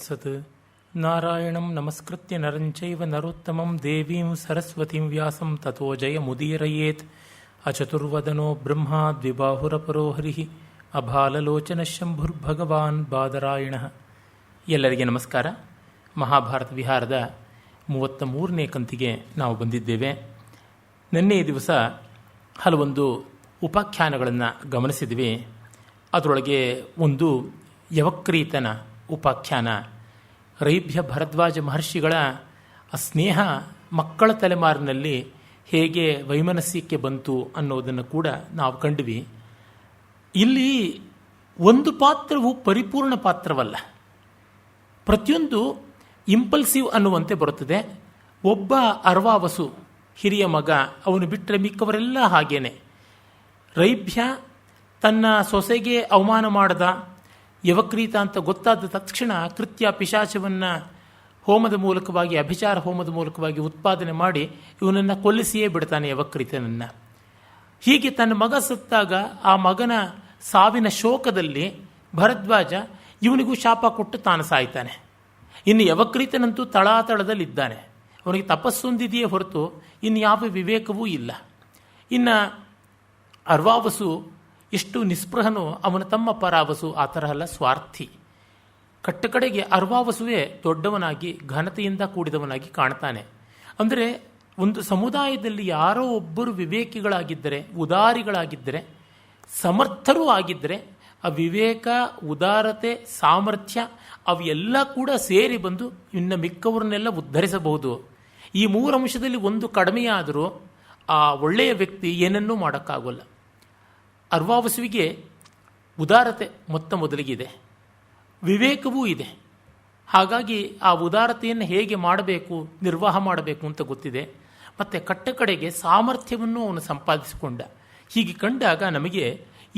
ತತ್ಸತ್. ನಾರಾಯಣಂ ನಮಸ್ಕೃತ್ಯ ನರಂಚೈವ ನರೋತ್ತಮಂ ದೇವೀಂ ಸರಸ್ವತೀಂ ವ್ಯಾಸಂ ತಥೋ ಜಯಮುದೀರಯೇತ್. ಅಚತುರ್ವದನೋ ಬ್ರಹ್ಮ ದ್ವಿಬಾಹುರಪರೋ ಹರಿಃ ಅಭಾಲಲೋಚನ ಶಂಭುರ್ಭಗವಾನ್ ಬಾದರಾಯಣಃ. ಎಲ್ಲರಿಗೆ ನಮಸ್ಕಾರ. ಮಹಾಭಾರತ ವಿಹಾರದ 33ನೇ ಕಂತಿಗೆ ನಾವು ಬಂದಿದ್ದೇವೆ. ನಿನ್ನೆ ದಿವಸ ಹಲವೊಂದು ಉಪಾಖ್ಯಾನಗಳನ್ನು ಗಮನಿಸಿದ್ವಿ. ಅದರೊಳಗೆ ಒಂದು ಯವಕ್ರೀತನ ಉಪಾಖ್ಯಾನ, ರೈಭ್ಯ ಭರದ್ವಾಜ ಮಹರ್ಷಿಗಳ ಸ್ನೇಹ ಮಕ್ಕಳ ತಲೆಮಾರಿನಲ್ಲಿ ಹೇಗೆ ವೈಮನಸ್ಯಕ್ಕೆ ಬಂತು ಅನ್ನೋದನ್ನು ಕೂಡ ನಾವು ಕಂಡ್ವಿ. ಇಲ್ಲಿ ಒಂದು ಪಾತ್ರವು ಪರಿಪೂರ್ಣ ಪಾತ್ರವಲ್ಲ, ಪ್ರತಿಯೊಂದು ಇಂಪಲ್ಸಿವ್ ಅನ್ನುವಂತೆ ಬರುತ್ತದೆ. ಒಬ್ಬ ಅರ್ವಾವಸು ಹಿರಿಯ ಮಗ, ಅವನು ಬಿಟ್ಟರೆ ಮಿಕ್ಕವರೆಲ್ಲ ಹಾಗೇನೆ. ರೈಭ್ಯ ತನ್ನ ಸೊಸೆಗೆ ಅವಮಾನ ಮಾಡದ, ಯವಕ್ರೀತ ಅಂತ ಗೊತ್ತಾದ ತಕ್ಷಣ ಕೃತ್ಯ ಪಿಶಾಚವನ್ನು ಹೋಮದ ಮೂಲಕವಾಗಿ, ಅಭಿಚಾರ ಹೋಮದ ಮೂಲಕವಾಗಿ ಉತ್ಪಾದನೆ ಮಾಡಿ ಇವನನ್ನು ಕೊಲ್ಲಿಸಿಯೇ ಬಿಡ್ತಾನೆ ಯವಕ್ರೀತನನ್ನು. ಹೀಗೆ ತನ್ನ ಮಗ ಸತ್ತಾಗ ಆ ಮಗನ ಸಾವಿನ ಶೋಕದಲ್ಲಿ ಭರದ್ವಾಜ ಇವನಿಗೂ ಶಾಪ ಕೊಟ್ಟು ತಾನು ಸಾಯ್ತಾನೆ. ಇನ್ನು ಯವಕ್ರೀತನಂತೂ ತಳಾತಳದಲ್ಲಿದ್ದಾನೆ. ಅವನಿಗೆ ತಪಸ್ಸೊಂದಿದೆಯೇ ಹೊರತು ಇನ್ನು ಯಾವ ವಿವೇಕವೂ ಇಲ್ಲ. ಇನ್ನು ಅರ್ವಾವಸು ಎಷ್ಟು ನಿಸ್ಪೃಹನೋ ಅವನ ತಮ್ಮ ಪರಾವಸು ಆ ತರಹ ಅಲ್ಲ, ಸ್ವಾರ್ಥಿ. ಕಟ್ಟಕಡೆಗೆ ಅರ್ವಾವಸುವೇ ದೊಡ್ಡವನಾಗಿ ಘನತೆಯಿಂದ ಕೂಡಿದವನಾಗಿ ಕಾಣ್ತಾನೆ. ಅಂದರೆ ಒಂದು ಸಮುದಾಯದಲ್ಲಿ ಯಾರೋ ಒಬ್ಬರು ವಿವೇಕಿಗಳಾಗಿದ್ದರೆ, ಉದಾರಿಗಳಾಗಿದ್ದರೆ, ಸಮರ್ಥರೂ ಆಗಿದ್ದರೆ ಆ ವಿವೇಕ, ಉದಾರತೆ, ಸಾಮರ್ಥ್ಯ ಅವೆಲ್ಲ ಕೂಡ ಸೇರಿ ಬಂದು ಇನ್ನು ಮಿಕ್ಕವ್ರನ್ನೆಲ್ಲ ಉದ್ಧರಿಸಬಹುದು. ಈ 3 ಅಂಶದಲ್ಲಿ ಒಂದು ಕಡಿಮೆಯಾದರೂ ಆ ಒಳ್ಳೆಯ ವ್ಯಕ್ತಿ ಏನನ್ನೂ ಮಾಡೋಕ್ಕಾಗೋಲ್ಲ. ಅರ್ವಾವಸುವಿಗೆ ಉದಾರತೆ ಮೊದಲಿಗಿದೆ, ವಿವೇಕವೂ ಇದೆ. ಹಾಗಾಗಿ ಆ ಉದಾರತೆಯನ್ನು ಹೇಗೆ ಮಾಡಬೇಕು, ನಿರ್ವಾಹ ಮಾಡಬೇಕು ಅಂತ ಗೊತ್ತಿದೆ. ಮತ್ತು ಕಟ್ಟಕಡೆಗೆ ಸಾಮರ್ಥ್ಯವನ್ನು ಅವನು ಸಂಪಾದಿಸಿಕೊಂಡ. ಹೀಗೆ ಕಂಡಾಗ ನಮಗೆ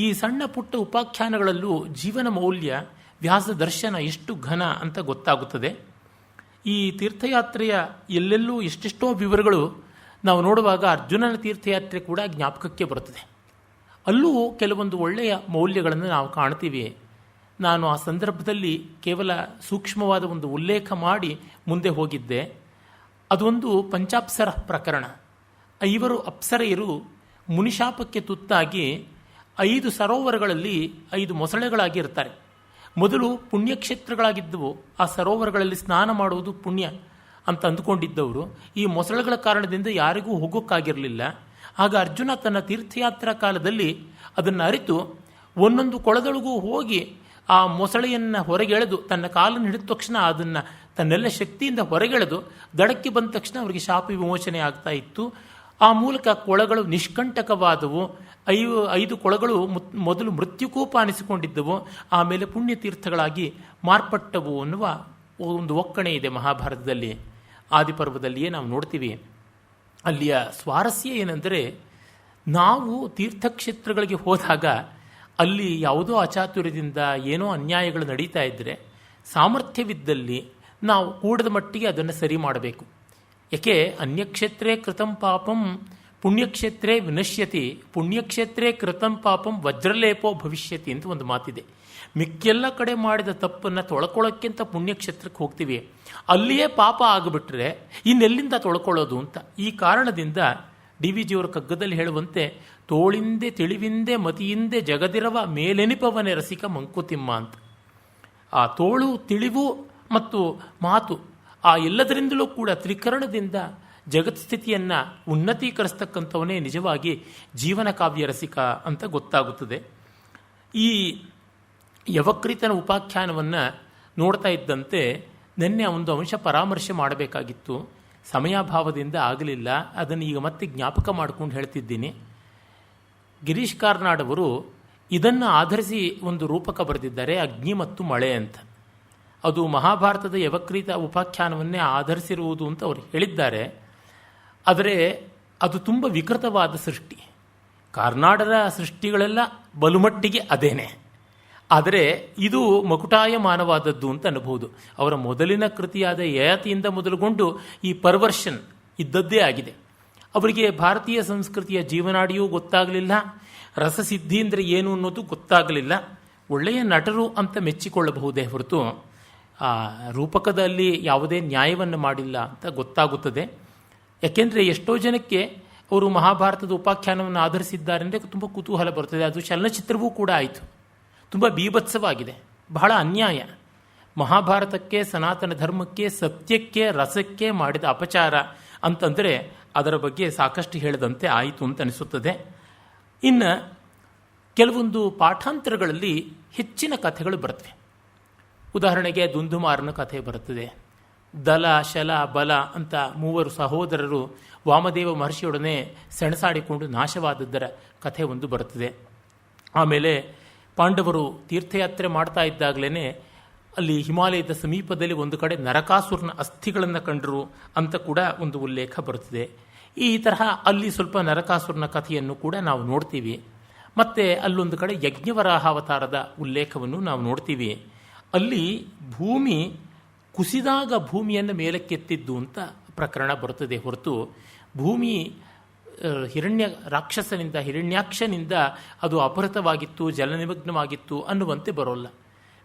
ಈ ಸಣ್ಣ ಪುಟ್ಟ ಉಪಾಖ್ಯಾನಗಳಲ್ಲೂ ಜೀವನ ಮೌಲ್ಯ, ವ್ಯಾಸ ದರ್ಶನ ಎಷ್ಟು ಘನ ಅಂತ ಗೊತ್ತಾಗುತ್ತದೆ. ಈ ತೀರ್ಥಯಾತ್ರೆಯ ಎಲ್ಲೆಲ್ಲೂ ಎಷ್ಟೆಷ್ಟೋ ವಿವರಗಳು ನಾವು ನೋಡುವಾಗ ಅರ್ಜುನನ ತೀರ್ಥಯಾತ್ರೆ ಕೂಡ ಜ್ಞಾಪಕಕ್ಕೆ ಬರುತ್ತದೆ. ಅಲ್ಲೂ ಕೆಲವೊಂದು ಒಳ್ಳೆಯ ಮೌಲ್ಯಗಳನ್ನು ನಾವು ಕಾಣ್ತೀವಿ. ನಾನು ಆ ಸಂದರ್ಭದಲ್ಲಿ ಕೇವಲ ಸೂಕ್ಷ್ಮವಾದ ಒಂದು ಉಲ್ಲೇಖ ಮಾಡಿ ಮುಂದೆ ಹೋಗಿದ್ದೆ. ಅದೊಂದು ಪಂಚಾಪ್ಸರ ಪ್ರಕರಣ. 5 ಅಪ್ಸರೆಯರು ಮುನಿಶಾಪಕ್ಕೆ ತುತ್ತಾಗಿ 5 ಸರೋವರಗಳಲ್ಲಿ 5 ಮೊಸಳೆಗಳಾಗಿ ಇರ್ತಾರೆ. ಮೊದಲು ಪುಣ್ಯಕ್ಷೇತ್ರಗಳಾಗಿದ್ದವು. ಆ ಸರೋವರಗಳಲ್ಲಿ ಸ್ನಾನ ಮಾಡುವುದು ಪುಣ್ಯ ಅಂತ ಅಂದುಕೊಂಡಿದ್ದವರು ಈ ಮೊಸಳೆಗಳ ಕಾರಣದಿಂದ ಯಾರಿಗೂ ಹೋಗೋಕ್ಕಾಗಿರಲಿಲ್ಲ. ಆಗ ಅರ್ಜುನ ತನ್ನ ತೀರ್ಥಯಾತ್ರಾ ಕಾಲದಲ್ಲಿ ಅದನ್ನು ಅರಿತು ಒಂದೊಂದು ಕೊಳದೊಳಗೂ ಹೋಗಿ ಆ ಮೊಸಳೆಯನ್ನು ಹೊರಗೆಳೆದು ತನ್ನ ಕಾಲನ್ನು ಹಿಡಿದ ತಕ್ಷಣ ಅದನ್ನು ತನ್ನೆಲ್ಲ ಶಕ್ತಿಯಿಂದ ಹೊರಗೆಳೆದು ದಡಕ್ಕೆ ಬಂದ ತಕ್ಷಣ ಅವರಿಗೆ ಶಾಪ ವಿಮೋಚನೆ ಆಗ್ತಾ ಇತ್ತು. ಆ ಮೂಲಕ ಕೊಳಗಳು ನಿಷ್ಕಂಟಕವಾದವು. 5 ಕೊಳಗಳು ಮೊದಲು ಮೃತ್ಯುಕೂಪ ಅನಿಸಿಕೊಂಡಿದ್ದವು, ಆಮೇಲೆ ಪುಣ್ಯತೀರ್ಥಗಳಾಗಿ ಮಾರ್ಪಟ್ಟವು ಅನ್ನುವ ಒಂದು ಒಕ್ಕಣೆ ಇದೆ ಮಹಾಭಾರತದಲ್ಲಿ. ಆದಿಪರ್ವದಲ್ಲಿಯೇ ನಾವು ನೋಡ್ತೀವಿ. ಅಲ್ಲಿಯ ಸ್ವಾರಸ್ಯ ಏನೆಂದರೆ, ನಾವು ತೀರ್ಥಕ್ಷೇತ್ರಗಳಿಗೆ ಹೋದಾಗ ಅಲ್ಲಿ ಯಾವುದೋ ಅಚಾತುರ್ಯದಿಂದ ಏನೋ ಅನ್ಯಾಯಗಳು ನಡೀತಾ ಇದ್ದರೆ ಸಾಮರ್ಥ್ಯವಿದ್ದಲ್ಲಿ ನಾವು ಕೂಡದ ಮಟ್ಟಿಗೆ ಅದನ್ನು ಸರಿ ಮಾಡಬೇಕು. ಏಕೆ, ಅನ್ಯಕ್ಷೇತ್ರೇ ಕೃತಂ ಪಾಪಂ ಪುಣ್ಯಕ್ಷೇತ್ರೇ ವಿನಶ್ಯತಿ, ಪುಣ್ಯಕ್ಷೇತ್ರೇ ಕೃತಂ ಪಾಪಂ ವಜ್ರಲೇಪೋ ಭವಿಷ್ಯತಿ ಅಂತ ಒಂದು ಮಾತಿದೆ. ಮಿಕ್ಕೆಲ್ಲ ಕಡೆ ಮಾಡಿದ ತಪ್ಪನ್ನು ತೊಳ್ಕೊಳ್ಳೋಕ್ಕಿಂತ ಪುಣ್ಯಕ್ಷೇತ್ರಕ್ಕೆ ಹೋಗ್ತೀವಿ, ಅಲ್ಲಿಯೇ ಪಾಪ ಆಗಿಬಿಟ್ರೆ ಇನ್ನೆಲ್ಲಿಂದ ತೊಳ್ಕೊಳ್ಳೋದು ಅಂತ. ಈ ಕಾರಣದಿಂದ ಡಿ ವಿ ಜಿಯವರ ಕಗ್ಗದಲ್ಲಿ ಹೇಳುವಂತೆ, ತೋಳಿಂದೆ ತಿಳಿವಿಂದೆ ಮತಿಯಿಂದೆ ಜಗದಿರವ ಮೇಲೆನಿಪವನೆ ರಸಿಕ ಮಂಕುತಿಮ್ಮ ಅಂತ. ಆ ತೋಳು, ತಿಳಿವು ಮತ್ತು ಮಾತು, ಆ ಎಲ್ಲದರಿಂದಲೂ ಕೂಡ ತ್ರಿಕರಣದಿಂದ ಜಗತ್ಸ್ಥಿತಿಯನ್ನು ಉನ್ನತೀಕರಿಸ್ತಕ್ಕಂಥವನೇ ನಿಜವಾಗಿ ಜೀವನ ಕಾವ್ಯ ರಸಿಕ ಅಂತ ಗೊತ್ತಾಗುತ್ತದೆ. ಈ ಯವಕ್ರೀತನ ಉಪಾಖ್ಯಾನವನ್ನು ನೋಡ್ತಾ ಇದ್ದಂತೆ ನಿನ್ನೆ ಒಂದು ಅಂಶ ಪರಾಮರ್ಶೆ ಮಾಡಬೇಕಾಗಿತ್ತು, ಸಮಯಾಭಾವದಿಂದ ಆಗಲಿಲ್ಲ. ಅದನ್ನು ಈಗ ಮತ್ತೆ ಜ್ಞಾಪಕ ಮಾಡಿಕೊಂಡು ಹೇಳ್ತಿದ್ದೀನಿ. ಗಿರೀಶ್ ಕಾರ್ನಾಡ್ ಅವರು ಇದನ್ನು ಆಧರಿಸಿ ಒಂದು ರೂಪಕ ಬರೆದಿದ್ದಾರೆ, ಅಗ್ನಿ ಮತ್ತು ಮಳೆ ಅಂತ. ಅದು ಮಹಾಭಾರತದ ಯವಕ್ರೀತ ಉಪಾಖ್ಯಾನವನ್ನೇ ಆಧರಿಸಿರುವುದು ಅಂತ ಅವರು ಹೇಳಿದ್ದಾರೆ. ಆದರೆ ಅದು ತುಂಬ ವಿಕೃತವಾದ ಸೃಷ್ಟಿ. ಕಾರ್ನಾಡರ ಸೃಷ್ಟಿಗಳೆಲ್ಲ ಬಲುಮಟ್ಟಿಗೆ ಅದೇನೆ. ಆದರೆ ಇದು ಮಕುಟಾಯಮಾನವಾದದ್ದು ಅಂತ ಅನ್ಬೋದು. ಅವರ ಮೊದಲಿನ ಕೃತಿಯಾದ ಯಯಾತಿಯಿಂದ ಮೊದಲುಗೊಂಡು ಈ ಪರ್ವರ್ಷನ್ ಇದ್ದದ್ದೇ ಆಗಿದೆ. ಅವರಿಗೆ ಭಾರತೀಯ ಸಂಸ್ಕೃತಿಯ ಜೀವನಾಡಿಯೂ ಗೊತ್ತಾಗಲಿಲ್ಲ, ರಸಸಿದ್ಧಿ ಅಂದರೆ ಏನು ಅನ್ನೋದು ಗೊತ್ತಾಗಲಿಲ್ಲ. ಒಳ್ಳೆಯ ನಟರು ಅಂತ ಮೆಚ್ಚಿಕೊಳ್ಳಬಹುದೇ ಹೊರತು ಆ ರೂಪಕದಲ್ಲಿ ಯಾವುದೇ ನ್ಯಾಯವನ್ನು ಮಾಡಿಲ್ಲ ಅಂತ ಗೊತ್ತಾಗುತ್ತದೆ. ಯಾಕೆಂದರೆ ಎಷ್ಟೋ ಜನಕ್ಕೆ ಅವರು ಮಹಾಭಾರತದ ಉಪಾಖ್ಯಾನವನ್ನು ಆಧರಿಸಿದ್ದಾರೆ ಅಂದರೆ ತುಂಬ ಕುತೂಹಲ ಬರುತ್ತದೆ. ಅದು ಚಲನಚಿತ್ರವೂ ಕೂಡ ಆಯಿತು. ತುಂಬ ಬೀಭತ್ಸವಾಗಿದೆ, ಬಹಳ ಅನ್ಯಾಯ. ಮಹಾಭಾರತಕ್ಕೆ, ಸನಾತನ ಧರ್ಮಕ್ಕೆ, ಸತ್ಯಕ್ಕೆ, ರಸಕ್ಕೆ ಮಾಡಿದ ಅಪಚಾರ ಅಂತಂದರೆ ಅದರ ಬಗ್ಗೆ ಸಾಕಷ್ಟು ಹೇಳಿದಂತೆ ಆಯಿತು ಅಂತ ಅನಿಸುತ್ತದೆ. ಇನ್ನು ಕೆಲವೊಂದು ಪಾಠಾಂತರಗಳಲ್ಲಿ ಹೆಚ್ಚಿನ ಕಥೆಗಳು ಬರ್ತವೆ. ಉದಾಹರಣೆಗೆ ದುಂದುಮಾರನ ಕಥೆ ಬರುತ್ತದೆ. ದಲ, ಶಲ, ಬಲ ಅಂತ 3 ಸಹೋದರರು ವಾಮದೇವ ಮಹರ್ಷಿಯೊಡನೆ ಸೆಣಸಾಡಿಕೊಂಡು ನಾಶವಾದದ್ದರ ಕಥೆ ಒಂದು ಬರುತ್ತದೆ. ಆಮೇಲೆ ಪಾಂಡವರು ತೀರ್ಥಯಾತ್ರೆ ಮಾಡ್ತಾ ಇದ್ದಾಗಲೇ ಅಲ್ಲಿ ಹಿಮಾಲಯದ ಸಮೀಪದಲ್ಲಿ ಒಂದು ಕಡೆ ನರಕಾಸುರನ ಅಸ್ಥಿಗಳನ್ನು ಕಂಡರು ಅಂತ ಕೂಡ ಒಂದು ಉಲ್ಲೇಖ ಬರುತ್ತದೆ. ಈ ತರಹ ಅಲ್ಲಿ ಸ್ವಲ್ಪ ನರಕಾಸುರನ ಕಥೆಯನ್ನು ಕೂಡ ನಾವು ನೋಡ್ತೀವಿ. ಮತ್ತು ಅಲ್ಲೊಂದು ಕಡೆ ಯಜ್ಞವರಾಹಾವತಾರದ ಉಲ್ಲೇಖವನ್ನು ನಾವು ನೋಡ್ತೀವಿ. ಅಲ್ಲಿ ಭೂಮಿ ಕುಸಿದಾಗ ಭೂಮಿಯನ್ನು ಮೇಲಕ್ಕೆತ್ತಿದ್ದು ಅಂತ ಪ್ರಕರಣ ಬರುತ್ತದೆ ಹೊರತು ಭೂಮಿ ಹಿರಣ್ಯಾಕ್ಷನಿಂದ ಅದು ಅಪಹೃತವಾಗಿತ್ತು, ಜಲನಿಮಗ್ನವಾಗಿತ್ತು ಅನ್ನುವಂತೆ ಬರೋಲ್ಲ.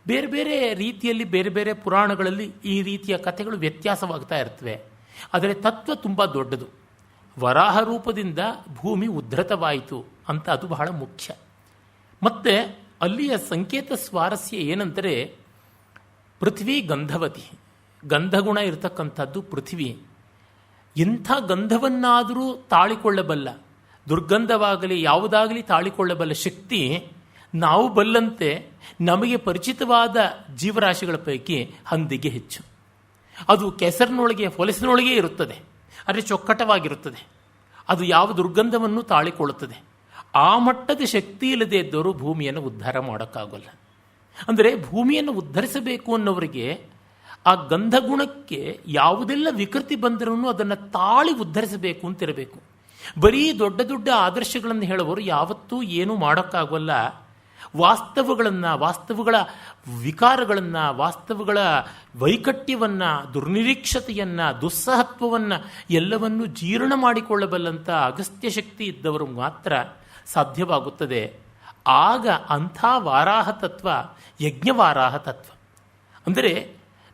ಬೇರೆ ಬೇರೆ ರೀತಿಯಲ್ಲಿ ಬೇರೆ ಬೇರೆ ಪುರಾಣಗಳಲ್ಲಿ ಈ ರೀತಿಯ ಕಥೆಗಳು ವ್ಯತ್ಯಾಸವಾಗ್ತಾ ಇರ್ತವೆ. ಆದರೆ ತತ್ವ ತುಂಬ ದೊಡ್ಡದು. ವರಾಹ ರೂಪದಿಂದ ಭೂಮಿ ಉದ್ಧತವಾಯಿತು ಅಂತ ಅದು ಬಹಳ ಮುಖ್ಯ. ಮತ್ತು ಅಲ್ಲಿಯ ಸಂಕೇತ ಸ್ವಾರಸ್ಯ ಏನಂದರೆ ಪೃಥ್ವಿ ಗಂಧವತಿ, ಗಂಧಗುಣ ಇರತಕ್ಕಂಥದ್ದು ಪೃಥ್ವಿ. ಎಂಥ ಗಂಧವನ್ನಾದರೂ ತಾಳಿಕೊಳ್ಳಬಲ್ಲ, ದುರ್ಗಂಧವಾಗಲಿ ಯಾವುದಾಗಲಿ ತಾಳಿಕೊಳ್ಳಬಲ್ಲ ಶಕ್ತಿ ನಾವು ಬಲ್ಲಂತೆ ನಮಗೆ ಪರಿಚಿತವಾದ ಜೀವರಾಶಿಗಳ ಪೈಕಿ ಹಂದಿಗೆ ಹೆಚ್ಚು. ಅದು ಕೆಸರಿನೊಳಗೆ, ಹೊಲಸಿನೊಳಗೆ ಇರುತ್ತದೆ, ಆದರೆ ಚೊಕ್ಕಟವಾಗಿರುತ್ತದೆ. ಅದು ಯಾವ ದುರ್ಗಂಧವನ್ನು ತಾಳಿಕೊಳ್ಳುತ್ತದೆ. ಆ ಮಟ್ಟದ ಶಕ್ತಿ ಇಲ್ಲದೆ ಇದ್ದವರು ಭೂಮಿಯನ್ನು ಉದ್ಧಾರ ಮಾಡೋಕ್ಕಾಗಲ್ಲ. ಅಂದರೆ ಭೂಮಿಯನ್ನು ಉದ್ಧರಿಸಬೇಕು ಅನ್ನೋವರಿಗೆ ಆ ಗಂಧಗುಣಕ್ಕೆ ಯಾವುದೆಲ್ಲ ವಿಕೃತಿ ಬಂದರೂ ಅದನ್ನು ತಾಳಿ ಉದ್ಧರಿಸಬೇಕು ಅಂತಿರಬೇಕು. ಬರೀ ದೊಡ್ಡ ದೊಡ್ಡ ಆದರ್ಶಗಳನ್ನು ಹೇಳುವವರು ಯಾವತ್ತೂ ಏನೂ ಮಾಡೋಕ್ಕಾಗಲ್ಲ. ವಾಸ್ತವಗಳ ವಿಕಾರಗಳನ್ನು, ವಾಸ್ತವಗಳ ವೈಕಟ್ಯವನ್ನು, ದುರ್ನಿರೀಕ್ಷತೆಯನ್ನು, ದುಸ್ಸಹತ್ವವನ್ನು ಎಲ್ಲವನ್ನೂ ಜೀರ್ಣ ಮಾಡಿಕೊಳ್ಳಬಲ್ಲಂಥ ಅಗಸ್ತ್ಯ ಶಕ್ತಿ ಇದ್ದವರು ಮಾತ್ರ ಸಾಧ್ಯವಾಗುತ್ತದೆ. ಆಗ ಅಂಥ ವಾರಾಹ ತತ್ವ ಯಜ್ಞವಾರಾಹ ತತ್ವ. ಅಂದರೆ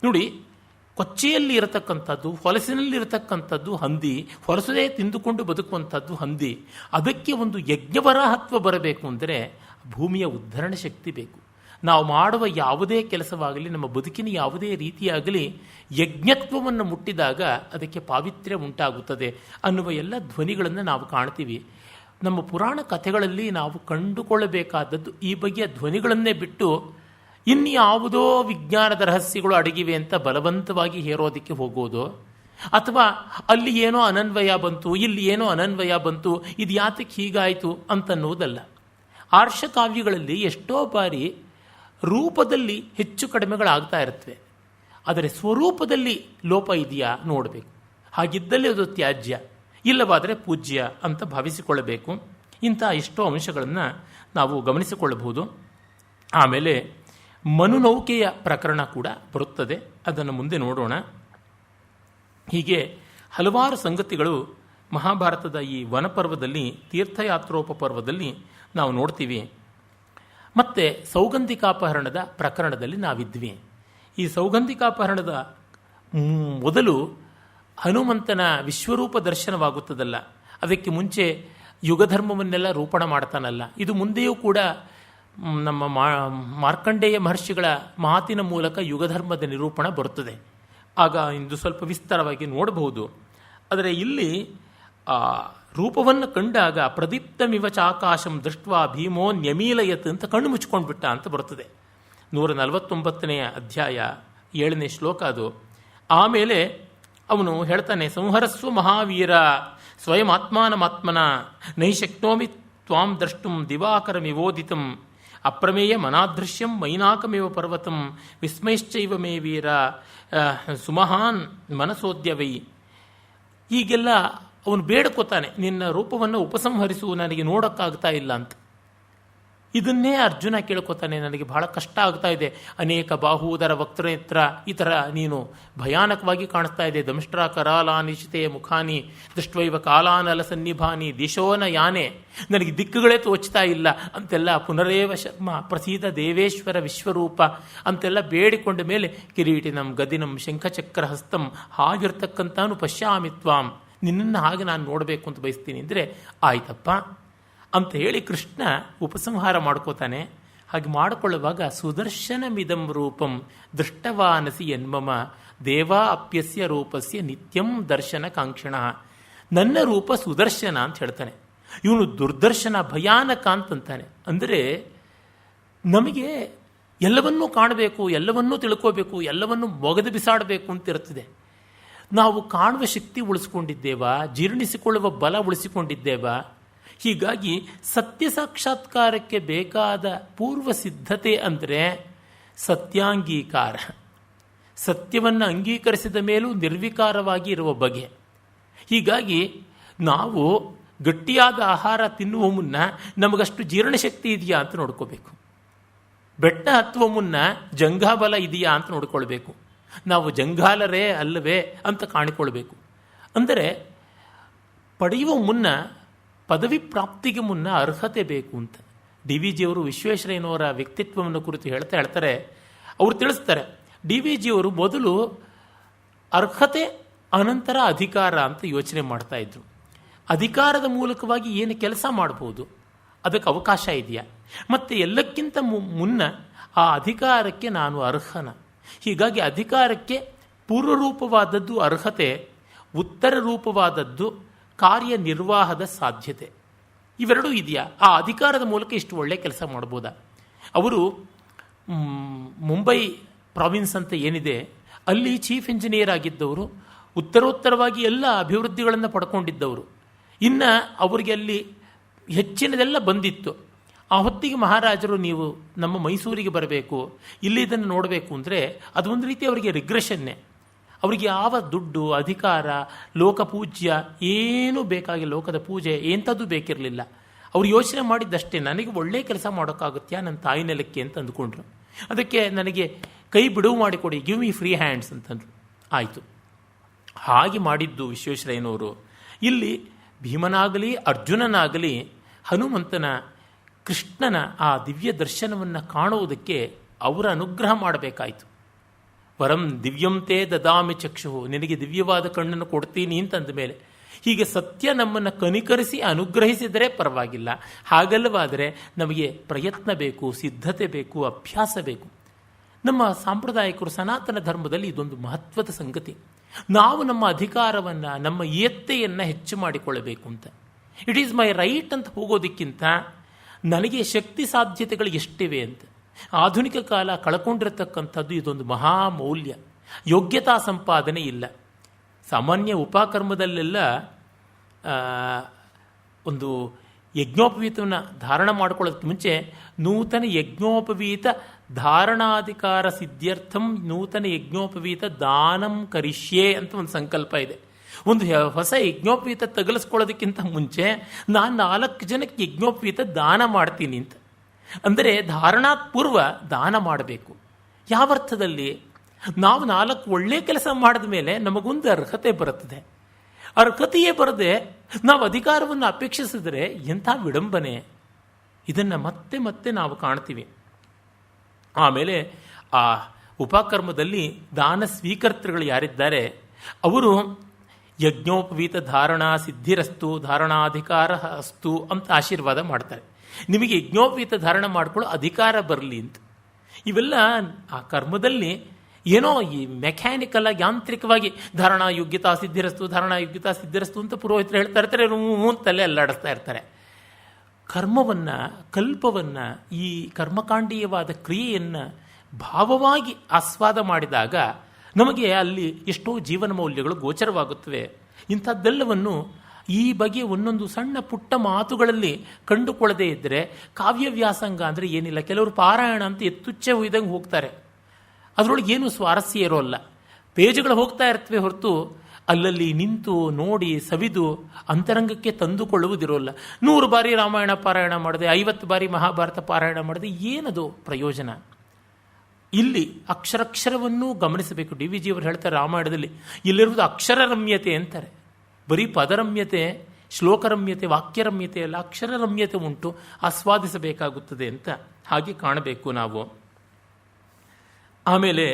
ನೋಡಿ, ಕೊಚ್ಚೆಯಲ್ಲಿ ಇರತಕ್ಕಂಥದ್ದು, ಹೊಲಸಿನಲ್ಲಿ ಇರತಕ್ಕಂಥದ್ದು ಹಂದಿ, ಹೊಲಸದೇ ತಿಂದುಕೊಂಡು ಬದುಕುವಂಥದ್ದು ಹಂದಿ. ಅದಕ್ಕೆ ಒಂದು ಯಜ್ಞವರಾಹತ್ವ ಬರಬೇಕು ಅಂದರೆ ಭೂಮಿಯ ಉದ್ಧರಣೆ ಶಕ್ತಿ ಬೇಕು. ನಾವು ಮಾಡುವ ಯಾವುದೇ ಕೆಲಸವಾಗಲಿ, ನಮ್ಮ ಬದುಕಿನ ಯಾವುದೇ ರೀತಿಯಾಗಲಿ ಯಜ್ಞತ್ವವನ್ನು ಮುಟ್ಟಿದಾಗ ಅದಕ್ಕೆ ಪಾವಿತ್ರ್ಯ ಉಂಟಾಗುತ್ತದೆ ಅನ್ನುವ ಎಲ್ಲ ಧ್ವನಿಗಳನ್ನು ನಾವು ಕಾಣ್ತೀವಿ. ನಮ್ಮ ಪುರಾಣ ಕಥೆಗಳಲ್ಲಿ ನಾವು ಕಂಡುಕೊಳ್ಳಬೇಕಾದದ್ದು ಈ ಬಗೆಯ ಧ್ವನಿಗಳನ್ನೇ ಬಿಟ್ಟು ಇನ್ಯಾವುದೋ ವಿಜ್ಞಾನದ ರಹಸ್ಯಗಳು ಅಡಗಿವೆ ಅಂತ ಬಲವಂತವಾಗಿ ಹೇರೋದಕ್ಕೆ ಹೋಗೋದು, ಅಥವಾ ಅಲ್ಲಿ ಏನೋ ಅನನ್ವಯ ಬಂತು, ಇಲ್ಲಿ ಏನೋ ಅನನ್ವಯ ಬಂತು, ಇದು ಯಾತಕ್ಕೆ ಹೀಗಾಯಿತು ಅಂತನ್ನುವುದಲ್ಲ. ಆರ್ಷಕಾವ್ಯಗಳಲ್ಲಿ ಎಷ್ಟೋ ಬಾರಿ ರೂಪದಲ್ಲಿ ಹೆಚ್ಚು ಕಡಿಮೆಗಳಾಗ್ತಾ ಇರ್ತವೆ, ಆದರೆ ಸ್ವರೂಪದಲ್ಲಿ ಲೋಪ ಇದೆಯಾ ನೋಡಬೇಕು. ಹಾಗಿದ್ದಲ್ಲಿ ಅದು ತ್ಯಾಜ್ಯ, ಇಲ್ಲವಾದರೆ ಪೂಜ್ಯ ಅಂತ ಭಾವಿಸಿಕೊಳ್ಳಬೇಕು. ಇಂಥ ಎಷ್ಟೋ ಅಂಶಗಳನ್ನು ನಾವು ಗಮನಿಸಿಕೊಳ್ಳಬಹುದು. ಆಮೇಲೆ ಮನುನೌಕೆಯ ಪ್ರಕರಣ ಕೂಡ ಬರುತ್ತದೆ, ಅದನ್ನು ಮುಂದೆ ನೋಡೋಣ. ಹೀಗೆ ಹಲವಾರು ಸಂಗತಿಗಳು ಮಹಾಭಾರತದ ಈ ವನಪರ್ವದಲ್ಲಿ, ತೀರ್ಥಯಾತ್ರೋಪರ್ವದಲ್ಲಿ ನಾವು ನೋಡ್ತೀವಿ. ಮತ್ತು ಸೌಗಂಧಿಕಾಪಹರಣದ ಪ್ರಕರಣದಲ್ಲಿ ನಾವಿದ್ವಿ. ಈ ಸೌಗಂಧಿಕಾಪಹರಣದ ಮೊದಲು ಹನುಮಂತನ ವಿಶ್ವರೂಪ ದರ್ಶನವಾಗುತ್ತದಲ್ಲ, ಅದಕ್ಕೆ ಮುಂಚೆ ಯುಗಧರ್ಮವನ್ನೆಲ್ಲ ರೂಪಣ ಮಾಡ್ತಾನಲ್ಲ. ಇದು ಮುಂದೆಯೂ ಕೂಡ ನಮ್ಮ ಮಾರ್ಕಂಡೇಯ ಮಹರ್ಷಿಗಳ ಮಾತಿನ ಮೂಲಕ ಯುಗಧರ್ಮದ ನಿರೂಪಣ ಬರುತ್ತದೆ. ಆಗ ಇಂದು ಸ್ವಲ್ಪ ವಿಸ್ತಾರವಾಗಿ ನೋಡಬಹುದು. ಆದರೆ ಇಲ್ಲಿ ರೂಪವನ್ನು ಕಂಡಾಗ ಪ್ರದೀಪ್ತಮಿವ ಚಾಕಾಶಂ ದೃಷ್ಟ್ವಾ ಭೀಮೋ ನ್ಯಮೀಲಯತ್ ಅಂತ ಕಣ್ಣು ಮುಚ್ಕೊಂಡು ಬಿಟ್ಟ ಅಂತ ಬರುತ್ತದೆ. 149ನೇ ಅಧ್ಯಾಯ 7ನೇ ಶ್ಲೋಕ ಅದು. ಆಮೇಲೆ ಅವನು ಹೇಳ್ತಾನೆ, ಸಂಹರಸ್ವ ಮಹಾವೀರ ಸ್ವಯಂ ಆತ್ಮಾನಮಾತ್ಮನ ನೈಶಕ್ನೋಮಿ ತ್ವಾಂ ದ್ರಷ್ಟುಂ ದಿವಾಕರಮಿವೋದಿತಂ ಅಪ್ರಮೇಯ ಮನಾದೃಶ್ಯಂ ಮೈನಾಕಮೇವ ಪರ್ವತಂ ವಿಸ್ಮೈಶ್ಚೈವ ಮೇ ವೀರ ಸುಮಹಾನ್ ಮನಸೋದ್ಯವೈ. ಹೀಗೆಲ್ಲ ಅವನು ಬೇಡ್ಕೋತಾನೆ, ನಿನ್ನ ರೂಪವನ್ನು ಉಪಸಂಹರಿಸು, ನನಗೆ ನೋಡೋಕ್ಕಾಗ್ತಾ ಇಲ್ಲ ಅಂತ. ಇದನ್ನೇ ಅರ್ಜುನ ಕೇಳ್ಕೊತಾನೆ. ನನಗೆ ಬಹಳ ಕಷ್ಟ ಆಗ್ತಾ ಇದೆ, ಅನೇಕ ಬಾಹೂದರ ವಕ್ತನೇತ್ರ ಈ ಥರ ನೀನು ಭಯಾನಕವಾಗಿ ಕಾಣಿಸ್ತಾ ಇದೆ. ದಂಷ್ಟ್ರ ಕರಾಲಾನಿಶಿತೆ ಮುಖಾನಿ ದೃಷ್ಟ್ವೈವ ಕಾಲಾನಲ ಸನ್ನಿಭಾನಿ ದಿಶೋನ ಯಾನೆ, ನನಗೆ ದಿಕ್ಕುಗಳೇ ತೋಚ್ತಾ ಇಲ್ಲ ಅಂತೆಲ್ಲ ಪುನರೇವ ಶರ್ಮ ಪ್ರಸೀದ ದೇವೇಶ್ವರ ವಿಶ್ವರೂಪ ಅಂತೆಲ್ಲ ಬೇಡಿಕೊಂಡ ಮೇಲೆ ಕಿರೀಟಿನಂ ಗದಿನಂ ಶಂಖಚಕ್ರ ಹಸ್ತಂ ಹಾಗಿರ್ತಕ್ಕಂಥನು ಪಶ್ಯಾಮಿತ್ವಾಂ, ನಿನ್ನನ್ನು ಹಾಗೆ ನಾನು ನೋಡಬೇಕು ಅಂತ ಬಯಸ್ತೀನಿ ಅಂದರೆ ಆಯ್ತಪ್ಪ ಅಂತ ಹೇಳಿ ಕೃಷ್ಣ ಉಪಸಂಹಾರ ಮಾಡ್ಕೋತಾನೆ. ಹಾಗೆ ಮಾಡಿಕೊಳ್ಳುವಾಗ ಸುದರ್ಶನಮಿದಂ ರೂಪಂ ದೃಷ್ಟವಾನಸಿ ಯನ್ಮಮ ದೇವಾ ಅಪ್ಯಸ್ಯ ರೂಪಸ್ಯ ನಿತ್ಯಂ ದರ್ಶನ ಕಾಂಕ್ಷಣ. ನನ್ನ ರೂಪ ಸುದರ್ಶನ ಅಂತ ಹೇಳ್ತಾನೆ. ಇವನು ದುರ್ದರ್ಶನ ಭಯಾನಕ ಅಂತಂತಾನೆ. ಅಂದರೆ ನಮಗೆ ಎಲ್ಲವನ್ನೂ ಕಾಣಬೇಕು, ಎಲ್ಲವನ್ನೂ ತಿಳ್ಕೋಬೇಕು, ಎಲ್ಲವನ್ನೂ ಮೊಗದು ಬಿಸಾಡಬೇಕು ಅಂತ ಇರ್ತದೆ. ನಾವು ಕಾಣುವ ಶಕ್ತಿ ಉಳಿಸ್ಕೊಂಡಿದ್ದೇವಾ, ಜೀರ್ಣಿಸಿಕೊಳ್ಳುವ ಬಲ ಉಳಿಸಿಕೊಂಡಿದ್ದೇವಾ? ಹೀಗಾಗಿ ಸತ್ಯ ಸಾಕ್ಷಾತ್ಕಾರಕ್ಕೆ ಬೇಕಾದ ಪೂರ್ವ ಸಿದ್ಧತೆ ಅಂದರೆ ಸತ್ಯಾಂಗೀಕಾರ. ಸತ್ಯವನ್ನು ಅಂಗೀಕರಿಸಿದ ಮೇಲೂ ನಿರ್ವಿಕಾರವಾಗಿ ಇರುವ ಬಗೆ. ಹೀಗಾಗಿ ನಾವು ಗಟ್ಟಿಯಾದ ಆಹಾರ ತಿನ್ನುವ ಮುನ್ನ ನಮಗಷ್ಟು ಜೀರ್ಣಶಕ್ತಿ ಇದೆಯಾ ಅಂತ ನೋಡ್ಕೋಬೇಕು. ಬೆಟ್ಟ ಹತ್ತುವ ಮುನ್ನ ಜಂಘಾಬಲ ಇದೆಯಾ ಅಂತ ನೋಡ್ಕೊಳ್ಬೇಕು. ನಾವು ಜಂಘಾಲರೇ ಅಲ್ಲವೇ ಅಂತ ಕಾಣಿಕೊಳ್ಬೇಕು. ಅಂದರೆ ಪಡೆಯುವ ಮುನ್ನ, ಪದವಿ ಪ್ರಾಪ್ತಿಗೆ ಮುನ್ನ ಅರ್ಹತೆ ಬೇಕು ಅಂತ. ಡಿ ವಿ ಜಿಯವರು ವಿಶ್ವೇಶ್ವರಯ್ಯನವರ ವ್ಯಕ್ತಿತ್ವವನ್ನು ಕುರಿತು ಹೇಳ್ತಾರೆ. ಅವರು ತಿಳಿಸ್ತಾರೆ, ಡಿ ವಿ ಜಿಯವರು ಮೊದಲು ಅರ್ಹತೆ ಅನಂತರ ಅಧಿಕಾರ ಅಂತ ಯೋಚನೆ ಮಾಡ್ತಾ ಇದ್ರು. ಅಧಿಕಾರದ ಮೂಲಕವಾಗಿ ಏನು ಕೆಲಸ ಮಾಡ್ಬೋದು, ಅದಕ್ಕೆ ಅವಕಾಶ ಇದೆಯಾ, ಮತ್ತು ಎಲ್ಲಕ್ಕಿಂತ ಮುನ್ನ ಆ ಅಧಿಕಾರಕ್ಕೆ ನಾನು ಅರ್ಹನ. ಹೀಗಾಗಿ ಅಧಿಕಾರಕ್ಕೆ ಪೂರ್ವರೂಪವಾದದ್ದು ಅರ್ಹತೆ, ಉತ್ತರ ರೂಪವಾದದ್ದು ಕಾರ್ಯನಿರ್ವಾಹದ ಸಾಧ್ಯತೆ. ಇವೆರಡೂ ಇದೆಯಾ? ಆ ಅಧಿಕಾರದ ಮೂಲಕ ಇಷ್ಟು ಒಳ್ಳೆ ಕೆಲಸ ಮಾಡ್ಬೋದಾ? ಅವರು ಮುಂಬೈ ಪ್ರಾವಿನ್ಸ್ ಅಂತ ಏನಿದೆ ಅಲ್ಲಿ ಚೀಫ್ ಇಂಜಿನಿಯರ್ ಆಗಿದ್ದವರು, ಉತ್ತರೋತ್ತರವಾಗಿ ಎಲ್ಲ ಅಭಿವೃದ್ಧಿಗಳನ್ನು ಪಡ್ಕೊಂಡಿದ್ದವರು. ಇನ್ನು ಅವರಿಗೆ ಅಲ್ಲಿ ಹೆಚ್ಚಿನದೆಲ್ಲ ಬಂದಿತ್ತು. ಆ ಹೊತ್ತಿಗೆ ಮಹಾರಾಜರು ನೀವು ನಮ್ಮ ಮೈಸೂರಿಗೆ ಬರಬೇಕು, ಇಲ್ಲಿ ಇದನ್ನು ನೋಡಬೇಕು ಅಂದರೆ ಅದು ಒಂದು ರೀತಿ ಅವರಿಗೆ ರಿಗ್ರೆಷನ್ನೇ. ಅವರಿಗೆ ಯಾವ ದುಡ್ಡು, ಅಧಿಕಾರ, ಲೋಕಪೂಜ್ಯ ಏನೂ ಬೇಕಾಗಿ, ಲೋಕದ ಪೂಜೆ ಎಂಥದ್ದು ಬೇಕಿರಲಿಲ್ಲ. ಅವ್ರು ಯೋಚನೆ ಮಾಡಿದ್ದಷ್ಟೇ, ನನಗೆ ಒಳ್ಳೆಯ ಕೆಲಸ ಮಾಡೋಕ್ಕಾಗುತ್ತಾ ನನ್ನ ತಾಯಿ ನೆಲಕ್ಕೆ ಅಂತ ಅಂದ್ಕೊಂಡ್ರು. ಅದಕ್ಕೆ ನನಗೆ ಕೈ ಬಿಡುವು ಮಾಡಿಕೊಡಿ, ಗಿವ್ ಮಿ ಫ್ರೀ ಹ್ಯಾಂಡ್ಸ್ ಅಂತಂದರು. ಆಯಿತು, ಹಾಗೆ ಮಾಡಿದ್ದು ವಿಶ್ವೇಶ್ವರಯ್ಯನವರು. ಇಲ್ಲಿ ಭೀಮನಾಗಲಿ ಅರ್ಜುನನಾಗಲಿ ಹನುಮಂತನ, ಕೃಷ್ಣನ ಆ ದಿವ್ಯ ದರ್ಶನವನ್ನು ಕಾಣುವುದಕ್ಕೆ ಅವರ ಅನುಗ್ರಹ ಮಾಡಬೇಕಾಯಿತು. ವರಂ ದಿವ್ಯಂತೇ ದದಾಮಿ ಚಕ್ಷು, ನಿನಗೆ ದಿವ್ಯವಾದ ಕಣ್ಣನ್ನು ಕೊಡ್ತೀನಿ ಅಂತಂದ ಮೇಲೆ, ಹೀಗೆ ಸತ್ಯ ನಮ್ಮನ್ನು ಕನಿಕರಿಸಿ ಅನುಗ್ರಹಿಸಿದರೆ ಪರವಾಗಿಲ್ಲ. ಹಾಗಲ್ಲವಾದರೆ ನಮಗೆ ಪ್ರಯತ್ನ ಬೇಕು, ಸಿದ್ಧತೆ ಬೇಕು, ಅಭ್ಯಾಸ ಬೇಕು. ನಮ್ಮ ಸಾಂಪ್ರದಾಯಿಕರು ಸನಾತನ ಧರ್ಮದಲ್ಲಿ ಇದೊಂದು ಮಹತ್ವದ ಸಂಗತಿ. ನಾವು ನಮ್ಮ ಅಧಿಕಾರವನ್ನು, ನಮ್ಮ ಈಯತ್ತೆಯನ್ನು ಹೆಚ್ಚು ಮಾಡಿಕೊಳ್ಳಬೇಕು ಅಂತ. ಇಟ್ ಈಸ್ ಮೈ ರೈಟ್ ಅಂತ ಹೋಗೋದಕ್ಕಿಂತ ನನಗೆ ಶಕ್ತಿ ಸಾಧ್ಯತೆಗಳು ಎಷ್ಟಿವೆ ಅಂತ. ಆಧುನಿಕ ಕಾಲ ಕಳ್ಕೊಂಡಿರತಕ್ಕಂಥದ್ದು ಇದೊಂದು ಮಹಾಮೌಲ್ಯ. ಯೋಗ್ಯತಾ ಸಂಪಾದನೆ ಇಲ್ಲ. ಸಾಮಾನ್ಯ ಉಪಕರ್ಮದಲ್ಲೆಲ್ಲ ಒಂದು ಯಜ್ಞೋಪವೀತವನ್ನು ಧಾರಣ ಮಾಡಿಕೊಳ್ಳೋದಕ್ಕೆ ಮುಂಚೆ ನೂತನ ಯಜ್ಞೋಪವೀತ ಧಾರಣಾಧಿಕಾರ ಸಿದ್ಧ್ಯರ್ಥಂ ನೂತನ ಯಜ್ಞೋಪವೀತ ದಾನಂ ಕರಿಷ್ಯೆ ಅಂತ ಒಂದು ಸಂಕಲ್ಪ ಇದೆ. ಒಂದು ಹೊಸ ಯಜ್ಞೋಪವೀತ ತಗಲಿಸ್ಕೊಳ್ಳೋದಕ್ಕಿಂತ ಮುಂಚೆ ನಾನು 4 ಜನಕ್ಕೆ ಯಜ್ಞೋಪವೀತ ದಾನ ಮಾಡ್ತೀನಿ ಅಂತ. ಅಂದರೆ ಧಾರಣಾತ್ಪೂರ್ವ ದಾನ ಮಾಡಬೇಕು. ಯಾವ ಅರ್ಥದಲ್ಲಿ? ನಾವು 4 ಒಳ್ಳೆ ಕೆಲಸ ಮಾಡಿದ ಮೇಲೆ ನಮಗೊಂದು ಅರ್ಹತೆ ಬರುತ್ತದೆ. ಅರ್ಹತೆಯೇ ಬರದೆ ನಾವು ಅಧಿಕಾರವನ್ನು ಅಪೇಕ್ಷಿಸಿದರೆ ಎಂಥ ವಿಡಂಬನೆ. ಇದನ್ನು ಮತ್ತೆ ಮತ್ತೆ ನಾವು ಕಾಣ್ತೀವಿ. ಆಮೇಲೆ ಆ ಉಪಕರ್ಮದಲ್ಲಿ ದಾನ ಸ್ವೀಕರ್ತೃಗಳು ಯಾರಿದ್ದಾರೆ ಅವರು ಯಜ್ಞೋಪವೀತ ಧಾರಣಾ ಸಿದ್ಧಿರಸ್ತು ಧಾರಣಾಧಿಕಾರ ಅಸ್ತು ಅಂತ ಆಶೀರ್ವಾದ ಮಾಡ್ತಾರೆ. ನಿಮಗೆ ಯಜ್ಞೋಪವೀತ ಧಾರಣ ಮಾಡಿಕೊಳ್ಳೋ ಅಧಿಕಾರ ಬರಲಿ ಅಂತ. ಇವೆಲ್ಲ ಆ ಕರ್ಮದಲ್ಲಿ ಏನೋ ಈ ಮೆಕ್ಯಾನಿಕಲ್ ಆಗಿ, ಯಾಂತ್ರಿಕವಾಗಿ ಧಾರಣಾ ಯೋಗ್ಯತಾ ಸಿದ್ಧಿರಸ್ತು ಅಂತ ಪುರೋಹಿತರು ಹೇಳ್ತಾ ಇರ್ತಾರೆ, ತಲೆ ಅಲ್ಲಾಡಿಸ್ತಾ ಇರ್ತಾರೆ. ಕರ್ಮವನ್ನು, ಕಲ್ಪವನ್ನು, ಈ ಕರ್ಮಕಾಂಡೀಯವಾದ ಕ್ರಿಯೆಯನ್ನು ಭಾವವಾಗಿ ಆಸ್ವಾದ ಮಾಡಿದಾಗ ನಮಗೆ ಅಲ್ಲಿ ಎಷ್ಟೋ ಜೀವನ ಮೌಲ್ಯಗಳು ಗೋಚರವಾಗುತ್ತವೆ. ಇಂಥದ್ದೆಲ್ಲವನ್ನು ಈ ಬಗೆಯ ಒಂದೊಂದು ಸಣ್ಣ ಪುಟ್ಟ ಮಾತುಗಳಲ್ಲಿ ಕಂಡುಕೊಳ್ಳದೇ ಇದ್ದರೆ ಕಾವ್ಯ ವ್ಯಾಸಂಗ ಅಂದರೆ ಏನಿಲ್ಲ. ಕೆಲವರು ಪಾರಾಯಣ ಅಂತ ಎತ್ತುಚ್ಚೆ ಹೊಯ್ದಂಗೆ ಹೋಗ್ತಾರೆ. ಅದರೊಳಗೆ ಏನೂ ಸ್ವಾರಸ್ಯ ಇರೋಲ್ಲ. ಪೇಜುಗಳು ಹೋಗ್ತಾ ಇರ್ತವೆ ಹೊರತು ಅಲ್ಲಲ್ಲಿ ನಿಂತು ನೋಡಿ ಸವಿದು ಅಂತರಂಗಕ್ಕೆ ತಂದುಕೊಳ್ಳುವುದಿರೋಲ್ಲ. 100 ಬಾರಿ ರಾಮಾಯಣ ಪಾರಾಯಣ ಮಾಡಿದೆ, 50 ಬಾರಿ ಮಹಾಭಾರತ ಪಾರಾಯಣ ಮಾಡಿದೆ, ಏನದು ಪ್ರಯೋಜನ? ಇಲ್ಲಿ ಅಕ್ಷರಕ್ಷರವನ್ನೂ ಗಮನಿಸಬೇಕು. ಡಿ ವಿ ಜಿಯವರು ಹೇಳ್ತಾರೆ ರಾಮಾಯಣದಲ್ಲಿ ಇಲ್ಲಿರುವುದು ಅಕ್ಷರರಮ್ಯತೆ ಅಂತಾರೆ. ಬರೀ ಪದರಮ್ಯತೆ, ಶ್ಲೋಕರಮ್ಯತೆ, ವಾಕ್ಯರಮ್ಯತೆ ಅಲ್ಲ, ಅಕ್ಷರರಮ್ಯತೆ ಉಂಟು, ಆಸ್ವಾದಿಸಬೇಕಾಗುತ್ತದೆ ಅಂತ ಹಾಗೆ ಕಾಣಬೇಕು ನಾವು. ಆಮೇಲೆ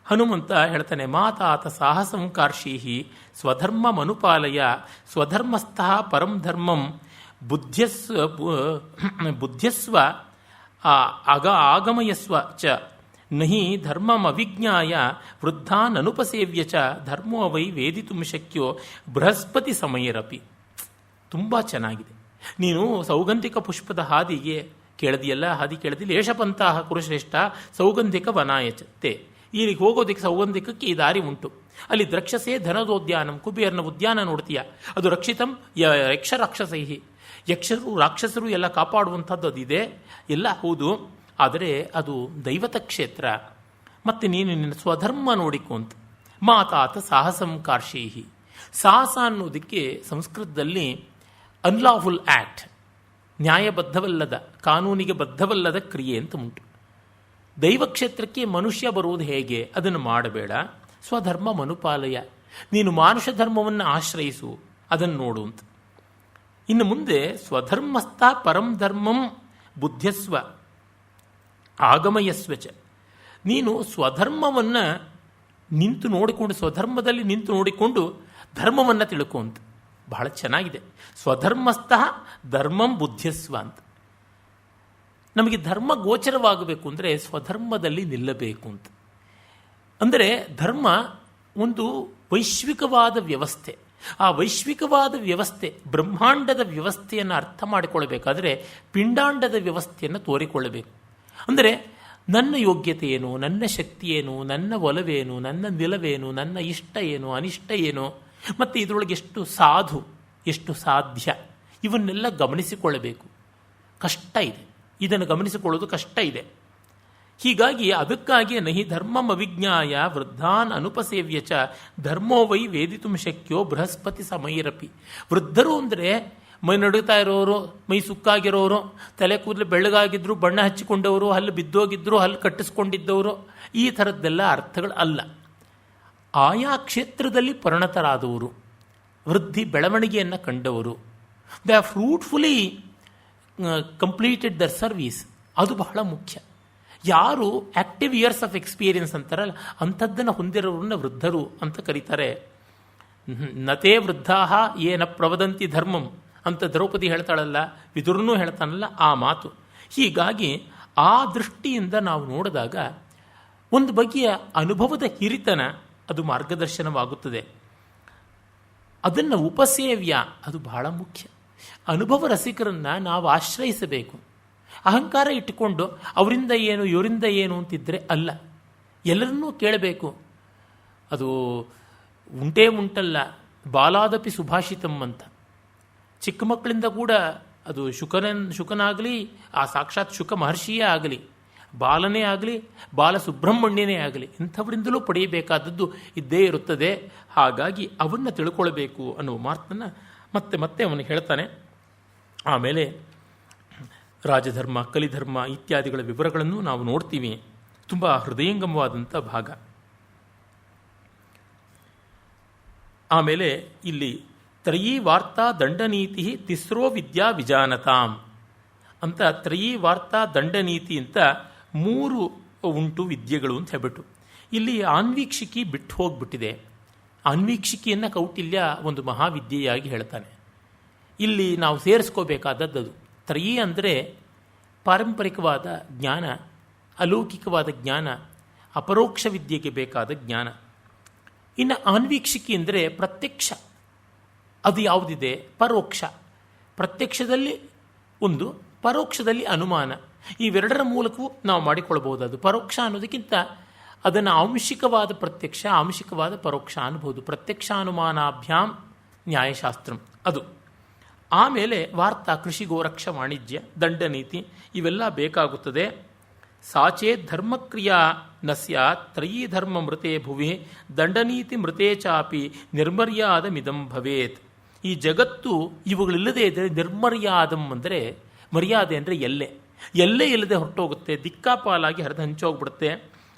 ಹನುಮಂತ ಹೇಳ್ತಾನೆ, ಮಾತಾತ ಸಾಹಸಂ ಕಾರ್ಷೀಹಿ ಸ್ವಧರ್ಮ ಮನುಪಾಲಯ ಸ್ವಧರ್ಮಸ್ಥಃ ಪರಂ ಧರ್ಮಂ ಬುದ್ಧ್ಯಸ್ವ ಆಗಮಯಸ್ವ ಚ ನಹಿ ಧರ್ಮಮವಿಜ್ಞಾಯ ವೃದ್ಧಾನನುಪಸೇವ್ಯ ಚ ಧರ್ಮೋ ವೈ ವೇದಿತುಂ ಶಕ್ಯೋ ಬೃಹಸ್ಪತಿ ಸಮಯರಪಿ. ತುಂಬ ಚೆನ್ನಾಗಿದೆ. ನೀನು ಸೌಗಂಧಿಕ ಪುಷ್ಪದ ಹಾದಿಗೆ ಕೇಳದಿಯಲ್ಲ, ಹಾದಿ ಕೇಳದಿಲ್ಲ. ಏಷಪಂತಹ ಕುರುಶ್ರೇಷ್ಠ ಸೌಗಂಧಿಕ ವನಾಯಚತೆ. ಇಲ್ಲಿಗೆ ಹೋಗೋದಕ್ಕೆ ಸೌಗಂಧಿಕಕ್ಕೆ ಈ ದಾರಿ ಉಂಟು. ಅಲ್ಲಿ ದ್ರಕ್ಷಸೇ ಧನದೋದ್ಯಾನಂ, ಕುಬೇರನ ಉದ್ಯಾನ ನೋಡ್ತೀಯ, ಅದು ರಕ್ಷಿತಂ ಯಕ್ಷರಾಕ್ಷಸೈಹಿ, ಯಕ್ಷರು ರಾಕ್ಷಸರು ಎಲ್ಲ ಕಾಪಾಡುವಂಥದ್ದು ಅದಿದೆ, ಎಲ್ಲ ಹೌದು. ಆದರೆ ಅದು ದೈವತ ಕ್ಷೇತ್ರ. ಮತ್ತು ನೀನು ನಿನ್ನ ಸ್ವಧರ್ಮ ನೋಡಿಕೊ ಅಂತ. ಮಾತಾತ ಸಾಹಸಂ ಕಾರ್ಷೀಹಿ. ಸಾಹಸ ಅನ್ನೋದಕ್ಕೆ ಸಂಸ್ಕೃತದಲ್ಲಿ ಅನ್ಲಾಫುಲ್ ಆ್ಯಕ್ಟ್, ನ್ಯಾಯಬದ್ಧವಲ್ಲದ, ಕಾನೂನಿಗೆ ಬದ್ಧವಲ್ಲದ ಕ್ರಿಯೆ ಅಂತ ಉಂಟು. ದೈವಕ್ಷೇತ್ರಕ್ಕೆ ಮನುಷ್ಯ ಬರುವುದು ಹೇಗೆ? ಅದನ್ನು ಮಾಡಬೇಡ. ಸ್ವಧರ್ಮ ಮನುಪಾಲಯ, ನೀನು ಮಾನುಷ ಧರ್ಮವನ್ನು ಆಶ್ರಯಿಸು, ಅದನ್ನು ನೋಡು ಅಂತ. ಇನ್ನು ಮುಂದೆ ಸ್ವಧರ್ಮಸ್ಥ ಪರಂ ಧರ್ಮಂ ಬುದ್ಧ್ಯಸ್ವ ಆಗಮಯಸ್ವಚ. ನೀನು ಸ್ವಧರ್ಮವನ್ನು ನಿಂತು ನೋಡಿಕೊಂಡು, ಸ್ವಧರ್ಮದಲ್ಲಿ ನಿಂತು ನೋಡಿಕೊಂಡು ಧರ್ಮವನ್ನು ತಿಳ್ಕೊ ಅಂತ. ಬಹಳ ಚೆನ್ನಾಗಿದೆ. ಸ್ವಧರ್ಮಸ್ಥ ಧರ್ಮಂ ಬುದ್ಧ್ಯಸ್ವ ಅಂತ. ನಮಗೆ ಧರ್ಮ ಗೋಚರವಾಗಬೇಕು ಅಂದರೆ ಸ್ವಧರ್ಮದಲ್ಲಿ ನಿಲ್ಲಬೇಕು ಅಂತ. ಅಂದರೆ ಧರ್ಮ ಒಂದು ವೈಶ್ವಿಕವಾದ ವ್ಯವಸ್ಥೆ. ಆ ವೈಶ್ವಿಕವಾದ ವ್ಯವಸ್ಥೆ, ಬ್ರಹ್ಮಾಂಡದ ವ್ಯವಸ್ಥೆಯನ್ನು ಅರ್ಥ ಮಾಡಿಕೊಳ್ಳಬೇಕಾದ್ರೆ ಪಿಂಡಾಂಡದ ವ್ಯವಸ್ಥೆಯನ್ನು ತೋರಿಕೊಳ್ಳಬೇಕು. ಅಂದರೆ ನನ್ನ ಯೋಗ್ಯತೆ ಏನು, ನನ್ನ ಶಕ್ತಿ ಏನು, ನನ್ನ ಒಲವೇನು, ನನ್ನ ನಿಲವೇನು, ನನ್ನ ಇಷ್ಟ ಏನು, ಅನಿಷ್ಟ ಏನು, ಮತ್ತು ಇದರೊಳಗೆ ಎಷ್ಟು ಸಾಧು, ಎಷ್ಟು ಸಾಧ್ಯ, ಇವನ್ನೆಲ್ಲ ಗಮನಿಸಿಕೊಳ್ಳಬೇಕು. ಕಷ್ಟ ಇದೆ, ಇದನ್ನು ಗಮನಿಸಿಕೊಳ್ಳೋದು ಕಷ್ಟ ಇದೆ. ಹೀಗಾಗಿ ಅದಕ್ಕಾಗಿ ನಹಿ ಧರ್ಮಂ ಅವಿಜ್ಞಾಯ ವೃದ್ಧಾನ್ ಅನುಪಸೇವ್ಯ ಚ ಧರ್ಮೋ ವೈ ವೇದಿತುಂ ಶಕ್ಯೋ ಬೃಹಸ್ಪತಿ ಸಮೈರಪಿ. ವೃದ್ಧರು ಅಂದರೆ ಮೈ ನಡುತ್ತಾ ಇರೋರು, ಮೈ ಸುಕ್ಕಾಗಿರೋರು, ತಲೆ ಕೂದಲು ಬೆಳ್ಳಗಾಗಿದ್ರು, ಬಣ್ಣ ಹಚ್ಚಿಕೊಂಡವರು, ಹಲ್ಲು ಬಿದ್ದೋಗಿದ್ರು, ಹಲ್ಲು ಕಟ್ಟಿಸ್ಕೊಂಡಿದ್ದವರು, ಈ ಥರದ್ದೆಲ್ಲ ಅರ್ಥಗಳು ಅಲ್ಲ. ಆಯಾ ಕ್ಷೇತ್ರದಲ್ಲಿ ಪರಿಣತರಾದವರು, ವೃದ್ಧಿ ಬೆಳವಣಿಗೆಯನ್ನು ಕಂಡವರು, they are fruitfully completed their service. ಅದು ಬಹಳ ಮುಖ್ಯ. ಯಾರು ಆಕ್ಟಿವ್ ಇಯರ್ಸ್ ಆಫ್ ಎಕ್ಸ್ಪೀರಿಯನ್ಸ್ ಅಂತಾರಲ್ಲ, ಅಂಥದ್ದನ್ನು ಹೊಂದಿರೋರನ್ನ ವೃದ್ಧರು ಅಂತ ಕರೀತಾರೆ. ನತೇ ವೃದ್ಧಾ ಏನ ಪ್ರವದಂತಿ ಧರ್ಮಂ ಅಂತ ದ್ರೌಪದಿ ಹೇಳ್ತಾಳಲ್ಲ, ವಿದುರನೂ ಹೇಳ್ತಾನಲ್ಲ ಆ ಮಾತು. ಹೀಗಾಗಿ ಆ ದೃಷ್ಟಿಯಿಂದ ನಾವು ನೋಡಿದಾಗ ಒಂದು ಬಗೆಯ ಅನುಭವದ ಹಿರಿತನ ಅದು ಮಾರ್ಗದರ್ಶನವಾಗುತ್ತದೆ. ಅದನ್ನು ಉಪಸೇವ್ಯ, ಅದು ಬಹಳ ಮುಖ್ಯ. ಅನುಭವ ರಸಿಕರನ್ನು ನಾವು ಆಶ್ರಯಿಸಬೇಕು. ಅಹಂಕಾರ ಇಟ್ಟುಕೊಂಡು ಅವರಿಂದ ಏನು ಇವರಿಂದ ಏನು ಅಂತಿದ್ರೆ ಅಲ್ಲ, ಎಲ್ಲರನ್ನೂ ಕೇಳಬೇಕು. ಅದು ಉಂಟೇ ಉಂಟಲ್ಲ, ಬಾಲಾದಪಿ ಸುಭಾಷಿತಂ ಅಂತ. ಚಿಕ್ಕ ಮಕ್ಕಳಿಂದ ಕೂಡ ಅದು ಶುಕನಾಗಲಿ, ಆ ಸಾಕ್ಷಾತ್ ಶುಕ ಮಹರ್ಷಿಯೇ ಆಗಲಿ, ಬಾಲನೇ ಆಗಲಿ, ಬಾಲಸುಬ್ರಹ್ಮಣ್ಯನೇ ಆಗಲಿ, ಇಂಥವರಿಂದಲೂ ಪಡೆಯಬೇಕಾದದ್ದು ಇದ್ದೇ ಇರುತ್ತದೆ. ಹಾಗಾಗಿ ಅವನ್ನು ತಿಳ್ಕೊಳ್ಬೇಕು ಅನ್ನುವ ಮಾತನ್ನು ಮತ್ತೆ ಮತ್ತೆ ಅವನು ಹೇಳ್ತಾನೆ. ಆಮೇಲೆ ರಾಜಧರ್ಮ, ಕಲಿಧರ್ಮ ಇತ್ಯಾದಿಗಳ ವಿವರಗಳನ್ನು ನಾವು ನೋಡ್ತೀವಿ. ತುಂಬ ಹೃದಯಂಗಮವಾದಂಥ ಭಾಗ. ಆಮೇಲೆ ಇಲ್ಲಿ ತ್ರಯೀ ವಾರ್ತಾ ದಂಡನೀತಿ ತಿಸ್ರೋ ವಿದ್ಯಾ ವಿಜಾನತಾಂ ಅಂತ, ತ್ರಯೀ ವಾರ್ತಾ ದಂಡನೀತಿ ಅಂತ 3 ಉಂಟು ವಿದ್ಯೆಗಳು ಅಂತ ಹೇಳ್ಬಿಟ್ಟು ಇಲ್ಲಿ ಆನ್ವೀಕ್ಷಿಕಿ ಬಿಟ್ಟು ಹೋಗ್ಬಿಟ್ಟಿದೆ. ಆನ್ವೀಕ್ಷಿಕೆಯನ್ನು ಕೌಟಿಲ್ಯ ಒಂದು ಮಹಾವಿದ್ಯೆಯಾಗಿ ಹೇಳ್ತಾನೆ. ಇಲ್ಲಿ ನಾವು ಸೇರಿಸ್ಕೋಬೇಕಾದದ್ದು ತ್ರಯೀ ಅಂದರೆ ಪಾರಂಪರಿಕವಾದ ಜ್ಞಾನ, ಅಲೌಕಿಕವಾದ ಜ್ಞಾನ, ಅಪರೋಕ್ಷ ವಿದ್ಯೆಗೆ ಬೇಕಾದ ಜ್ಞಾನ. ಇನ್ನು ಆನ್ವೀಕ್ಷಿಕೆ ಅಂದರೆ ಪ್ರತ್ಯಕ್ಷ. ಅದು ಯಾವುದಿದೆ? ಪರೋಕ್ಷ. ಪ್ರತ್ಯಕ್ಷದಲ್ಲಿ ಒಂದು, ಪರೋಕ್ಷದಲ್ಲಿ ಅನುಮಾನ. ಇವೆರಡರ ಮೂಲಕವೂ ನಾವು ಮಾಡಿಕೊಳ್ಬಹುದು. ಅದು ಪರೋಕ್ಷ ಅನ್ನೋದಕ್ಕಿಂತ ಅದನ್ನು ಆಂಶಿಕವಾದ ಪ್ರತ್ಯಕ್ಷ, ಆಂಶಿಕವಾದ ಪರೋಕ್ಷ ಅನ್ಬೋದು. ಪ್ರತ್ಯಕ್ಷಾನುಮಾನಾಭ್ಯಾಂ ನ್ಯಾಯಶಾಸ್ತ್ರಂ ಅದು. ಆಮೇಲೆ ವಾರ್ತಾ, ಕೃಷಿ, ಗೋರಕ್ಷ, ವಾಣಿಜ್ಯ, ದಂಡನೀತಿ ಇವೆಲ್ಲ ಬೇಕಾಗುತ್ತದೆ. ಸಾಚೇ ಧರ್ಮಕ್ರಿಯಾ ನ ಸ್ಯಾತ್ ತ್ರಯೀ ಧರ್ಮ ಮೃತೆ ಭುವಿ ದಂಡನೀತಿ ಮೃತೆ ಚಾಪಿ ನಿರ್ಮರ್ಯಾದಮಿದಂ ಭವೇತ್. ಈ ಜಗತ್ತು ಇವುಗಳಿಲ್ಲದೆ ಇದ್ದರೆ ನಿರ್ಮರ್ಯಾದಂ ಅಂದರೆ, ಮರ್ಯಾದೆ ಅಂದರೆ ಎಲ್ಲೇ ಇಲ್ಲದೆ ಹೊರಟೋಗುತ್ತೆ, ದಿಕ್ಕಾಪಾಲಾಗಿ ಹರಿದು ಹಂಚೋಗ್ಬಿಡುತ್ತೆ.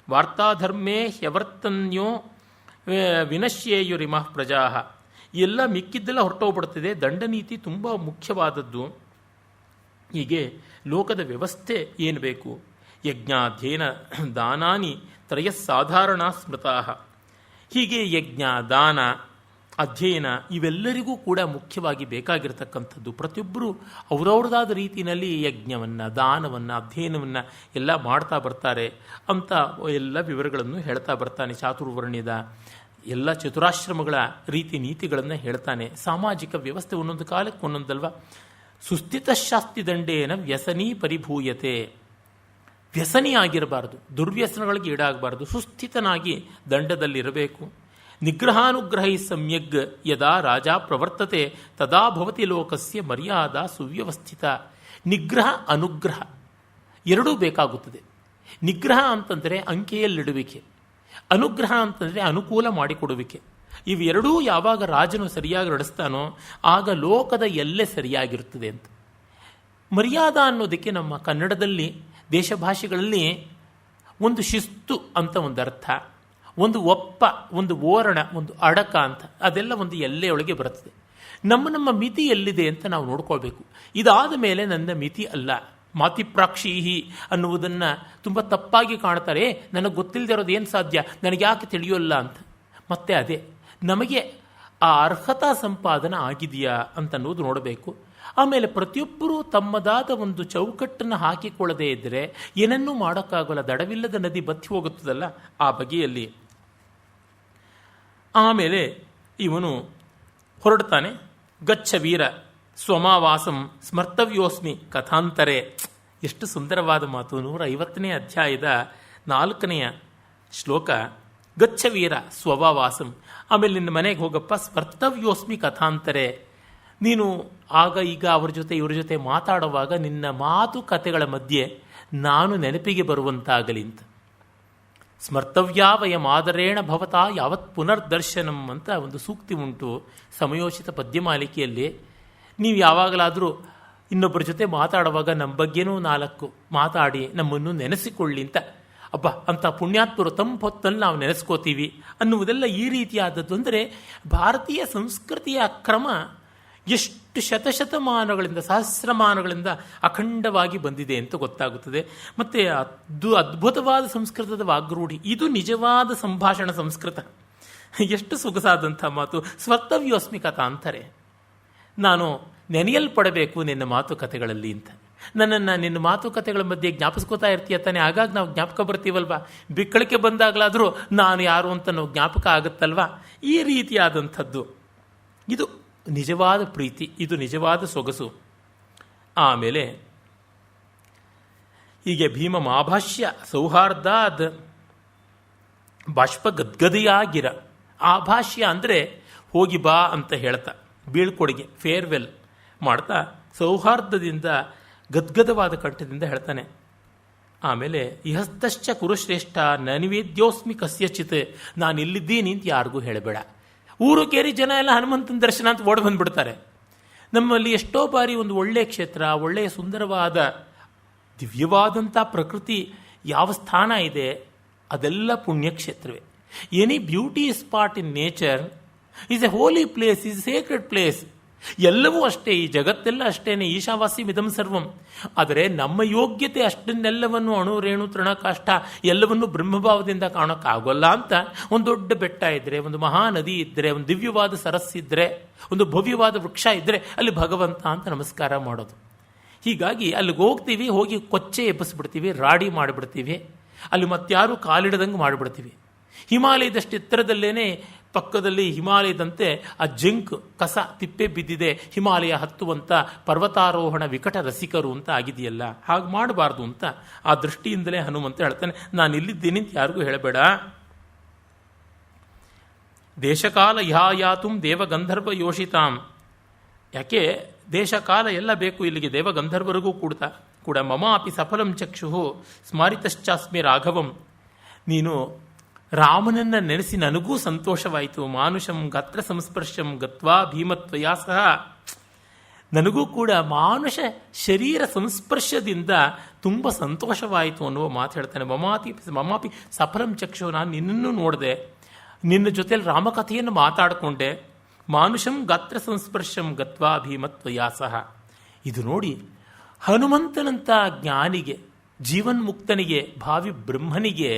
ವಾರ್ತಾಧರ್ಮೇ ಹ್ಯವರ್ತನ್ಯೋ ವಿನಶ್ಯೇಯುರಿಮಃ ಪ್ರಜಾ, ಎಲ್ಲ ಮಿಕ್ಕಿದ್ದೆಲ್ಲ ಹೊರಟೋಗ್ಬಿಡ್ತಿದೆ. ದಂಡನೀತಿ ತುಂಬ ಮುಖ್ಯವಾದದ್ದು. ಹೀಗೆ ಲೋಕದ ವ್ಯವಸ್ಥೆ ಏನು ಬೇಕು? ಯಜ್ಞಾಧ್ಯಯನ ದಾನಾನಿ ತ್ರಯಸ್ಸಾಧಾರಣ ಸ್ಮೃತಾ. ಹೀಗೆ ಯಜ್ಞ, ದಾನ, ಅಧ್ಯಯನ ಇವೆಲ್ಲರಿಗೂ ಕೂಡ ಮುಖ್ಯವಾಗಿ ಬೇಕಾಗಿರ್ತಕ್ಕಂಥದ್ದು. ಪ್ರತಿಯೊಬ್ಬರು ಅವರವ್ರದಾದ ರೀತಿಯಲ್ಲಿ ಯಜ್ಞವನ್ನು, ದಾನವನ್ನು, ಅಧ್ಯಯನವನ್ನು ಎಲ್ಲ ಮಾಡ್ತಾ ಬರ್ತಾರೆ ಅಂತ ಎಲ್ಲ ವಿವರಗಳನ್ನು ಹೇಳ್ತಾ ಬರ್ತಾನೆ. ಚಾತುರ್ವರ್ಣ್ಯದ ಎಲ್ಲ ಚತುರಾಶ್ರಮಗಳ ರೀತಿ ನೀತಿಗಳನ್ನು ಹೇಳ್ತಾನೆ. ಸಾಮಾಜಿಕ ವ್ಯವಸ್ಥೆ ಒಂದೊಂದು ಕಾಲಕ್ಕೆ ಒಂದೊಂದಲ್ವ. ಸುಸ್ಥಿತ ಶಾಸ್ತಿ ದಂಡೇನ ವ್ಯಸನೀ ಪರಿಭೂಯತೆ. ವ್ಯಸನಿ ಆಗಿರಬಾರ್ದು, ದುರ್ವ್ಯಸನಗಳಿಗೆ ಈಡಾಗಬಾರ್ದು, ಸುಸ್ಥಿತನಾಗಿ ದಂಡದಲ್ಲಿರಬೇಕು. ನಿಗ್ರಹಾನುಗ್ರಹೈ ಸಮ್ಯಗ್ ಯದಾ ರಾಜ ಪ್ರವರ್ತತೆ ತದಾ ಭವತಿ ಲೋಕಸ್ಯ ಮರ್ಯಾದಾ ಸುವ್ಯವಸ್ಥಿತ. ನಿಗ್ರಹ, ಅನುಗ್ರಹ ಎರಡೂ ಬೇಕಾಗುತ್ತದೆ. ನಿಗ್ರಹ ಅಂತಂದರೆ ಅಂಕೆಯಲ್ಲಿಡುವಿಕೆ, ಅನುಗ್ರಹ ಅಂತಂದರೆ ಅನುಕೂಲ ಮಾಡಿಕೊಡುವಿಕೆ. ಇವೆರಡೂ ಯಾವಾಗ ರಾಜನು ಸರಿಯಾಗಿ ನಡೆಸ್ತಾನೋ ಆಗ ಲೋಕದ ಎಲ್ಲೆ ಸರಿಯಾಗಿರುತ್ತದೆ ಅಂತ. ಮರ್ಯಾದಾ ಅನ್ನೋದಕ್ಕೆ ನಮ್ಮ ಕನ್ನಡದಲ್ಲಿ, ದೇಶ ಭಾಷೆಗಳಲ್ಲಿ ಒಂದು ಶಿಸ್ತು ಅಂತ ಒಂದು ಅರ್ಥ, ಒಂದು ಒಪ್ಪ, ಒಂದು ಓರಣ, ಒಂದು ಅಡಕ ಅಂತ, ಅದೆಲ್ಲ ಒಂದು ಎಲ್ಲೆಯೊಳಗೆ ಬರುತ್ತದೆ. ನಮ್ಮ ಮಿತಿ ಎಲ್ಲಿದೆ ಅಂತ ನಾವು ನೋಡ್ಕೊಳ್ಬೇಕು. ಇದಾದ ಮೇಲೆ ನನ್ನ ಮಿತಿ ಅಲ್ಲ, ಮಾತಿಪ್ರಾಕ್ಷೀಹಿ ಅನ್ನುವುದನ್ನು ತುಂಬ ತಪ್ಪಾಗಿ ಕಾಣ್ತಾರೆ. ನನಗೆ ಗೊತ್ತಿಲ್ಲದೆ ಇರೋದು ಏನು ಸಾಧ್ಯ, ನನಗೆ ಯಾಕೆ ತಿಳಿಯೋಲ್ಲ ಅಂತ. ಮತ್ತೆ ಅದೇ ನಮಗೆ ಆ ಅರ್ಹತಾ ಸಂಪಾದನೆ ಆಗಿದೆಯಾ ಅಂತನ್ನುವುದು ನೋಡಬೇಕು. ಆಮೇಲೆ ಪ್ರತಿಯೊಬ್ಬರೂ ತಮ್ಮದಾದ ಒಂದು ಚೌಕಟ್ಟನ್ನು ಹಾಕಿಕೊಳ್ಳದೇ ಇದ್ದರೆ ಏನನ್ನೂ ಮಾಡೋಕ್ಕಾಗಲ್ಲ. ದಡವಿಲ್ಲದ ನದಿ ಬತ್ತಿ ಹೋಗುತ್ತದಲ್ಲ, ಆ ಬಗೆಯಲ್ಲಿ. ಆಮೇಲೆ ಇವನು ಹೊರಡ್ತಾನೆ. ಗಚ್ಚ ವೀರ ಸ್ವಮಾವಾಸಂ ಸ್ಮರ್ತವ್ಯೋಸ್ಮಿ ಕಥಾಂತರೆ. ಎಷ್ಟು ಸುಂದರವಾದ ಮಾತು! 150ನೇ ಅಧ್ಯಾಯದ 4ನೇ ಶ್ಲೋಕ. ಗಚ್ಚ ವೀರ ಸ್ವವಾವಾಸಂ. ಆಮೇಲೆ ನಿನ್ನ ಮನೆಗೆ ಹೋಗಪ್ಪ, ಸ್ಮರ್ತವ್ಯೋಸ್ಮಿ ಕಥಾಂತರೆ. ನೀನು ಆಗ ಈಗ ಅವ್ರ ಜೊತೆ ಇವ್ರ ಜೊತೆ ಮಾತಾಡುವಾಗ ನಿನ್ನ ಮಾತುಕತೆಗಳ ಮಧ್ಯೆ ನಾನು ನೆನಪಿಗೆ ಬರುವಂತಾಗಲಿ ಅಂತ. ಸ್ಮರ್ತವ್ಯಾವಯ ಮಾದರೇಣ ಭವತಾ ಯಾವತ್ ಪುನರ್ದರ್ಶನಂ ಅಂತ ಒಂದು ಸೂಕ್ತಿ ಉಂಟು ಸಮಯೋಚಿತ ಪದ್ಯಮಾಲಿಕೆಯಲ್ಲಿ. ನೀವು ಯಾವಾಗಲಾದರೂ ಇನ್ನೊಬ್ಬರ ಜೊತೆ ಮಾತಾಡುವಾಗ ನಮ್ಮ ಬಗ್ಗೆನೂ 4 ಮಾತಾಡಿ ನಮ್ಮನ್ನು ನೆನೆಸಿಕೊಳ್ಳಿ ಅಂತ. ಅಬ್ಬಾ, ಅಂಥ ಪುಣ್ಯಾತ್ಮರು ತಮ್ಮ ಹೊತ್ತಲ್ಲಿ ನಾವು ನೆನೆಸ್ಕೋತೀವಿ ಅನ್ನುವುದೆಲ್ಲ ಈ ರೀತಿಯಾದದ್ದು. ಅಂದರೆ ಭಾರತೀಯ ಸಂಸ್ಕೃತಿಯ ಕ್ರಮ ಎಷ್ಟು ಶತಶತಮಾನಗಳಿಂದ, ಸಹಸ್ರಮಾನಗಳಿಂದ ಅಖಂಡವಾಗಿ ಬಂದಿದೆ ಅಂತ ಗೊತ್ತಾಗುತ್ತದೆ. ಮತ್ತು ಅದ್ಭುತವಾದ ಸಂಸ್ಕೃತದ ವಾಗ್ರೂಢಿ, ಇದು ನಿಜವಾದ ಸಂಭಾಷಣ ಸಂಸ್ಕೃತ. ಎಷ್ಟು ಸೊಗಸಾದಂಥ ಮಾತು. ಸ್ವರ್ತವ್ಯೋಸ್ಮಿ ಕಥಾಂತರೆ. ನಾನು ನೆನೆಯಲ್ಪಡಬೇಕು ನಿನ್ನ ಮಾತುಕತೆಗಳಲ್ಲಿ ಅಂತ. ನನ್ನನ್ನು ನಿನ್ನ ಮಾತುಕತೆಗಳ ಮಧ್ಯೆ ಜ್ಞಾಪಿಸ್ಕೋತಾ ಇರ್ತೀಯ ತಾನೆ. ಆಗಾಗ ನಾವು ಜ್ಞಾಪಕ ಬರ್ತೀವಲ್ವ, ಬಿಕ್ಕಳಿಕೆ ಬಂದಾಗಲಾದರೂ ನಾನು ಯಾರು ಅಂತ ನಾವು ಜ್ಞಾಪಕ ಆಗುತ್ತಲ್ವ. ಈ ರೀತಿಯಾದಂಥದ್ದು ಇದು ನಿಜವಾದ ಪ್ರೀತಿ, ಇದು ನಿಜವಾದ ಸೊಗಸು. ಆಮೇಲೆ ಹೀಗೆ ಭೀಮ ಮಾಭಾಷ್ಯ ಸೌಹಾರ್ದಾದ್ ಬಾಷ್ಪ ಗದ್ಗದೆಯಾಗಿರ. ಆಭಾಷ್ಯ ಅಂದರೆ ಹೋಗಿ ಬಾ ಅಂತ ಹೇಳ್ತಾ, ಬೀಳ್ಕೊಡುಗೆ, ಫೇರ್ವೆಲ್ ಮಾಡ್ತಾ ಸೌಹಾರ್ದದಿಂದ ಗದ್ಗದವಾದ ಕಂಠದಿಂದ ಹೇಳ್ತಾನೆ. ಆಮೇಲೆ ಇಹಸ್ತಶ್ಚ ಕುರುಶ್ರೇಷ್ಠ ನನಿವೇದ್ಯೋಸ್ಮಿ ಕಸ್ಯಚಿತ್. ನಾನು ಇಲ್ಲಿದ್ದೀನಿ ಅಂತ ಯಾರಿಗೂ ಹೇಳಬೇಡ. ಊರು ಕೇರಿ ಜನ ಎಲ್ಲ ಹನುಮಂತನ ದರ್ಶನ ಅಂತ ಓಡಿ ಬಂದುಬಿಡ್ತಾರೆ. ನಮ್ಮಲ್ಲಿ ಎಷ್ಟೋ ಬಾರಿ ಒಂದು ಒಳ್ಳೆಯ ಕ್ಷೇತ್ರ, ಒಳ್ಳೆಯ ಸುಂದರವಾದ ದಿವ್ಯವಾದಂಥ ಪ್ರಕೃತಿ ಯಾವ ಸ್ಥಾನ ಇದೆ ಅದೆಲ್ಲ ಪುಣ್ಯಕ್ಷೇತ್ರವೇ. Any beauty spot in nature is a holy place, is a sacred place. ಎಲ್ಲವೂ ಅಷ್ಟೇ, ಈ ಜಗತ್ತೆಲ್ಲ ಅಷ್ಟೇನೆ. ಈಶಾವಾಸಿ ಮಿದಂ ಸರ್ವಂ. ಆದರೆ ನಮ್ಮ ಯೋಗ್ಯತೆ ಅಷ್ಟನ್ನೆಲ್ಲವನ್ನು ಅಣು ರೇಣು ತೃಣಕಾಷ್ಠ ಎಲ್ಲವನ್ನು ಬ್ರಹ್ಮಭಾವದಿಂದ ಕಾಣೋಕ್ಕಾಗೋಲ್ಲ ಅಂತ. ಒಂದು ದೊಡ್ಡ ಬೆಟ್ಟ ಇದ್ದರೆ, ಒಂದು ಮಹಾನದಿ ಇದ್ದರೆ, ಒಂದು ದಿವ್ಯವಾದ ಸರಸ್ಸಿದ್ರೆ, ಒಂದು ಭವ್ಯವಾದ ವೃಕ್ಷ ಇದ್ದರೆ ಅಲ್ಲಿ ಭಗವಂತ ಅಂತ ನಮಸ್ಕಾರ ಮಾಡೋದು. ಹೀಗಾಗಿ ಅಲ್ಲಿಗೆ ಹೋಗ್ತೀವಿ, ಹೋಗಿ ಕೊಚ್ಚೆ ಎಬ್ಬಿಸ್ಬಿಡ್ತೀವಿ, ರಾಡಿ ಮಾಡಿಬಿಡ್ತೀವಿ, ಅಲ್ಲಿ ಮತ್ತಾರು ಕಾಲಿಡದಂಗೆ ಮಾಡಿಬಿಡ್ತೀವಿ. ಹಿಮಾಲಯದಷ್ಟು ಎತ್ತರದಲ್ಲೇನೆ ಪಕ್ಕದಲ್ಲಿ ಹಿಮಾಲಯದಂತೆ ಆ ಜಂಕ್ ಕಸ ತಿಪ್ಪೆ ಬಿದ್ದಿದೆ, ಹಿಮಾಲಯ ಹತ್ತುವಂಥ ಪರ್ವತಾರೋಹಣ ವಿಕಟ ರಸಿಕರು ಅಂತ ಆಗಿದೆಯಲ್ಲ, ಹಾಗೆ ಮಾಡಬಾರ್ದು ಅಂತ ಆ ದೃಷ್ಟಿಯಿಂದಲೇ ಹನುಮಂತ ಹೇಳ್ತಾನೆ, ನಾನು ಇಲ್ಲಿದ್ದೀನಿ ಅಂತ ಯಾರಿಗೂ ಹೇಳಬೇಡ. ದೇಶಕಾಲ ಯಾಯಾತುಂ ದೇವಗಂಧರ್ವ ಯೋಷಿತಾಂ. ಯಾಕೆ ದೇಶಕಾಲ ಎಲ್ಲ ಬೇಕು ಇಲ್ಲಿಗೆ, ದೇವಗಂಧರ್ವರಿಗೂ ಕೂಡ ಮಮಾಪಿ ಸಫಲಂ ಚಕ್ಷು ಸ್ಮಾರಿತಶ್ಚಾಸ್ಮಿ ರಾಘವಂ. ನೀನು ರಾಮನನ್ನು ನೆನೆಸಿ ನನಗೂ ಸಂತೋಷವಾಯಿತು. ಮಾನುಷಂ ಗಾತ್ರ ಸಂಸ್ಪರ್ಶಂ ಗತ್ವಾ ಭೀಮತ್ವಯಾ ಸಹ. ನನಗೂ ಕೂಡ ಮಾನುಷ ಶರೀರ ಸಂಸ್ಪರ್ಶದಿಂದ ತುಂಬ ಸಂತೋಷವಾಯಿತು ಅನ್ನುವ ಮಾತು ಹೇಳ್ತಾನೆ. ಮಮಾಪಿ ಸಫಲಂ ಚಕ್ಷು, ನಾನು ನಿನ್ನನ್ನು ನೋಡಿದೆ, ನಿನ್ನ ಜೊತೆಲಿ ರಾಮಕಥೆಯನ್ನು ಮಾತಾಡಿಕೊಂಡೆ. ಮಾನುಷಂ ಗಾತ್ರ ಸಂಸ್ಪರ್ಶಂ ಗತ್ವಾ ಭೀಮತ್ವಯಾ ಸಹ. ಇದು ನೋಡಿ, ಹನುಮಂತನಂಥ ಜ್ಞಾನಿಗೆ, ಜೀವನ್ಮುಕ್ತನಿಗೆ, ಭಾವಿ ಬ್ರಹ್ಮನಿಗೆ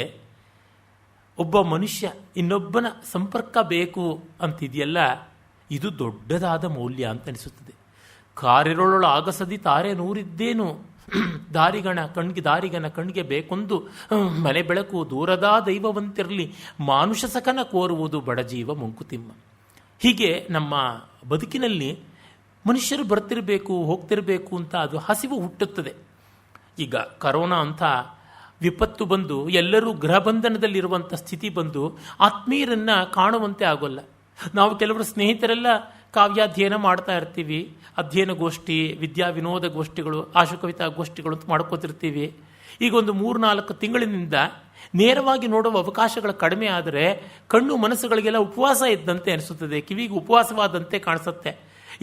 ಒಬ್ಬ ಮನುಷ್ಯ ಇನ್ನೊಬ್ಬನ ಸಂಪರ್ಕ ಬೇಕು ಅಂತಿದೆಯಲ್ಲ, ಇದು ದೊಡ್ಡದಾದ ಮೌಲ್ಯ ಅಂತ ಅನಿಸುತ್ತದೆ. ಕಾರಿರೊಳೊಳ ಆಗಸದಿ ತಾರೆ ನೂರಿದ್ದೇನು, ದಾರಿಗಣ ಕಣ್ಣಿಗೆ ಬೇಕೊಂದು ಮನೆ ಬೆಳಕು, ದೂರದ ದೈವವಂತಿರಲಿ ಮಾನುಷ ಸಖನ ಕೋರುವುದು ಬಡಜೀವ ಮಂಕುತಿಮ್ಮ. ಹೀಗೆ ನಮ್ಮ ಬದುಕಿನಲ್ಲಿ ಮನುಷ್ಯರು ಬರ್ತಿರಬೇಕು, ಹೋಗ್ತಿರಬೇಕು ಅಂತ ಅದು ಹಸಿವು ಹುಟ್ಟುತ್ತದೆ. ಈಗ ಕರೋನಾ ಅಂತ ವಿಪತ್ತು ಬಂದು ಎಲ್ಲರೂ ಗೃಹಬಂಧನದಲ್ಲಿರುವಂಥ ಸ್ಥಿತಿ ಬಂದು ಆತ್ಮೀಯರನ್ನು ಕಾಣುವಂತೆ ಆಗೋಲ್ಲ. ನಾವು ಕೆಲವರು ಸ್ನೇಹಿತರೆಲ್ಲ ಕಾವ್ಯಾಧ್ಯಯನ ಮಾಡ್ತಾ ಇರ್ತೀವಿ, ಅಧ್ಯಯನ ಗೋಷ್ಠಿ, ವಿದ್ಯಾ ವಿನೋದ ಗೋಷ್ಠಿಗಳು, ಆಶುಕವಿತಾ ಗೋಷ್ಠಿಗಳು ಅಂತ ಮಾಡ್ಕೋತಿರ್ತೀವಿ. ಈಗ ಒಂದು 3-4 ತಿಂಗಳಿನಿಂದ ನೇರವಾಗಿ ನೋಡುವ ಅವಕಾಶಗಳು ಕಡಿಮೆ ಆದರೆ ಕಣ್ಣು ಮನಸ್ಸುಗಳಿಗೆಲ್ಲ ಉಪವಾಸ ಇದ್ದಂತೆ ಅನಿಸುತ್ತದೆ, ಕಿವಿಗೆ ಉಪವಾಸವಾದಂತೆ ಕಾಣಿಸುತ್ತೆ.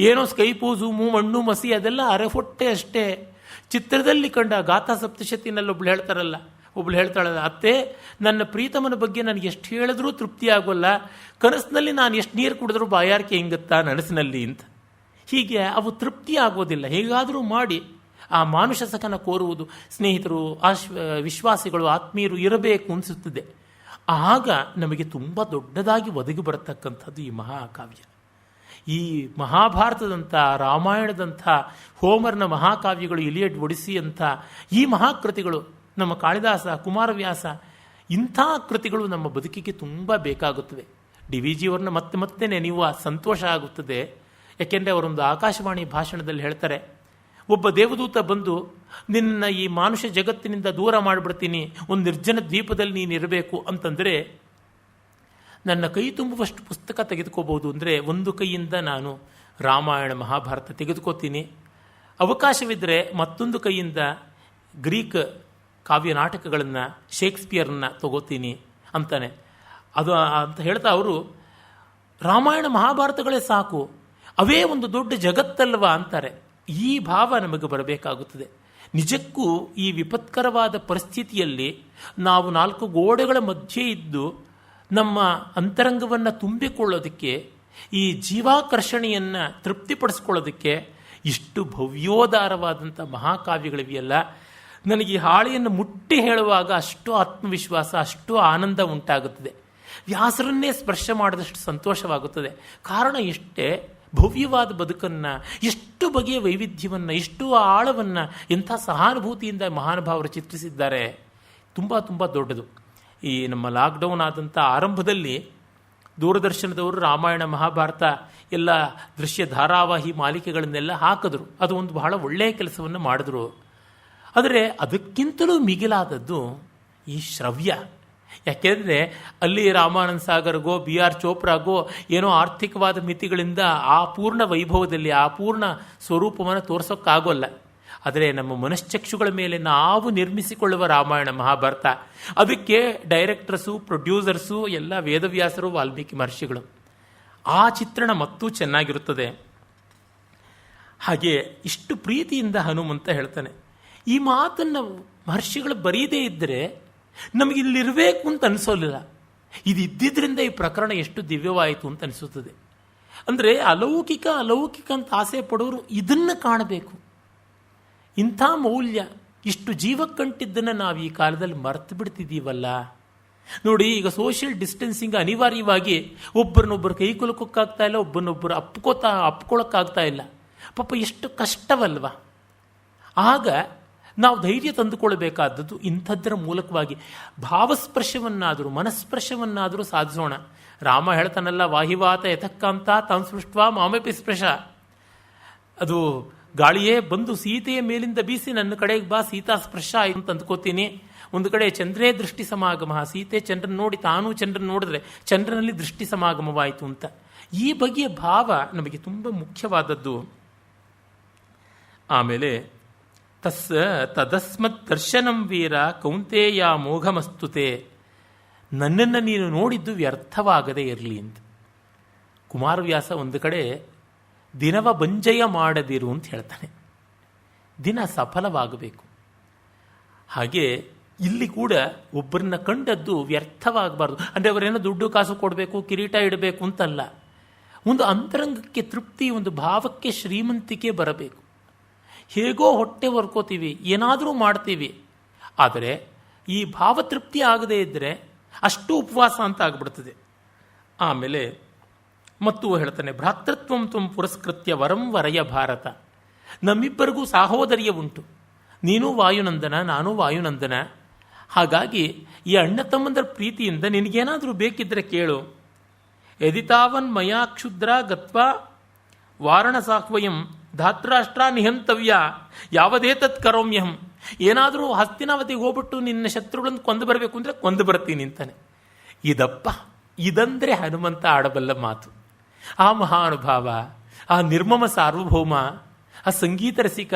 ಏನೋ ಸ್ಕೈಪು, ಝೂಮು, ಮಣ್ಣು ಮಸಿ ಅದೆಲ್ಲ ಅರೆಫೊಟ್ಟೆ ಅಷ್ಟೇ. ಚಿತ್ರದಲ್ಲಿ ಕಂಡ ಗಾಥಾ ಸಪ್ತಶತಿನಲ್ಲಿ ಒಬ್ಳು ಹೇಳ್ತಾಳಲ್ಲ, ಅತ್ತೆ ನನ್ನ ಪ್ರೀತಮನ ಬಗ್ಗೆ ನನಗೆ ಎಷ್ಟು ಹೇಳಿದ್ರೂ ತೃಪ್ತಿ ಆಗೋಲ್ಲ, ಕನಸಿನಲ್ಲಿ ನಾನು ಎಷ್ಟು ನೀರು ಕುಡಿದ್ರೂ ಬಾಯಾರಿಕೆ ಹಿಂಗತ್ತಾ ನನಸಿನಲ್ಲಿ ಅಂತ. ಹೀಗೆ ಅವು ತೃಪ್ತಿ ಆಗೋದಿಲ್ಲ. ಹೇಗಾದರೂ ಮಾಡಿ ಆ ಮಾನುಷ ಸಖನ ಕೋರುವುದು, ಸ್ನೇಹಿತರು, ವಿಶ್ವಾಸಿಗಳು, ಆತ್ಮೀಯರು ಇರಬೇಕು ಅನಿಸುತ್ತದೆ. ಆಗ ನಮಗೆ ತುಂಬ ದೊಡ್ಡದಾಗಿ ಒದಗಿ ಬರತಕ್ಕಂಥದ್ದು ಈ ಮಹಾಕಾವ್ಯ. ಈ ಮಹಾಭಾರತದಂಥ, ರಾಮಾಯಣದಂಥ, ಹೋಮರ್ನ ಮಹಾಕಾವ್ಯಗಳು, ಇಲಿಯಡ್, ಒಡಿಸಿ ಅಂತ ಈ ಮಹಾಕೃತಿಗಳು, ನಮ್ಮ ಕಾಳಿದಾಸ, ಕುಮಾರವ್ಯಾಸ, ಇಂಥ ಕೃತಿಗಳು ನಮ್ಮ ಬದುಕಿಗೆ ತುಂಬ ಬೇಕಾಗುತ್ತವೆ. ಡಿ ವಿ ಜಿಯವರನ್ನ ಮತ್ತೆ ಮತ್ತೆ ನೆನೆಯುವ ಸಂತೋಷ ಆಗುತ್ತದೆ. ಯಾಕೆಂದರೆ ಅವರೊಂದು ಆಕಾಶವಾಣಿ ಭಾಷಣದಲ್ಲಿ ಹೇಳ್ತಾರೆ, ಒಬ್ಬ ದೇವದೂತ ಬಂದು ನಿನ್ನ ಈ ಮಾನುಷ ಜಗತ್ತಿನಿಂದ ದೂರ ಮಾಡಿಬಿಡ್ತೀನಿ, ಒಂದು ನಿರ್ಜನ ದ್ವೀಪದಲ್ಲಿ ನೀನು ಇರಬೇಕು ಅಂತಂದರೆ ನನ್ನ ಕೈ ತುಂಬುವಷ್ಟು ಪುಸ್ತಕ ತೆಗೆದುಕೋಬಹುದು. ಅಂದರೆ ಒಂದು ಕೈಯಿಂದ ನಾನು ರಾಮಾಯಣ ಮಹಾಭಾರತ ತೆಗೆದುಕೋತೀನಿ, ಅವಕಾಶವಿದ್ದರೆ ಮತ್ತೊಂದು ಕೈಯಿಂದ ಗ್ರೀಕ್ ಕಾವ್ಯ ನಾಟಕಗಳನ್ನು, ಶೇಕ್ಸ್ಪಿಯರ್ನ ತಗೋತೀನಿ ಅಂತಾನೆ. ಅದು ಅಂತ ಹೇಳ್ತಾ ಅವರು, ರಾಮಾಯಣ ಮಹಾಭಾರತಗಳೇ ಸಾಕು, ಅವೇ ಒಂದು ದೊಡ್ಡ ಜಗತ್ತಲ್ವಾ ಅಂತಾರೆ. ಈ ಭಾವ ನಮಗೆ ಬರಬೇಕಾಗುತ್ತದೆ. ನಿಜಕ್ಕೂ ಈ ವಿಪತ್ಕರವಾದ ಪರಿಸ್ಥಿತಿಯಲ್ಲಿ ನಾವು 4 ಗೋಡೆಗಳ ಮಧ್ಯೆ ಇದ್ದು ನಮ್ಮ ಅಂತರಂಗವನ್ನು ತುಂಬಿಕೊಳ್ಳೋದಕ್ಕೆ, ಈ ಜೀವಾಕರ್ಷಣೆಯನ್ನು ತೃಪ್ತಿಪಡಿಸ್ಕೊಳ್ಳೋದಕ್ಕೆ ಇಷ್ಟು ಭವ್ಯೋದಾರವಾದಂಥ ಮಹಾಕಾವ್ಯಗಳಿವೆಯಲ್ಲ. ನನಗೆ ಈ ಹಾಳೆಯನ್ನು ಮುಟ್ಟಿ ಹೇಳುವಾಗ ಅಷ್ಟು ಆತ್ಮವಿಶ್ವಾಸ, ಅಷ್ಟು ಆನಂದ ಉಂಟಾಗುತ್ತದೆ. ವ್ಯಾಸರನ್ನೇ ಸ್ಪರ್ಶ ಮಾಡಿದಷ್ಟು ಸಂತೋಷವಾಗುತ್ತದೆ. ಕಾರಣ ಎಷ್ಟೇ ಭವ್ಯವಾದ ಬದುಕನ್ನು, ಎಷ್ಟು ಬಗೆಯ ವೈವಿಧ್ಯವನ್ನು, ಎಷ್ಟು ಆಳವನ್ನು, ಎಂಥ ಸಹಾನುಭೂತಿಯಿಂದ ಮಹಾನುಭಾವರು ಚಿತ್ರಿಸಿದ್ದಾರೆ. ತುಂಬ ತುಂಬ ದೊಡ್ಡದು. ಈ ನಮ್ಮ ಲಾಕ್ಡೌನ್ ಆದಂಥ ಆರಂಭದಲ್ಲಿ ದೂರದರ್ಶನದವರು ರಾಮಾಯಣ ಮಹಾಭಾರತ ಎಲ್ಲ ದೃಶ್ಯ ಧಾರಾವಾಹಿ ಮಾಲಿಕೆಗಳನ್ನೆಲ್ಲ ಹಾಕಿದ್ರು. ಅದು ಒಂದು ಬಹಳ ಒಳ್ಳೆಯ ಕೆಲಸವನ್ನು ಮಾಡಿದ್ರು. ಆದರೆ ಅದಕ್ಕಿಂತಲೂ ಮಿಗಿಲಾದದ್ದು ಈ ಶ್ರವ್ಯ. ಯಾಕೆಂದರೆ ಅಲ್ಲಿ ರಾಮಾನಂದ ಸಾಗರ್ಗೋ BR ಚೋಪ್ರಾಗೋ ಏನೋ ಆರ್ಥಿಕವಾದ ಮಿತಿಗಳಿಂದ ಆ ಪೂರ್ಣ ವೈಭವದಲ್ಲಿ ಆ ಪೂರ್ಣ ಸ್ವರೂಪವನ್ನು ತೋರಿಸೋಕ್ಕಾಗೋಲ್ಲ. ಆದರೆ ನಮ್ಮ ಮನಶ್ಚಕ್ಷುಗಳ ಮೇಲೆ ನಾವು ನಿರ್ಮಿಸಿಕೊಳ್ಳುವ ರಾಮಾಯಣ ಮಹಾಭಾರತ, ಅದಕ್ಕೆ ಡೈರೆಕ್ಟರ್ಸು, ಪ್ರೊಡ್ಯೂಸರ್ಸು ಎಲ್ಲ ವೇದವ್ಯಾಸರು, ವಾಲ್ಮೀಕಿ ಮಹರ್ಷಿಗಳು. ಆ ಚಿತ್ರಣ ಮತ್ತೂ ಚೆನ್ನಾಗಿರುತ್ತದೆ. ಹಾಗೆ ಇಷ್ಟು ಪ್ರೀತಿಯಿಂದ ಹನುಮಂತ ಹೇಳ್ತಾನೆ. ಈ ಮಾತನ್ನು ಮಹರ್ಷಿಗಳು ಬರೀದೇ ಇದ್ದರೆ ನಮಗೆ ಇಲ್ಲಿರಬೇಕು ಅಂತ ಅನಿಸೋಲಿಲ್ಲ. ಇದು ಇದ್ದಿದ್ದರಿಂದ ಈ ಪ್ರಕರಣ ಎಷ್ಟು ದಿವ್ಯವಾಯಿತು ಅಂತ ಅನಿಸುತ್ತದೆ. ಅಂದರೆ ಅಲೌಕಿಕ ಅಂತ ಆಸೆ ಪಡೋರು ಇದನ್ನು ಕಾಣಬೇಕು. ಇಂಥ ಮೌಲ್ಯ ಇಷ್ಟು ಜೀವಕ್ಕಂಟಿದ್ದನ್ನು ನಾವು ಈ ಕಾಲದಲ್ಲಿ ಮರೆತು ಬಿಡ್ತಿದ್ದೀವಲ್ಲ. ನೋಡಿ, ಈಗ ಸೋಷಿಯಲ್ ಡಿಸ್ಟೆನ್ಸಿಂಗ್ ಅನಿವಾರ್ಯವಾಗಿ ಒಬ್ಬರನ್ನೊಬ್ಬರು ಕೈ ಕುಲುಕೋಕ್ಕಾಗ್ತಾ ಇಲ್ಲ, ಒಬ್ಬರನ್ನೊಬ್ಬರು ಅಪ್ಕೊಳ್ಳೋಕ್ಕಾಗ್ತಾ ಇಲ್ಲ. ಪಾಪ ಎಷ್ಟು ಕಷ್ಟವಲ್ವ. ಆಗ ನಾವು ಧೈರ್ಯ ತಂದುಕೊಳ್ಬೇಕಾದದ್ದು ಇಂಥದ್ದರ ಮೂಲಕವಾಗಿ ಭಾವಸ್ಪರ್ಶವನ್ನಾದರೂ ಮನಸ್ಪರ್ಶವನ್ನಾದರೂ ಸಾಧಿಸೋಣ. ರಾಮ ಹೇಳ್ತಾನಲ್ಲ, ವಾಹಿವಾತ ಯಥಕ್ಕಾಂತ ತಾನ್ ಸೃಷ್ಟ್ವಾ ಮಾಮೇಪಿ ಸ್ಪೃಶ. ಅದು ಗಾಳಿಯೇ ಬಂದು ಸೀತೆಯ ಮೇಲಿಂದ ಬೀಸಿ ನನ್ನ ಕಡೆಗೆ ಬಾ, ಸೀತಾ ಸ್ಪರ್ಶ ಆಯಿತು ಅಂತ ಅಂದ್ಕೋತೀನಿ. ಒಂದು ಕಡೆ ಚಂದ್ರೇ ದೃಷ್ಟಿ ಸಮಾಗಮ, ಸೀತೆ ಚಂದ್ರನ ನೋಡಿ ತಾನೂ ಚಂದ್ರನ ನೋಡಿದ್ರೆ ಚಂದ್ರನಲ್ಲಿ ದೃಷ್ಟಿ ಸಮಾಗಮವಾಯಿತು ಅಂತ. ಈ ಬಗೆಯ ಭಾವ ನಮಗೆ ತುಂಬ ಮುಖ್ಯವಾದದ್ದು. ಆಮೇಲೆ ತದಸ್ಮತ್ ದರ್ಶನಂ ವೀರ ಕೌಂತೇಯ ಮೋಘಮಸ್ತುತೆ. ನನ್ನನ್ನು ನೀನು ನೋಡಿದ್ದು ವ್ಯರ್ಥವಾಗದೇ ಇರಲಿ ಅಂತ ಕುಮಾರವ್ಯಾಸ ಒಂದು ಕಡೆ ದಿನವ ಬಂಜಯ ಮಾಡದಿರು ಅಂತ ಹೇಳ್ತಾನೆ. ದಿನ ಸಫಲವಾಗಬೇಕು. ಹಾಗೆ ಇಲ್ಲಿ ಕೂಡ ಒಬ್ಬರನ್ನ ಕಂಡದ್ದು ವ್ಯರ್ಥವಾಗಬಾರ್ದು. ಅಂದರೆ ಅವರೇನೋ ದುಡ್ಡು ಕಾಸು ಕೊಡಬೇಕು, ಕಿರೀಟ ಇಡಬೇಕು ಅಂತಲ್ಲ. ಒಂದು ಅಂತರಂಗಕ್ಕೆ ತೃಪ್ತಿ, ಒಂದು ಭಾವಕ್ಕೆ ಶ್ರೀಮಂತಿಕೆ ಬರಬೇಕು. ಹೇಗೋ ಹೊಟ್ಟೆ ಹೊರ್ಕೋತೀವಿ, ಏನಾದರೂ ಮಾಡ್ತೀವಿ, ಆದರೆ ಈ ಭಾವತೃಪ್ತಿ ಆಗದೇ ಇದ್ದರೆ ಅಷ್ಟು ಉಪವಾಸ ಅಂತ ಆಗಿಬಿಡ್ತದೆ. ಆಮೇಲೆ ಮತ್ತು ಹೇಳ್ತಾನೆ, ಭ್ರಾತೃತ್ವಂ ತ್ವಂ ಪುರಸ್ಕೃತ್ಯ ವರಂ ವರಯ ಭಾರತ. ನಮ್ಮಿಬ್ಬರಿಗೂ ಸಾಹೋದರ್ಯ ಉಂಟು. ನೀನೂ ವಾಯುನಂದನ, ನಾನೂ ವಾಯುನಂದನ. ಹಾಗಾಗಿ ಈ ಅಣ್ಣ ತಮ್ಮಂದರ ಪ್ರೀತಿಯಿಂದ ನಿನಗೇನಾದರೂ ಬೇಕಿದ್ದರೆ ಕೇಳು. ಯದಿತಾವನ್ ಮಯಾ ಕ್ಷುದ್ರ ಗತ್ವಾ ವಾರಣಸಾಹ್ವಯಂ ಧಾತ್ರಾಷ್ಟ್ರ ನಿಹಂತವ್ಯ ಯಾವದೇತತ್ ಕರೋಮ್ಯಹಂ. ಏನಾದರೂ ಹಸ್ತಿನಾವತಿಗೆ ಹೋಗ್ಬಿಟ್ಟು ನಿನ್ನ ಶತ್ರುಗಳನ್ನು ಕೊಂದು ಬರಬೇಕು ಅಂದರೆ ಕೊಂದು ಬರ್ತೀನಿ ಅಂತಾನೆ. ಇದಂದರೆ ಹನುಮಂತ ಆಡಬಲ್ಲ ಮಾತು. ಆ ಮಹಾನುಭಾವ, ಆ ನಿರ್ಮಮ ಸಾರ್ವಭೌಮ, ಆ ಸಂಗೀತ ರಸಿಕ,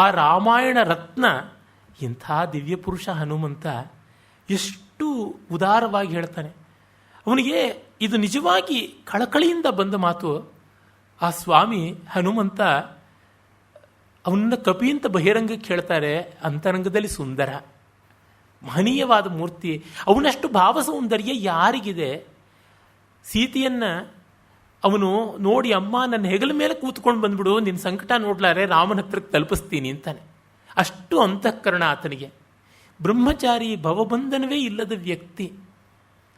ಆ ರಾಮಾಯಣ ರತ್ನ, ಇಂಥ ದಿವ್ಯ ಪುರುಷ ಹನುಮಂತ ಎಷ್ಟು ಉದಾರವಾಗಿ ಹೇಳ್ತಾನೆ. ಅವನಿಗೆ ಇದು ನಿಜವಾಗಿ ಕಳಕಳಿಯಿಂದ ಬಂದ ಮಾತು. ಆ ಸ್ವಾಮಿ ಹನುಮಂತ ಅವನನ್ನ ಕಪಿ ಅಂತ ಬಹಿರಂಗಕ್ಕೆ ಹೇಳ್ತಾರೆ, ಅಂತರಂಗದಲ್ಲಿ ಸುಂದರ ಮಹನೀಯವಾದ ಮೂರ್ತಿ. ಅವನಷ್ಟು ಭಾವ ಸೌಂದರ್ಯ ಯಾರಿಗಿದೆ? ಸೀತೆಯನ್ನು ಅವನು ನೋಡಿ, ಅಮ್ಮ ನನ್ನ ಹೆಗಲ ಮೇಲೆ ಕೂತ್ಕೊಂಡು ಬಂದ್ಬಿಡು, ನಿನ್ನ ಸಂಕಟ ನೋಡ್ಲಾರೆ ರಾಮನ ಹತ್ರಕ್ಕೆ ತಲುಪಿಸ್ತೀನಿ ಅಂತಾನೆ. ಅಷ್ಟು ಅಂತಃಕರಣ ಆತನಿಗೆ. ಬ್ರಹ್ಮಚಾರಿ, ಭವಬಂಧನವೇ ಇಲ್ಲದ ವ್ಯಕ್ತಿ.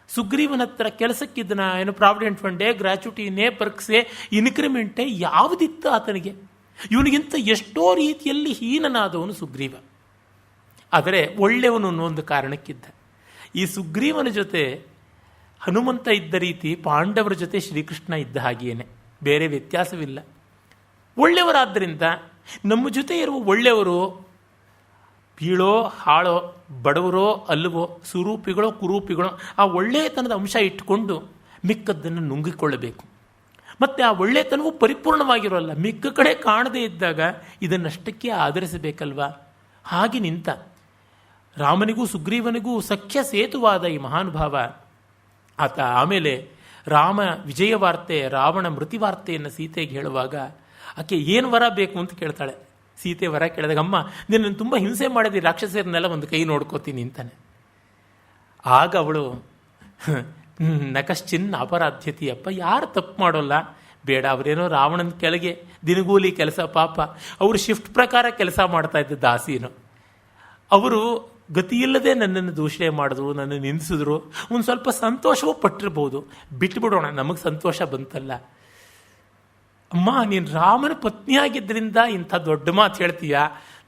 ಸುಗ್ರೀವನ ಹತ್ರ ಕೆಲಸಕ್ಕಿದ್ದನ, ಏನು ಪ್ರಾವಿಡೆಂಟ್ ಫಂಡೇ, ಗ್ರಾಚ್ಯುಟಿನೇ, ಪರ್ಕ್ಸೆ, ಇನ್ಕ್ರಿಮೆಂಟೇ ಯಾವುದಿತ್ತು ಆತನಿಗೆ? ಇವನಿಗಿಂತ ಎಷ್ಟೋ ರೀತಿಯಲ್ಲಿ ಹೀನನಾದವನು ಸುಗ್ರೀವ. ಆದರೆ ಒಳ್ಳೆಯವನು ಅನ್ನೋ ಒಂದು ಕಾರಣಕ್ಕಿದ್ದ. ಈ ಸುಗ್ರೀವನ ಜೊತೆ ಹನುಮಂತ ಇದ್ದ ರೀತಿ ಪಾಂಡವರ ಜೊತೆ ಶ್ರೀಕೃಷ್ಣ ಇದ್ದ ಹಾಗೇನೆ, ಬೇರೆ ವ್ಯತ್ಯಾಸವಿಲ್ಲ. ಒಳ್ಳೆಯವರಾದ್ದರಿಂದ ನಮ್ಮ ಜೊತೆ ಇರುವ ಒಳ್ಳೆಯವರು ಬೀಳೋ ಹಾಳೋ, ಬಡವರೋ ಅಲ್ಲವೋ, ಸುರೂಪಿಗಳೋ ಕುರೂಪಿಗಳೋ, ಆ ಒಳ್ಳೆಯತನದ ಅಂಶ ಇಟ್ಟುಕೊಂಡು ಮಿಕ್ಕದ್ದನ್ನು ನುಂಗಿಕೊಳ್ಳಬೇಕು. ಮತ್ತು ಆ ಒಳ್ಳೆಯತನವೂ ಪರಿಪೂರ್ಣವಾಗಿರೋಲ್ಲ, ಮಿಕ್ಕ ಕಡೆ ಕಾಣದೇ ಇದ್ದಾಗ ಇದನ್ನಷ್ಟಕ್ಕೆ ಆಧರಿಸಬೇಕಲ್ವಾ? ಹಾಗೆ ನಿಂತ ರಾಮನಿಗೂ ಸುಗ್ರೀವನಿಗೂ ಸಖ್ಯ ಸೇತುವಾದ ಈ ಮಹಾನುಭಾವ ಆತ. ಆಮೇಲೆ ರಾಮ ವಿಜಯ ವಾರ್ತೆ, ರಾವಣ ಮೃತಿವಾರ್ತೆಯನ್ನು ಸೀತೆಗೆ ಹೇಳುವಾಗ ಆಕೆ ಏನು ವರ ಬೇಕು ಅಂತ ಕೇಳ್ತಾಳೆ. ಸೀತೆ ವರ ಕೇಳಿದಾಗ, ಅಮ್ಮ ನಿನ್ನನ್ನು ತುಂಬ ಹಿಂಸೆ ಮಾಡಿದ ರಾಕ್ಷಸರನ್ನೆಲ್ಲ ಒಂದು ಕೈ ನೋಡ್ಕೋತೀನಿ ಅಂತಾನೆ. ಆಗ ಅವಳು, ನಕಶ್ಚಿನ್ನ ಅಪರಾಧ್ಯತೆಯಪ್ಪ, ಯಾರು ತಪ್ಪು ಮಾಡೋಲ್ಲ, ಬೇಡ. ಅವರೇನೋ ರಾವಣನ ಕೆಳಗೆ ದಿನಗೂಲಿ ಕೆಲಸ, ಪಾಪ ಅವರು ಶಿಫ್ಟ್ ಪ್ರಕಾರ ಕೆಲಸ ಮಾಡ್ತಾ ಇದ್ದ ದಾಸಿನು. ಅವರು ಗತಿಯಿಲ್ಲದೆ ನನ್ನನ್ನು ದೂಷಣೆ ಮಾಡಿದ್ರು, ನನ್ನ ನಿಂದಿಸಿದ್ರು, ಒಂದು ಸ್ವಲ್ಪ ಸಂತೋಷವೂ ಪಟ್ಟಿರ್ಬೋದು, ಬಿಟ್ಟುಬಿಡೋಣ, ನಮಗೆ ಸಂತೋಷ ಬಂತಲ್ಲ. ಅಮ್ಮ, ನೀನು ರಾಮನ ಪತ್ನಿಯಾಗಿದ್ದರಿಂದ ಇಂಥ ದೊಡ್ಡ ಮಾತು ಹೇಳ್ತೀಯ,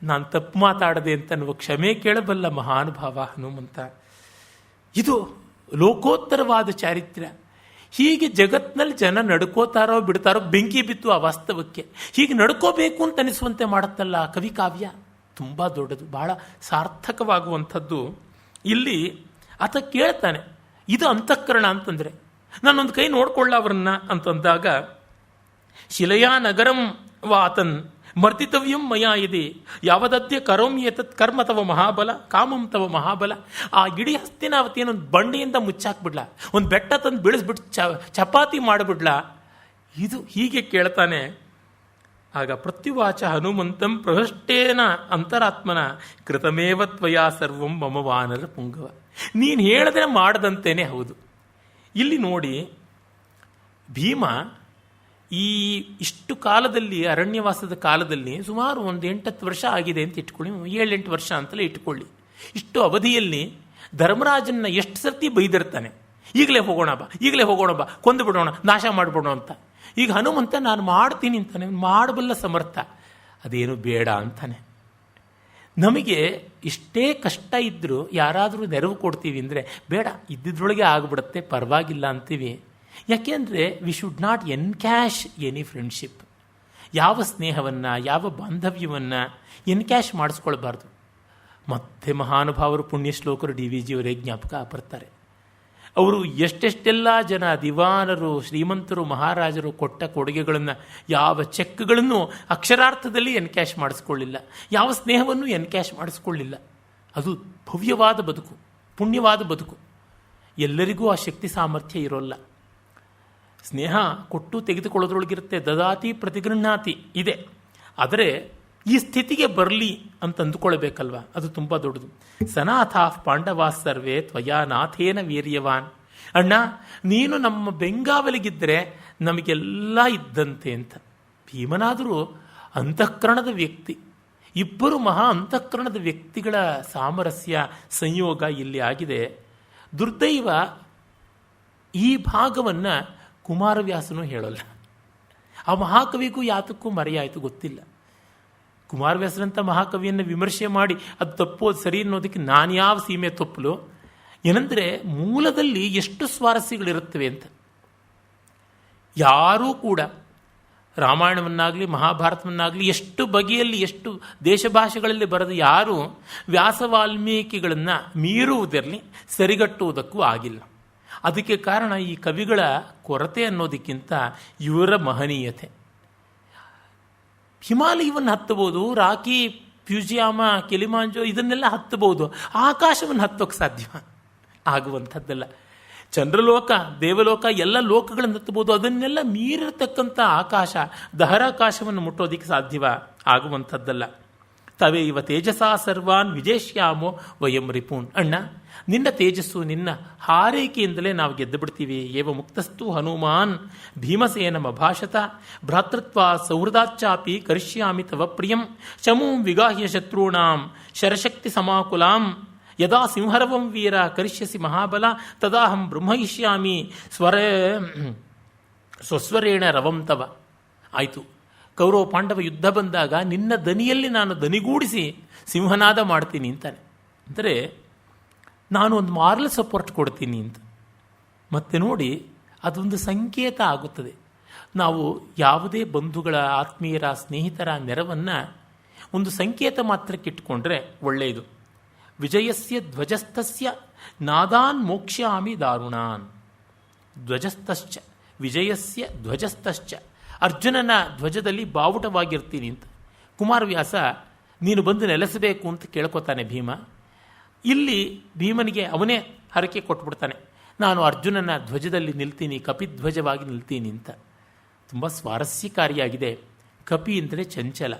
ನಾನು ತಪ್ಪು ಮಾತಾಡದೆ ಅಂತ ನಾವು ಕ್ಷಮೆ ಕೇಳಬಲ್ಲ ಮಹಾನುಭಾವ ಹನುಮಂತ. ಇದು ಲೋಕೋತ್ತರವಾದ ಚಾರಿತ್ರ್ಯ. ಹೀಗೆ ಜಗತ್ನಲ್ಲಿ ಜನ ನಡ್ಕೋತಾರೋ ಬಿಡ್ತಾರೋ, ಬೆಂಕಿ ಬಿತ್ತು ಆ ವಾಸ್ತವಕ್ಕೆ. ಹೀಗೆ ನಡ್ಕೋಬೇಕು ಅಂತ ಅನಿಸುವಂತೆ ಮಾಡುತ್ತಲ್ಲ ಕವಿ ಕಾವ್ಯ, ತುಂಬ ದೊಡ್ಡದು, ಬಹಳ ಸಾರ್ಥಕವಾಗುವಂಥದ್ದು. ಇಲ್ಲಿ ಆತ ಕೇಳ್ತಾನೆ, ಇದು ಅಂತಃಕರಣ ಅಂತಂದರೆ ನಾನೊಂದು ಕೈ ನೋಡ್ಕೊಳ್ಳ ಅವರನ್ನ ಅಂತಂದಾಗ, ಶಿಲೆಯಾ ನಗರಂ ವಾತನ್ ಮರ್ತಿತವ್ಯಂ ಮಯಾ ಇದೆ ಯಾವದದ್ಯ ಕರೋಮ್ಯೇತತ್ ಕರ್ಮ ತವ ಮಹಾಬಲ ಕಾಮಂ ತವ ಮಹಾಬಲ. ಆ ಇಡೀ ಹಸ್ತಿನಾವತಿಯನ್ನು ಒಂದು ಬಂಡೆಯಿಂದ ಮುಚ್ಚಾಕ್ಬಿಡ್ಲಾ, ಒಂದು ಬೆಟ್ಟ ತಂದು ಬೀಳಿಸ್ಬಿಟ್ಟು ಚಪಾತಿ ಮಾಡಿಬಿಡ್ಲಾ? ಇದು ಹೀಗೆ ಕೇಳ್ತಾನೆ. ಆಗ ಪ್ರತ್ಯುವಾಚ ಹನುಮಂತಂ ಪ್ರಹೃಷ್ಟೇನ ಅಂತರಾತ್ಮನ ಕೃತಮೇವ ತ್ವಯಾ ಸರ್ವಂ ಮಮ ವಾನರ ಪುಂಗವ. ನೀನು ಹೇಳಿದ್ರೆ ಮಾಡದಂತೇನೆ. ಹೌದು, ಇಲ್ಲಿ ನೋಡಿ, ಭೀಮ ಇಷ್ಟು ಕಾಲದಲ್ಲಿ, ಅರಣ್ಯವಾಸದ ಕಾಲದಲ್ಲಿ ಸುಮಾರು ಒಂದು 8-10 ವರ್ಷ ಆಗಿದೆ ಅಂತ ಇಟ್ಕೊಳ್ಳಿ, 7-8 ವರ್ಷ ಅಂತಲೇ ಇಟ್ಕೊಳ್ಳಿ. ಇಷ್ಟು ಅವಧಿಯಲ್ಲಿ ಧರ್ಮರಾಜನ್ನ ಎಷ್ಟು ಸರ್ತಿ ಬೈದಿರ್ತಾನೆ, ಈಗಲೇ ಹೋಗೋಣ ಬಾ, ಈಗಲೇ ಹೋಗೋಣ ಬಾ, ಕೊಂದು ಬಿಡೋಣ, ನಾಶ ಮಾಡಿಬಿಡೋಣ ಅಂತ. ಈಗ ಹನುಮಂತ ನಾನು ಮಾಡ್ತೀನಿ ಅಂತಾನೆ, ಮಾಡಬಲ್ಲ ಸಮರ್ಥ, ಅದೇನು ಬೇಡ ಅಂತಾನೆ. ನಮಗೆ ಇಷ್ಟೇ ಕಷ್ಟ ಇದ್ದರೂ ಯಾರಾದರೂ ನೆರವು ಕೊಡ್ತೀವಿ ಅಂದರೆ, ಬೇಡ ಇದ್ದಿದ್ರೊಳಗೆ ಆಗಿಬಿಡುತ್ತೆ, ಪರವಾಗಿಲ್ಲ ಅಂತೀವಿ. ಯಾಕೆಂದರೆ we should not encash any friendship. ಯಾವ ಸ್ನೇಹವನ್ನು, ಯಾವ ಬಾಂಧವ್ಯವನ್ನು ಎನ್ಕ್ಯಾಶ್ ಮಾಡಿಸ್ಕೊಳ್ಬಾರ್ದು. ಮತ್ತೆ ಮಹಾನುಭಾವರು, ಪುಣ್ಯ ಶ್ಲೋಕರು DVG ಅವರೇ ಜ್ಞಾಪಕ ಬರ್ತಾರೆ. ಅವರು ಎಷ್ಟೆಷ್ಟೆಲ್ಲ ಜನ ದಿವಾನರು, ಶ್ರೀಮಂತರು, ಮಹಾರಾಜರು ಕೊಟ್ಟ ಕೊಡುಗೆಗಳನ್ನು, ಯಾವ ಚೆಕ್ಗಳನ್ನು ಅಕ್ಷರಾರ್ಥದಲ್ಲಿ ಎನ್ಕ್ಯಾಶ್ ಮಾಡಿಸ್ಕೊಳ್ಳಿಲ್ಲ, ಯಾವ ಸ್ನೇಹವನ್ನು ಎನ್ಕ್ಯಾಶ್ ಮಾಡಿಸ್ಕೊಳ್ಳಿಲ್ಲ. ಅದು ಭವ್ಯವಾದ ಬದುಕು, ಪುಣ್ಯವಾದ ಬದುಕು. ಎಲ್ಲರಿಗೂ ಆ ಶಕ್ತಿ ಸಾಮರ್ಥ್ಯ ಇರೋಲ್ಲ. ಸ್ನೇಹ ಕೊಟ್ಟು ತೆಗೆದುಕೊಳ್ಳೋದ್ರೊಳಗಿರುತ್ತೆ. ದದಾತಿ ಪ್ರತಿಗೃಹಾತಿ ಇದೆ. ಆದರೆ ಈ ಸ್ಥಿತಿಗೆ ಬರಲಿ ಅಂತ ಅಂದುಕೊಳ್ಬೇಕಲ್ವ, ಅದು ತುಂಬ ದೊಡ್ಡದು. ಸನಾಥಾ ಪಾಂಡವಾ ಸರ್ವೇ ತ್ವಯಾ ನಾಥೇನ ವೀರ್ಯವಾನ್. ಅಣ್ಣ, ನೀನು ನಮ್ಮ ಬೆಂಗಾವಲಿಗಿದ್ದರೆ ನಮಗೆಲ್ಲ ಇದ್ದಂತೆ ಅಂತ. ಭೀಮನಾದರೂ ಅಂತಃಕರಣದ ವ್ಯಕ್ತಿ. ಇಬ್ಬರು ಮಹಾ ಅಂತಃಕರಣದ ವ್ಯಕ್ತಿಗಳ ಸಾಮರಸ್ಯ ಸಂಯೋಗ ಇಲ್ಲಿ ಆಗಿದೆ. ದುರ್ದೈವ ಈ ಭಾಗವನ್ನು ಕುಮಾರವ್ಯಾಸನೂ ಹೇಳೋಲ್ಲ. ಆ ಮಹಾಕವಿಗೂ ಯಾತಕ್ಕೂ ಮರೆಯಾಯಿತು ಗೊತ್ತಿಲ್ಲ. ಕುಮಾರವ್ಯಾಸರಂಥ ಮಹಾಕವಿಯನ್ನು ವಿಮರ್ಶೆ ಮಾಡಿ ಅದು ತಪ್ಪೋದು ಸರಿ ಅನ್ನೋದಕ್ಕೆ ನಾನು ಯಾವ ಸೀಮೆ ತಪ್ಪಲು. ಏನಂದರೆ ಮೂಲದಲ್ಲಿ ಎಷ್ಟು ಸ್ವಾರಸ್ಯಗಳಿರುತ್ತವೆ ಅಂತ. ಯಾರೂ ಕೂಡ ರಾಮಾಯಣವನ್ನಾಗಲಿ ಮಹಾಭಾರತವನ್ನಾಗಲಿ ಎಷ್ಟು ಬಗೆಯಲ್ಲಿ ಎಷ್ಟು ದೇಶ ಭಾಷೆಗಳಲ್ಲಿ ಬರೆದು ಯಾರೂ ವ್ಯಾಸ ವಾಲ್ಮೀಕಿಗಳನ್ನು ಮೀರುವುದರಲ್ಲಿ ಸರಿಗಟ್ಟುವುದಕ್ಕೂ ಆಗಿಲ್ಲ. ಅದಕ್ಕೆ ಕಾರಣ ಈ ಕವಿಗಳ ಕೊರತೆ ಅನ್ನೋದಕ್ಕಿಂತ ಇವರ ಮಹನೀಯತೆ. ಹಿಮಾಲಯವನ್ನು ಹತ್ತಬಹುದು, ರಾಕಿ, ಫ್ಯೂಜಿಯಾಮ, ಕಿಲಿಮಾಂಜೋ ಇದನ್ನೆಲ್ಲ ಹತ್ತಬಹುದು. ಆಕಾಶವನ್ನು ಹತ್ತೋಕೆ ಸಾಧ್ಯ ಆಗುವಂಥದ್ದಲ್ಲ. ಚಂದ್ರಲೋಕ, ದೇವಲೋಕ ಎಲ್ಲ ಲೋಕಗಳನ್ನು ಹತ್ತಬಹುದು. ಅದನ್ನೆಲ್ಲ ಮೀರಿರತಕ್ಕಂಥ ಆಕಾಶ, ದಹರಾಕಾಶವನ್ನು ಮುಟ್ಟೋದಕ್ಕೆ ಸಾಧ್ಯವ ಆಗುವಂಥದ್ದಲ್ಲ. ತವೇ ಇವ ತೇಜಸಾ ಸರ್ವಾನ್ ವಿಜೇಶ್ಯಾಮೋ ವಯಂ ರಿಪೂನ್. ಅಣ್ಣ, ನಿನ್ನ ತೇಜಸ್ಸು, ನಿನ್ನ ಹಾರೈಕೆಯಿಂದಲೇ ನಾವು ಗೆದ್ದು ಬಿಡ್ತೀವಿ. ಏವ ಮುಕ್ತಸ್ತು ಹನುಮಾನ್ ಭೀಮಸೇನಮಭಾಷತ ಭ್ರಾತೃತ್ವ ಸೌಹೃದಾಚ್ಚಾಪಿ ಕರಿಷ್ಯಾಮಿ ತವ ಪ್ರಿಯಂ ಶಮೂಂ ವಿಗಾಹ್ಯ ಶತ್ರುಣಾಂ ಶರಶಕ್ತಿ ಸಮಾಕುಲಾಂ ಯದಾ ಸಿಂಹರವಂ ವೀರ ಕರಿಷ್ಯಸಿ ಮಹಾಬಲ ತದಾಹಂ ಬ್ರಹ್ಮಯಿಷ್ಯಾಮಿ ಸ್ವಸ್ವರೇಣ ರವಂ ತವ. ಆಯಿತು, ಕೌರವ ಪಾಂಡವ ಯುದ್ಧ ಬಂದಾಗ ನಿನ್ನ ದನಿಯಲ್ಲಿ ನಾನು ದನಿಗೂಡಿಸಿ ಸಿಂಹನಾದ ಮಾಡ್ತೀನಿ ಅಂತಾನೆ. ಅಂದರೆ ನಾನು ಒಂದು ಮಾರಲ್ ಸಪೋರ್ಟ್ ಕೊಡ್ತೀನಿ ಅಂತ. ಮತ್ತೆ ನೋಡಿ, ಅದೊಂದು ಸಂಕೇತ ಆಗುತ್ತದೆ. ನಾವು ಯಾವುದೇ ಬಂಧುಗಳ, ಆತ್ಮೀಯರ, ಸ್ನೇಹಿತರ ನೆರವನ್ನು ಒಂದು ಸಂಕೇತ ಮಾತ್ರಕ್ಕೆ ಇಟ್ಟುಕೊಂಡ್ರೆ ಒಳ್ಳೆಯದು. ವಿಜಯಸ್ಯ ಧ್ವಜಸ್ಥಸ್ಯ ನಾದಾನ್ ಮೋಕ್ಷ್ಯಾಮಿ ದಾರುಣಾನ್. ಧ್ವಜಸ್ಥಶ್ಚ ವಿಜಯಸ್ಯ ಧ್ವಜಸ್ಥಶ್ಚ. ಅರ್ಜುನನ ಧ್ವಜದಲ್ಲಿ ಬಾವುಟವಾಗಿರ್ತೀನಿ ಅಂತ ಕುಮಾರವ್ಯಾಸ ನೀನು ಬಂದು ನೆಲೆಸಬೇಕು ಅಂತ ಕೇಳ್ಕೊತಾನೆ ಭೀಮ. ಇಲ್ಲಿ ಭೀಮನಿಗೆ ಅವನೇ ಹರಕೆ ಕೊಟ್ಬಿಡ್ತಾನೆ, ನಾನು ಅರ್ಜುನನ ಧ್ವಜದಲ್ಲಿ ನಿಲ್ತೀನಿ, ಕಪಿಧ್ವಜವಾಗಿ ನಿಲ್ತೀನಿ ಅಂತ. ತುಂಬ ಸ್ವಾರಸ್ಯಕಾರಿಯಾಗಿದೆ. ಕಪಿ ಅಂದರೆ ಚಂಚಲ.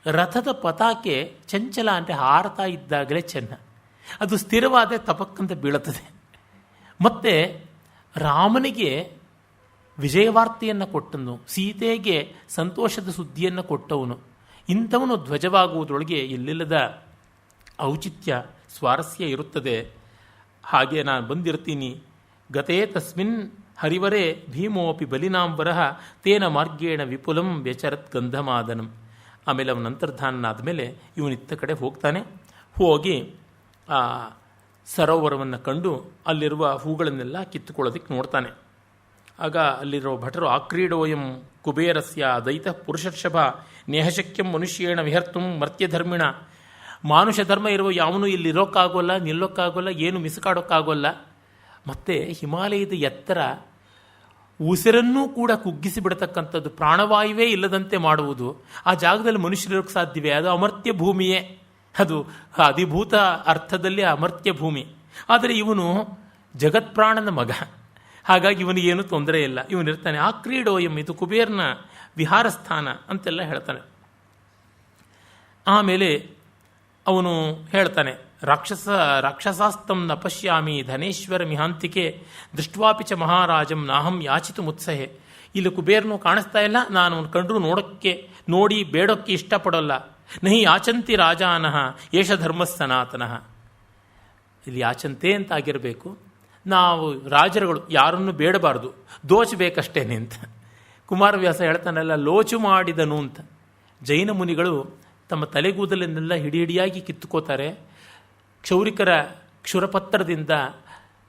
ರಥದ ಪತಾಕೆ ಚಂಚಲ ಅಂದರೆ ಹಾರತಾ ಇದ್ದಾಗಲೇ ಚೆನ್ನ, ಅದು ಸ್ಥಿರವಾದ ತಪಕ್ಕಂತ ಬೀಳುತ್ತದೆ. ಮತ್ತು ರಾಮನಿಗೆ ವಿಜಯವಾರ್ತೆಯನ್ನು ಕೊಟ್ಟನು, ಸೀತೆಗೆ ಸಂತೋಷದ ಸುದ್ದಿಯನ್ನು ಕೊಟ್ಟವನು. ಇಂಥವನು ಧ್ವಜವಾಗುವುದರೊಳಗೆ ಎಲ್ಲಿಲ್ಲದ ಔಚಿತ್ಯ, ಸ್ವಾರಸ್ಯ ಇರುತ್ತದೆ. ಹಾಗೆ ನಾನು ಬಂದಿರ್ತೀನಿ. ಗತೇ ತಸ್ಮಿನ್ ಹರಿವರೇ ಭೀಮೋಪಿ ಬಲಿನಾಂಬರಃ ತೇನ ಮಾರ್ಗೇಣ ವಿಪುಲಂ ವ್ಯಚರತ್ ಗಂಧಮಾದನಂ. ಆಮೇಲೆ ಅವನ ಅಂತರ್ಧಾನ ಆದಮೇಲೆ ಇವನಿತ್ತ ಕಡೆ ಹೋಗ್ತಾನೆ. ಹೋಗಿ ಆ ಸರೋವರವನ್ನು ಕಂಡು ಅಲ್ಲಿರುವ ಹೂಗಳನ್ನೆಲ್ಲ ಕಿತ್ತುಕೊಳ್ಳೋದಕ್ಕೆ ನೋಡ್ತಾನೆ. ಆಗ ಅಲ್ಲಿರೋ ಭಟರು ಆಕ್ರೀಡೋಯಂ ಕುಬೇರಸ್ಯ ದೈತ ಪುರುಷರ್ಷಭ ನೇಹಶಕ್ಯಂ ಮನುಷ್ಯೇಣ ವಿಹರ್ತುಂ ಮರ್ತ್ಯಧರ್ಮಿಣ. ಮಾನುಷ ಧರ್ಮ ಇರುವ ಯಾವನು ಇಲ್ಲಿ ಇರೋಕ್ಕಾಗೋಲ್ಲ, ನಿಲ್ಲೋಕ್ಕಾಗೋಲ್ಲ, ಏನು ಮಿಸುಕಾಡೋಕ್ಕಾಗೋಲ್ಲ. ಮತ್ತು ಹಿಮಾಲಯದ ಎತ್ತರ ಉಸಿರನ್ನೂ ಕೂಡ ಕುಗ್ಗಿಸಿ ಬಿಡತಕ್ಕಂಥದ್ದು, ಪ್ರಾಣವಾಯುವೇ ಇಲ್ಲದಂತೆ ಮಾಡುವುದು. ಆ ಜಾಗದಲ್ಲಿ ಮನುಷ್ಯರಿರೋಕ್ಕೆ ಸಾಧ್ಯವೇ? ಅದು ಅಮರ್ತ್ಯ ಭೂಮಿಯೇ, ಅದು ಅಧಿಭೂತ ಅರ್ಥದಲ್ಲಿ ಅಮರ್ತ್ಯ ಭೂಮಿ. ಆದರೆ ಇವನು ಜಗತ್ಪ್ರಾಣನ ಮಗ, ಹಾಗಾಗಿ ಇವನಿಗೇನು ತೊಂದರೆ ಇಲ್ಲ, ಇವನಿರ್ತಾನೆ. ಆ ಕ್ರೀಡೋಯಂ, ಇದು ಕುಬೇರ್ನ ವಿಹಾರ ಸ್ಥಾನ ಅಂತೆಲ್ಲ ಹೇಳ್ತಾನೆ. ಆಮೇಲೆ ಅವನು ಹೇಳ್ತಾನೆ, ರಾಕ್ಷಸಾಸ್ತಂ ನ ಪಶ್ಯಾಮಿ ಧನೇಶ್ವರ ಮಿಹಾಂತಿಕೆ ದೃಷ್ಟ್ವಾಪಿ ಚ ಮಹಾರಾಜಂ ನಾಹಂ ಯಾಚಿತು ಮುತ್ಸಹೆ. ಇಲ್ಲಿ ಕುಬೇರ್ನು ಕಾಣಿಸ್ತಾ ಇಲ್ಲ, ನಾನು ಅವನು ಕಂಡ್ರು ನೋಡಿ ಬೇಡೋಕ್ಕೆ ಇಷ್ಟಪಡೋಲ್ಲ. ನಹಿ ಯಾಚಂತಿ ರಾಜಾನಃ ಏಷ ಧರ್ಮ ಸನಾತನಃ. ಇಲ್ಲಿ ಯಾಚಂತೆ ಅಂತ ಆಗಿರಬೇಕು. ನಾವು ರಾಜರುಗಳು ಯಾರನ್ನು ಬೇಡಬಾರ್ದು, ದೋಚಬೇಕಷ್ಟೇನೆ ಅಂತ. ಕುಮಾರವ್ಯಾಸ ಹೇಳ್ತಾನಲ್ಲ, ಲೋಚು ಮಾಡಿದನು ಅಂತ. ಜೈನ ಮುನಿಗಳು ತಮ್ಮ ತಲೆಗೂದಲನ್ನೆಲ್ಲ ಹಿಡಿಯಾಗಿ ಕಿತ್ತುಕೋತಾರೆ. ಕ್ಷೌರಿಕರ ಕ್ಷುರಪತ್ರದಿಂದ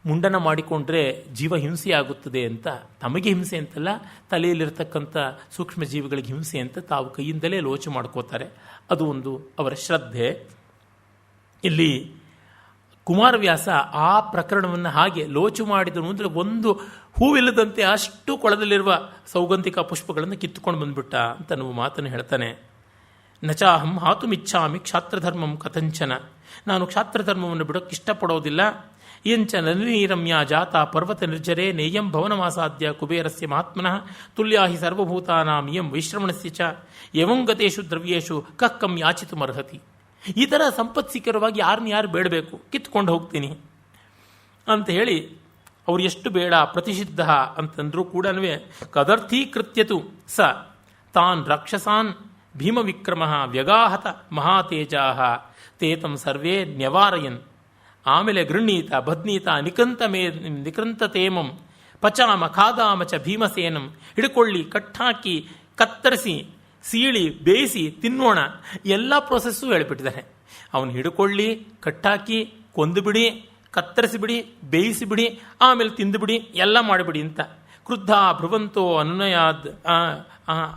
ಮುಂಡನ ಮಾಡಿಕೊಂಡ್ರೆ ಜೀವ ಹಿಂಸೆಯಾಗುತ್ತದೆ ಅಂತ, ತಮಗೆ ಹಿಂಸೆ ಅಂತಲ್ಲ, ತಲೆಯಲ್ಲಿರ್ತಕ್ಕಂಥ ಸೂಕ್ಷ್ಮ ಜೀವಿಗಳಿಗೆ ಹಿಂಸೆ ಅಂತ ತಾವು ಕೈಯಿಂದಲೇ ಲೋಚು ಮಾಡ್ಕೋತಾರೆ. ಅದು ಒಂದು ಅವರ ಶ್ರದ್ಧೆ. ಇಲ್ಲಿ ಕುಮಾರವ್ಯಾಸ ಆ ಪ್ರಕರಣವನ್ನು ಹಾಗೆ ಲೋಚು ಮಾಡಿದನು ಅಂದರೆ ಒಂದು ಹೂವಿಲ್ಲದಂತೆ ಅಷ್ಟು ಕೊಳದಲ್ಲಿರುವ ಸೌಗಂಧಿಕ ಪುಷ್ಪಗಳನ್ನು ಕಿತ್ತುಕೊಂಡು ಬಂದ್ಬಿಟ್ಟ ಅಂತ ನಾವು ಮಾತನ್ನು ಹೇಳ್ತಾನೆ. ನಚಾಹಂ ಹಾತುಮಿಚ್ಛಾಮಿ ಕ್ಷಾತ್ರಧರ್ಮಂ ಕಥಂಚನ, ನಾನು ಕ್ಷಾತ್ರಧರ್ಮವನ್ನು ಬಿಡೋಕ್ಕೆ ಇಷ್ಟಪಡೋದಿಲ್ಲ. ಎಂಚ ನಲಿನೀರಮ್ಯ ಜಾತ ಪರ್ವತ ನಿರ್ಜರೆ ನೇಯಂ ಭವನಮಾಸಾದ್ಯ ಕುಬೇರಸ್ಯ ಮಹಾತ್ಮನಃ ತುಲ್ಯಾ ಹಿ ಸರ್ವಭೂತಾನಾಂ ಇಯಂ ವೈಶ್ರವಣಸ್ಯ ಚ ಯವಂಗತೇಷು ದ್ರವ್ಯೇಷು ಕಕ್ಕಂ ಯಾಚಿತುಮರ್ಹತಿ. ಈ ಥರ ಸಂಪತ್ ಸಿಕ್ಕರವಾಗಿ ಯಾರು ಬೇಡಬೇಕು, ಕಿತ್ಕೊಂಡು ಹೋಗ್ತೀನಿ ಅಂತ ಹೇಳಿ ಅವ್ರು ಎಷ್ಟು ಬೇಡ ಪ್ರತಿಷಿದ್ಧ ಅಂತಂದ್ರೂ ಕೂಡ ಕದರ್ಥೀಕೃತ್ಯತು ಸ ತಾನ್ ರಾಕ್ಷಸಾನ್ ಭೀಮವಿಕ್ರಮ ವ್ಯಗಾಹತ ಮಹಾತೇಜಾ ತೇತಂ ಸರ್ವೇ ನ್ಯವಾರಯನ್. ಆಮೇಲೆ ಗೃಹೀತ ಬದ್ನೀತ ನಿಕೃಂತ ತೇಮಂ ಪಚಾಮ ಖಾದಾಮ ಚ ಭೀಮಸೇನಂ. ಹಿಡ್ಕೊಳ್ಳಿ, ಕಟ್ಟಾಕಿ, ಕತ್ತರಿಸಿ, ಸೀಳಿ, ಬೇಯಿಸಿ ತಿನ್ನೋಣ, ಎಲ್ಲ ಪ್ರೊಸೆಸ್ಸು ಹೇಳ್ಬಿಟ್ಟಿದ್ದಾನೆ. ಅವನು ಹಿಡ್ಕೊಳ್ಳಿ, ಕಟ್ಟಾಕಿ, ಕೊಂದುಬಿಡಿ, ಕತ್ತರಿಸಿಬಿಡಿ, ಬೇಯಿಸಿಬಿಡಿ, ಆಮೇಲೆ ತಿಂದುಬಿಡಿ, ಎಲ್ಲ ಮಾಡಿಬಿಡಿ ಅಂತ. ಕ್ರುದ್ಧ ಭ್ರುವಂತೋ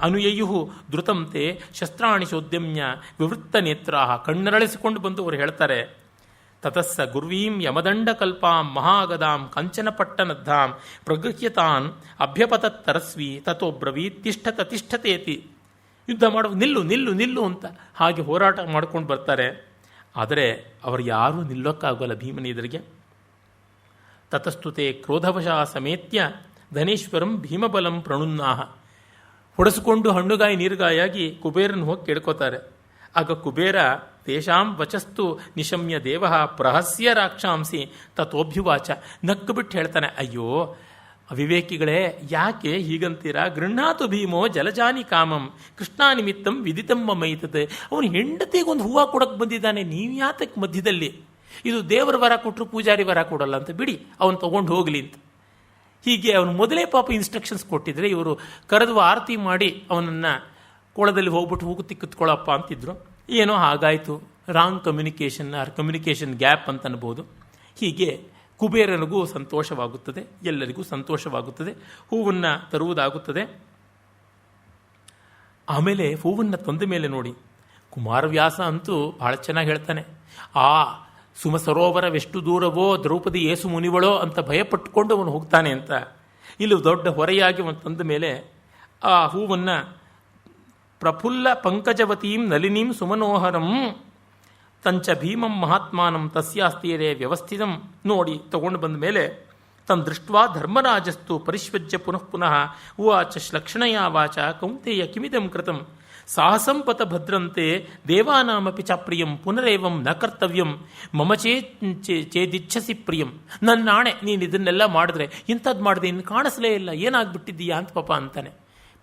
ಅನುಯಯು ಧೃತಂತೆ ಶಸ್ತ್ರಾಣಿ ಚೋದ್ಯಮ್ಯ ವಿವೃತ್ತ ನೇತ್ರ. ಕಣ್ಣರಳಿಸಿಕೊಂಡು ಬಂದು ಅವರು ಹೇಳ್ತಾರೆ, ತತಸ್ಸ ಗುರ್ವೀಂ ಯಮದಂಡ ಕಲ್ಪಾಂ ಮಹಾಗದಾಂ ಕಂಚನಪಟ್ಟನದ್ಧಾಂ ಪ್ರಗೃಹ್ಯತಾನ್ ಅಭ್ಯಪತತ್ತರಸ್ವಿ ತಥೋ ಬ್ರವೀತ್ ತಿಷ್ಠತ ತಿಷ್ಠತೇತಿ. ಯುದ್ಧ ಮಾಡುವ ನಿಲ್ಲು ಅಂತ ಹಾಗೆ ಹೋರಾಟ ಮಾಡ್ಕೊಂಡು ಬರ್ತಾರೆ. ಆದರೆ ಅವರು ಯಾರೂ ನಿಲ್ಲೋಕ್ಕಾಗೋಲ್ಲ ಭೀಮನ ಎದುರಿಗೆ. ತತಸ್ತುತೆ ಕ್ರೋಧವಶ ಸಮೇತ್ಯ ಧನೇಶ್ವರಂ ಭೀಮಬಲಂ ಪ್ರಣುನ್ನಾಹ. ಹೊಡೆಸಿಕೊಂಡು ಹಣ್ಣುಗಾಯಿ ನೀರುಗಾಯಾಗಿ ಕುಬೇರನ ಹೋಗಿ ಕೇಳ್ಕೋತಾರೆ. ಆಗ ಕುಬೇರ ತೇಷಾಂ ವಚಸ್ತು ನಿಶಮ್ಯ ದೇವ ಪ್ರಹಸ್ಯ ರಾಕ್ಷಾಂಸಿ ತಥೋಭ್ಯುವಾಚ. ನಕ್ಕು ಬಿಟ್ಟು ಹೇಳ್ತಾನೆ, ಅಯ್ಯೋ ಅವಿವೇಕಿಗಳೇ, ಯಾಕೆ ಹೀಗಂತೀರಾ? ಗೃಹ್ಣಾತು ಭೀಮೋ ಜಲಜಾನಿ ಕಾಮಂ ಕೃಷ್ಣಾ ನಿಮಿತ್ತಂ ವಿದಿತಂ ಮೈತತೆ. ಅವನು ಹೆಂಡತಿಗೊಂದು ಹೂವು ಕೊಡಕ್ಕೆ ಬಂದಿದ್ದಾನೆ, ನೀವು ಯಾತಕ್ಕೆ ಮಧ್ಯದಲ್ಲಿ? ಇದು ದೇವರ ವರ ಕೊಟ್ಟರು ಪೂಜಾರಿ ವರ ಕೊಡಲ್ಲ ಅಂತ, ಬಿಡಿ ಅವನು ತಗೊಂಡು ಹೋಗಲಿ ಅಂತ. ಹೀಗೆ ಅವನು ಮೊದಲೇ ಪಾಪ ಇನ್ಸ್ಟ್ರಕ್ಷನ್ಸ್ ಕೊಟ್ಟಿದ್ರೆ ಇವರು ಕರೆದು ಆರತಿ ಮಾಡಿ ಅವನನ್ನು ಕೊಳದಲ್ಲಿ ಹೋಗ್ಬಿಟ್ಟು ಹೋಗಿ ತಿಕ್ಕಿತ್ಕೊಳ್ಳಪ್ಪ ಅಂತಿದ್ರು. ಏನೋ ಹಾಗಾಯಿತು, wrong communication or communication gap ಅಂತ ಅನ್ಬೋದು. ಹೀಗೆ ಕುಬೇರನಿಗೂ ಸಂತೋಷವಾಗುತ್ತದೆ, ಎಲ್ಲರಿಗೂ ಸಂತೋಷವಾಗುತ್ತದೆ, ಹೂವನ್ನು ತರುವುದಾಗುತ್ತದೆ. ಆಮೇಲೆ ಹೂವನ್ನು ತಂದ ಮೇಲೆ ನೋಡಿ, ಕುಮಾರವ್ಯಾಸ ಅಂತೂ ಬಹಳ ಚೆನ್ನಾಗಿ ಹೇಳ್ತಾನೆ. ಆ ಸುಮ ಸರೋವರವೆಷ್ಟು ದೂರವೋ ದ್ರೌಪದಿ ಏಸು ಮುನಿವಳೋ ಅಂತ ಭಯಪಟ್ಟುಕೊಂಡು ಅವನು ಹೋಗ್ತಾನೆ ಅಂತ. ಇಲ್ಲಿ ದೊಡ್ಡ ಹೊರೆಯಾಗಿ ಅವನು ತಂದ ಮೇಲೆ ಆ ಹೂವನ್ನು ಪ್ರಫುಲ್ಲ ಪಂಕಜವತೀಂ ನಲಿನೀಂ ಸುಮನೋಹರಂ ತಂಚ ಭೀಮಂ ಮಹಾತ್ಮಾನಂ ತಸ್ಯಾಸ್ತೀರೇ ವ್ಯವಸ್ಥಿತಂ ನೋಡಿ ತಗೊಂಡು ಬಂದ ಮೇಲೆ ತನ್ ದೃಷ್ಟ್ವಾ ಧರ್ಮರಾಜಸ್ತು ಪರಿಶ್ವಜ್ಯ ಪುನಃ ಉವಾಚ ಶ್ಲಕ್ಷಣಯಾ ವಾಚ ಕೌಂತೆಯ ಕಿಮಿದಂ ಕೃತಂ ಸಾಹಸಂ ಪಥ ಭದ್ರಂತೆ ದೇವಾನಾಮಪಿ ಚ ಪ್ರಿಯಂ ಪುನರೇವಂ ನ ಕರ್ತವ್ಯಂ ಮಮ ಚೇದಿಚ್ಛಸಿ ಪ್ರಿಯಂ. ನನ್ನ ನಾಣೆ, ನೀನು ಇದನ್ನೆಲ್ಲ ಮಾಡಿದ್ರೆ ಇಂಥದ್ದು ಮಾಡಿದೆ, ಇನ್ನು ಕಾಣಿಸ್ಲೇ ಇಲ್ಲ, ಏನಾಗ್ಬಿಟ್ಟಿದ್ದೀಯಾ ಅಂತ ಪಾಪ ಅಂತಾನೆ.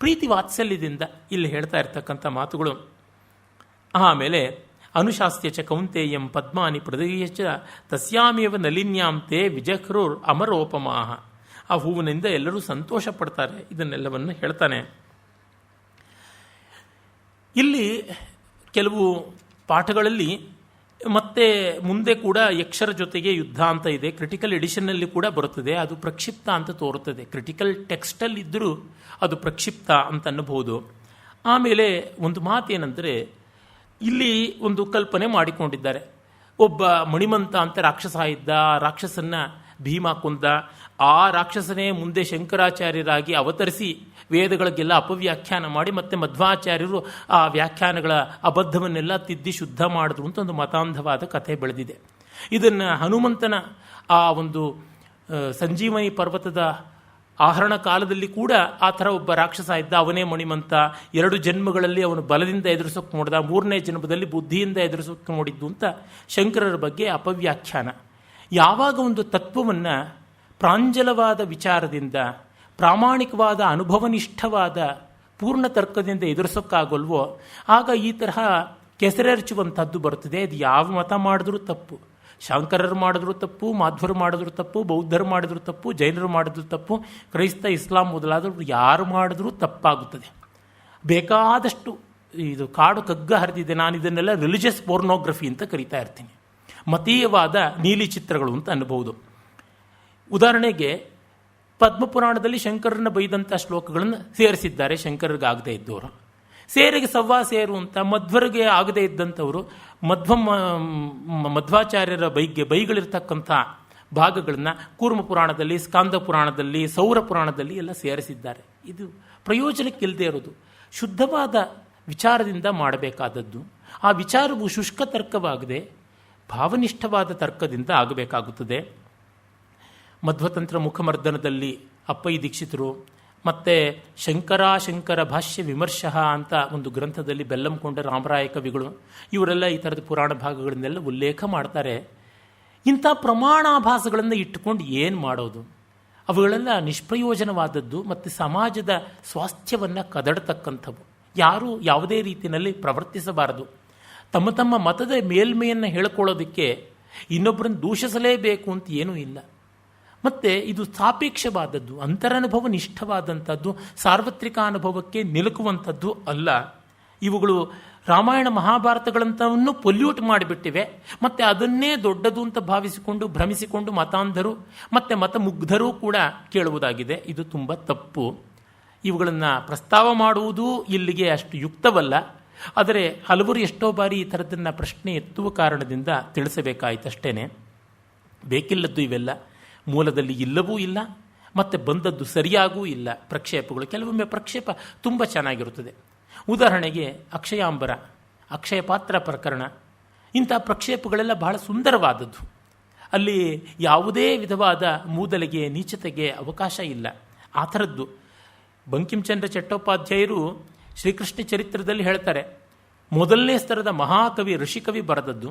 ಪ್ರೀತಿ ವಾತ್ಸಲ್ಯದಿಂದ ಇಲ್ಲಿ ಹೇಳ್ತಾ ಇರ್ತಕ್ಕಂಥ ಮಾತುಗಳು. ಆಮೇಲೆ ಅನುಶಾಸ್ತ್ಯ ಚ ಕೌಂತೇಯಂ ಪದ್ಮಾನಿ ಪ್ರದೀಯ ಚ ತಸ್ಯಾಮೇವ ನಲಿನ್ಯಾಂ ತೇ ವಿಜಹ್ರುರ್ ಅಮರೋಪಮಾಹ. ಆ ಹೂವಿನಿಂದ ಎಲ್ಲರೂ ಸಂತೋಷ ಪಡ್ತಾರೆ. ಇದನ್ನೆಲ್ಲವನ್ನು ಹೇಳ್ತಾನೆ. ಇಲ್ಲಿ ಕೆಲವು ಪಾಠಗಳಲ್ಲಿ ಮತ್ತೆ ಮುಂದೆ ಕೂಡ ಯಕ್ಷರ ಜೊತೆಗೆ ಯುದ್ಧ ಅಂತ ಇದೆ. ಕ್ರಿಟಿಕಲ್ ಎಡಿಷನ್ನಲ್ಲಿ ಕೂಡ ಬರುತ್ತದೆ. ಅದು ಪ್ರಕ್ಷಿಪ್ತ ಅಂತ ತೋರುತ್ತದೆ. ಕ್ರಿಟಿಕಲ್ ಟೆಕ್ಸ್ಟಲ್ಲಿ ಇದ್ದರೂ ಅದು ಪ್ರಕ್ಷಿಪ್ತ ಅಂತ ಅನ್ನಬಹುದು. ಆಮೇಲೆ ಒಂದು ಮಾತೇನೆಂದರೆ, ಇಲ್ಲಿ ಒಂದು ಕಲ್ಪನೆ ಮಾಡಿಕೊಂಡಿದ್ದಾರೆ. ಒಬ್ಬ ಮಣಿಮಂತ ಅಂತ ರಾಕ್ಷಸ ಇದ್ದ, ರಾಕ್ಷಸನ್ನ ಭೀಮ ಕೊಂದ. ಆ ರಾಕ್ಷಸನೇ ಮುಂದೆ ಶಂಕರಾಚಾರ್ಯರಾಗಿ ಅವತರಿಸಿ ವೇದಗಳಿಗೆಲ್ಲ ಅಪವ್ಯಾಖ್ಯಾನ ಮಾಡಿ ಮತ್ತೆ ಮಧ್ವಾಚಾರ್ಯರು ಆ ವ್ಯಾಖ್ಯಾನಗಳ ಅಬದ್ಧವನ್ನೆಲ್ಲ ತಿದ್ದಿ ಶುದ್ಧ ಮಾಡಿದ್ರು ಅಂತ ಒಂದು ಮತಾಂಧವಾದ ಕಥೆ ಬೆಳೆದಿದೆ. ಇದನ್ನು ಹನುಮಂತನ ಆ ಒಂದು ಸಂಜೀವನಿ ಪರ್ವತದ ಆಹರಣ ಕಾಲದಲ್ಲಿ ಕೂಡ ಆ ಥರ ಒಬ್ಬ ರಾಕ್ಷಸ ಇದ್ದ, ಅವನೇ ಮಣಿಮಂತ. 2 ಜನ್ಮಗಳಲ್ಲಿ ಅವನು ಬಲದಿಂದ ಎದುರಿಸೋಕೆ ನೋಡಿದ, 3ನೇ ಜನ್ಮದಲ್ಲಿ ಬುದ್ಧಿಯಿಂದ ಎದುರಿಸೋಕೆ ನೋಡಿದ್ದು ಅಂತ ಶಂಕರರ ಬಗ್ಗೆ ಅಪವ್ಯಾಖ್ಯಾನ. ಯಾವಾಗ ಒಂದು ತತ್ವವನ್ನು ಪ್ರಾಂಜಲವಾದ ವಿಚಾರದಿಂದ, ಪ್ರಾಮಾಣಿಕವಾದ ಅನುಭವನಿಷ್ಠವಾದ ಪೂರ್ಣ ತರ್ಕದಿಂದ ಎದುರಿಸೋಕ್ಕಾಗಲ್ವೋ ಆಗ ಈ ತರಹ ಕೆಸರೆರಚುವಂಥದ್ದು ಬರುತ್ತದೆ. ಅದು ಯಾವ ಮತ ಮಾಡಿದ್ರೂ ತಪ್ಪು. ಶಾಂಕರರು ಮಾಡಿದ್ರು ತಪ್ಪು, ಮಾಧ್ವರು ಮಾಡಿದ್ರು ತಪ್ಪು, ಬೌದ್ಧರು ಮಾಡಿದ್ರು ತಪ್ಪು, ಜೈನರು ಮಾಡಿದ್ರು ತಪ್ಪು, ಕ್ರೈಸ್ತ ಇಸ್ಲಾಂ ಮೊದಲಾದರೂ ಯಾರು ಮಾಡಿದ್ರೂ ತಪ್ಪಾಗುತ್ತದೆ. ಬೇಕಾದಷ್ಟು ಇದು ಕಾಡು ಕಗ್ಗ ಹರಿದಿದೆ. ನಾನು ಇದನ್ನೆಲ್ಲ ರಿಲಿಜಿಯಸ್ ಪೋರ್ನೋಗ್ರಫಿ ಅಂತ ಕರಿತಾ ಇರ್ತೀನಿ. ಮತೀಯವಾದ ನೀಲಿ ಚಿತ್ರಗಳು ಅಂತ ಅನ್ನಬಹುದು. ಉದಾಹರಣೆಗೆ ಪದ್ಮಪುರಾಣದಲ್ಲಿ ಶಂಕರನ ಬೈದಂಥ ಶ್ಲೋಕಗಳನ್ನು ಸೇರಿಸಿದ್ದಾರೆ ಶಂಕರರಿಗಾಗದೇ ಇದ್ದವರು. ಸೇರಿಗೆ ಸವ್ವಾ ಸೇರು ಅಂತ ಮಧ್ವರಿಗೆ ಆಗದೇ ಇದ್ದಂಥವರು ಮಧ್ವಾಚಾರ್ಯರ ಬೈಗಳಿರ್ತಕ್ಕಂಥ ಭಾಗಗಳನ್ನು ಕೂರ್ಮ ಪುರಾಣದಲ್ಲಿ, ಸ್ಕಾಂದ ಪುರಾಣದಲ್ಲಿ, ಸೌರ ಪುರಾಣದಲ್ಲಿ ಎಲ್ಲ ಸೇರಿಸಿದ್ದಾರೆ. ಇದು ಪ್ರಯೋಜನಕ್ಕಿಲ್ಲದೆ ಇರೋದು, ಶುದ್ಧವಾದ ವಿಚಾರದಿಂದ ಮಾಡಬೇಕಾದದ್ದು. ಆ ವಿಚಾರವು ಶುಷ್ಕ ತರ್ಕವಾಗದೆ ಭಾವನಿಷ್ಠವಾದ ತರ್ಕದಿಂದ ಆಗಬೇಕಾಗುತ್ತದೆ. ಮಧ್ವತಂತ್ರ ಮುಖಮರ್ದನದಲ್ಲಿ ಅಪ್ಪಯ್ಯ ದೀಕ್ಷಿತರು ಮತ್ತು ಶಂಕರ ಭಾಷ್ಯ ವಿಮರ್ಶ ಅಂತ ಒಂದು ಗ್ರಂಥದಲ್ಲಿ ಬೆಲ್ಲಂಕೊಂಡ ರಾಮರಾಯ ಕವಿಗಳು ಇವರೆಲ್ಲ ಈ ಥರದ ಪುರಾಣ ಭಾಗಗಳನ್ನೆಲ್ಲ ಉಲ್ಲೇಖ ಮಾಡ್ತಾರೆ. ಇಂಥ ಪ್ರಮಾಣಾಭಾಸಗಳನ್ನು ಇಟ್ಟುಕೊಂಡು ಏನು ಮಾಡೋದು? ಅವುಗಳೆಲ್ಲ ನಿಷ್ಪ್ರಯೋಜನವಾದದ್ದು ಮತ್ತು ಸಮಾಜದ ಸ್ವಾಸ್ಥ್ಯವನ್ನು ಕದಡತಕ್ಕಂಥವು. ಯಾರೂ ಯಾವುದೇ ರೀತಿಯಲ್ಲಿ ಪ್ರವರ್ತಿಸಬಾರದು. ತಮ್ಮ ತಮ್ಮ ಮತದ ಮೇಲ್ಮೆಯನ್ನು ಹೇಳ್ಕೊಳ್ಳೋದಕ್ಕೆ ಇನ್ನೊಬ್ಬರನ್ನು ದೂಷಿಸಲೇಬೇಕು ಅಂತ ಏನೂ ಇಲ್ಲ. ಮತ್ತು ಇದು ಸಾಪೇಕ್ಷವಾದದ್ದು, ಅಂತರನುಭವ ನಿಷ್ಠವಾದಂಥದ್ದು, ಸಾರ್ವತ್ರಿಕ ಅನುಭವಕ್ಕೆ ನಿಲುಕುವಂಥದ್ದು ಅಲ್ಲ. ಇವುಗಳು ರಾಮಾಯಣ ಮಹಾಭಾರತಗಳಂಥವನ್ನು ಪೊಲ್ಯೂಟ್ ಮಾಡಿಬಿಟ್ಟಿವೆ. ಮತ್ತು ಅದನ್ನೇ ದೊಡ್ಡದು ಅಂತ ಭಾವಿಸಿಕೊಂಡು ಭ್ರಮಿಸಿಕೊಂಡು ಮತಾಂಧರು ಮತ್ತು ಮತಮುಗ್ಧರೂ ಕೂಡ ಕೇಳುವುದಾಗಿದೆ. ಇದು ತುಂಬ ತಪ್ಪು. ಇವುಗಳನ್ನು ಪ್ರಸ್ತಾವ ಮಾಡುವುದು ಇಲ್ಲಿಗೆ ಅಷ್ಟು ಯುಕ್ತವಲ್ಲ. ಆದರೆ ಹಲವರು ಎಷ್ಟೋ ಬಾರಿ ಈ ಥರದನ್ನು ಪ್ರಶ್ನೆ ಎತ್ತುವ ಕಾರಣದಿಂದ ತಿಳಿಸಬೇಕಾಯಿತಷ್ಟೇ. ಬೇಕಿಲ್ಲದ್ದು ಇವೆಲ್ಲ ಮೂಲದಲ್ಲಿ ಇಲ್ಲವೂ ಇಲ್ಲ, ಮತ್ತು ಬಂದದ್ದು ಸರಿಯಾಗೂ ಇಲ್ಲ. ಪ್ರಕ್ಷೇಪಗಳು ಕೆಲವೊಮ್ಮೆ ಪ್ರಕ್ಷೇಪ ತುಂಬ ಚೆನ್ನಾಗಿರುತ್ತದೆ. ಉದಾಹರಣೆಗೆ ಅಕ್ಷಯಾಂಬರ, ಅಕ್ಷಯ ಪಾತ್ರ ಪ್ರಕರಣ, ಇಂಥ ಪ್ರಕ್ಷೇಪಗಳೆಲ್ಲ ಬಹಳ ಸುಂದರವಾದದ್ದು. ಅಲ್ಲಿ ಯಾವುದೇ ವಿಧವಾದ ಮೂದಲಿಗೆ ನೀಚತೆಗೆ ಅವಕಾಶ ಇಲ್ಲ. ಆ ಥರದ್ದು ಬಂಕಿಂಚಂದ್ರ ಚಟ್ಟೋಪಾಧ್ಯಾಯರು ಶ್ರೀಕೃಷ್ಣ ಚರಿತ್ರದಲ್ಲಿ ಹೇಳ್ತಾರೆ, ಮೊದಲನೇ ಸ್ತರದ ಮಹಾಕವಿ ಋಷಿಕವಿ ಬರೆದದ್ದು,